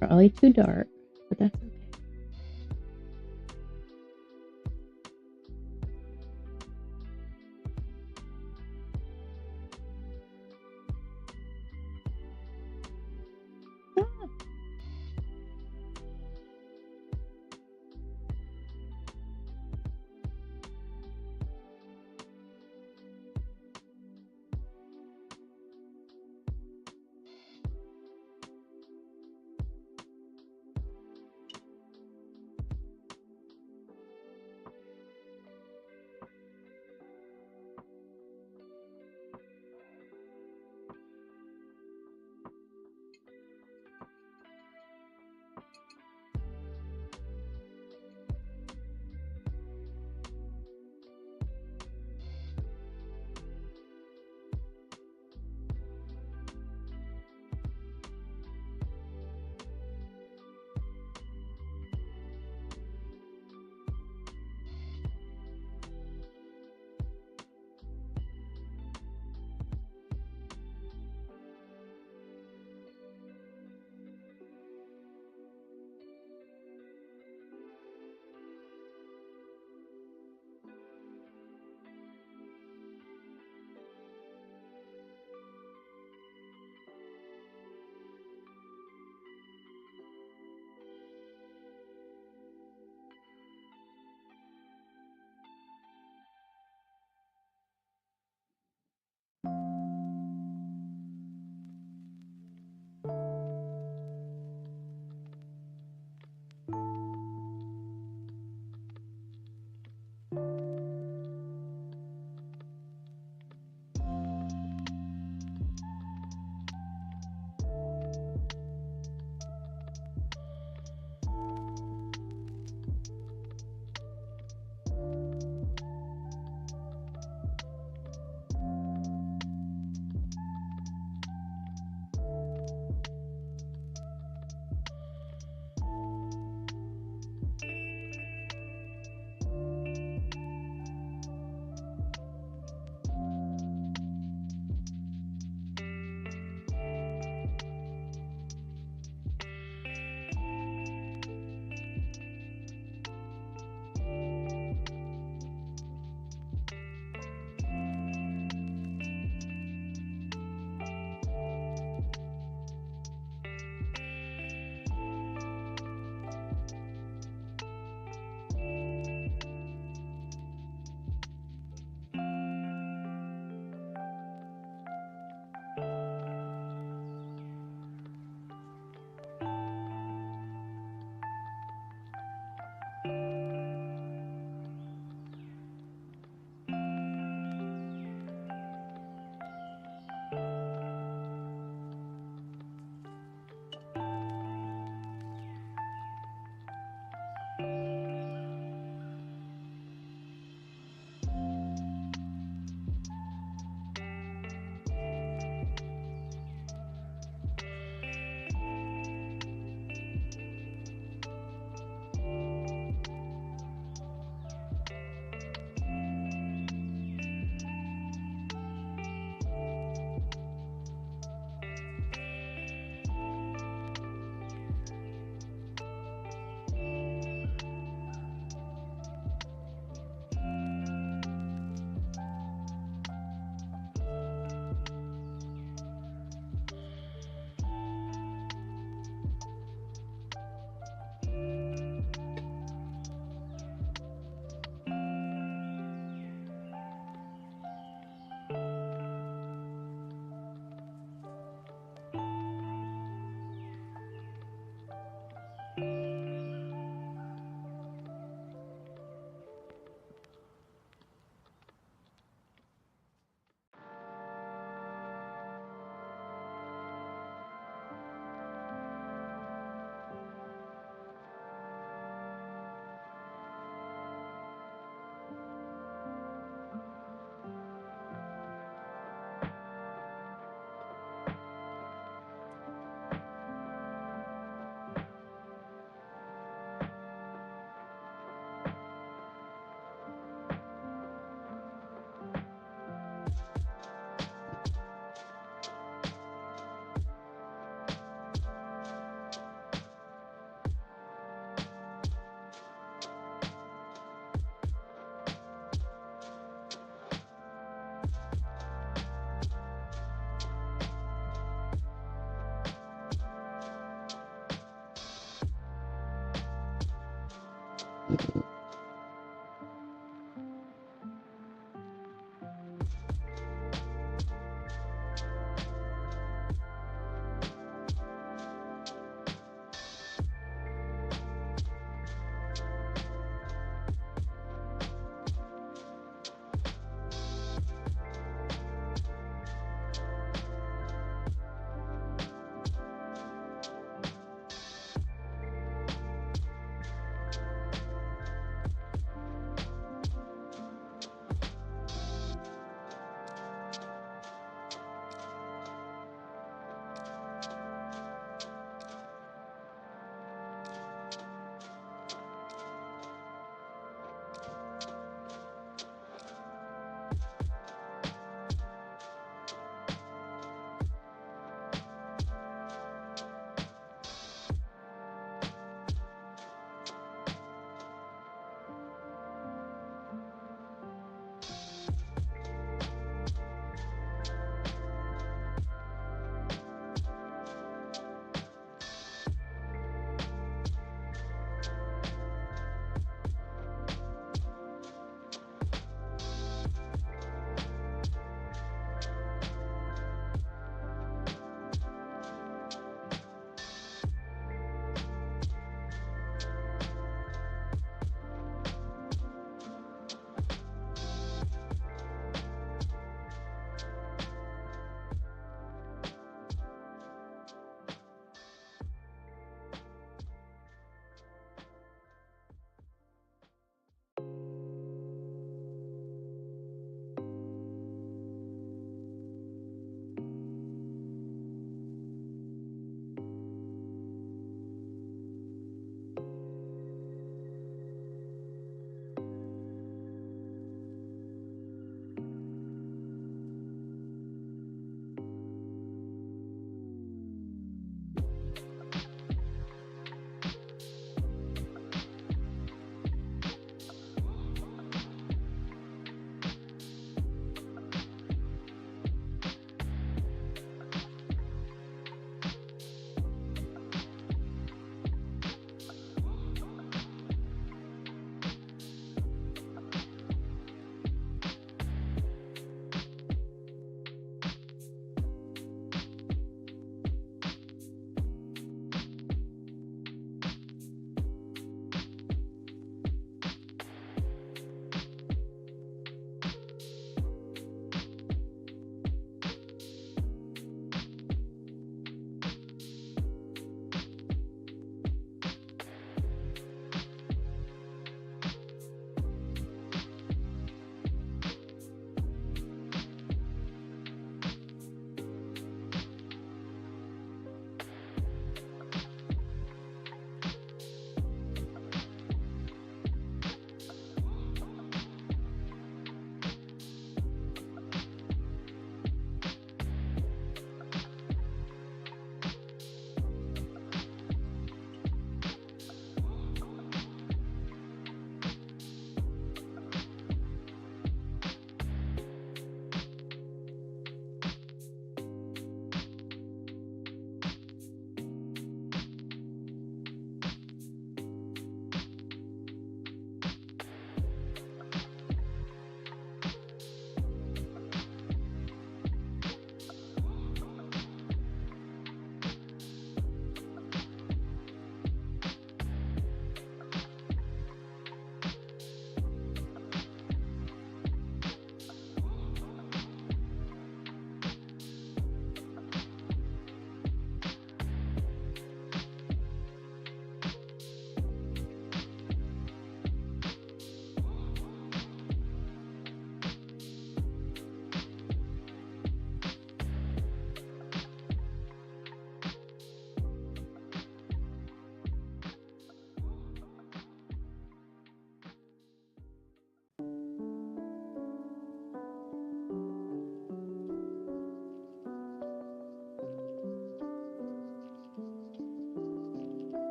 Speaker 1: Probably too dark, but that's okay.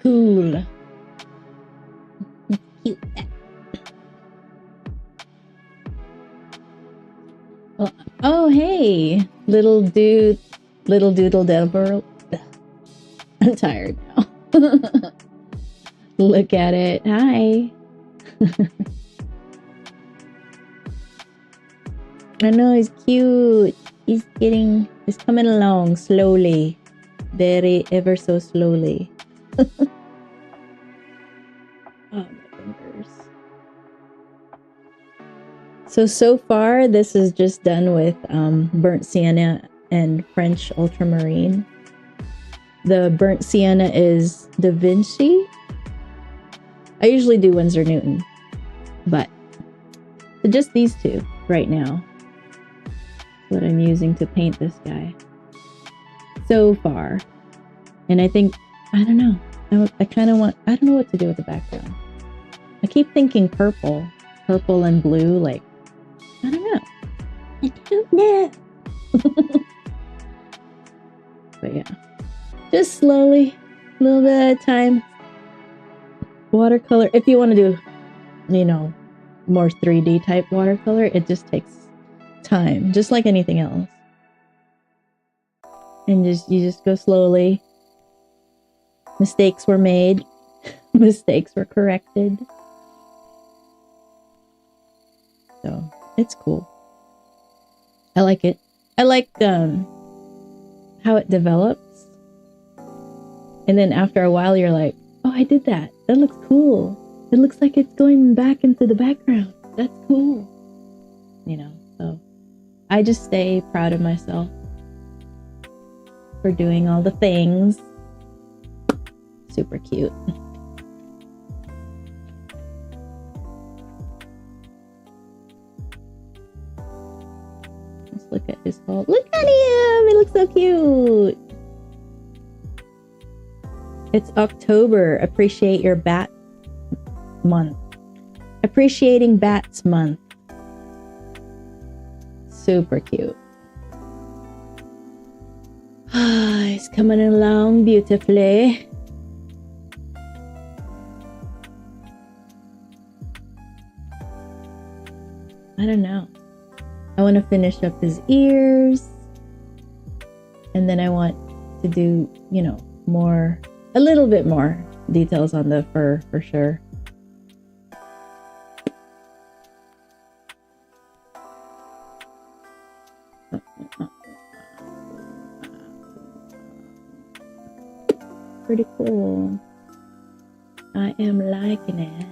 Speaker 1: Cool. Cute. Oh, hey, little dude, little doodle devil. I'm tired now. Look at it. Hi. I know he's cute. He's coming along slowly. Very ever so slowly. Oh, my fingers. So far, this is just done with burnt sienna and French ultramarine. The burnt sienna is Da Vinci. I usually do Winsor Newton, but just these two right now. That's what I'm using to paint this guy so far. And I think, I don't know. I kind of want, I don't know what to do with the background. I keep thinking purple and blue, like, I don't know. I don't know. But yeah, just slowly, a little bit at a time. Watercolor, if you want to do, you know, more 3D type watercolor, it just takes time, just like anything else. And you just go slowly. Mistakes were made. Mistakes were corrected. So it's cool. I like it. I like how it develops. And then after a while you're like, oh, I did that. That looks cool. It looks like it's going back into the background. That's cool. You know, so I just stay proud of myself for doing all the things. Super cute. Let's look at his whole. Look at him! He looks so cute. It's October. Appreciate your bat month. Appreciating bats month. Super cute. He's coming along beautifully. I don't know. I want to finish up his ears. And then I want to do, you know, a little bit more details on the fur for sure. Pretty cool. I am liking it.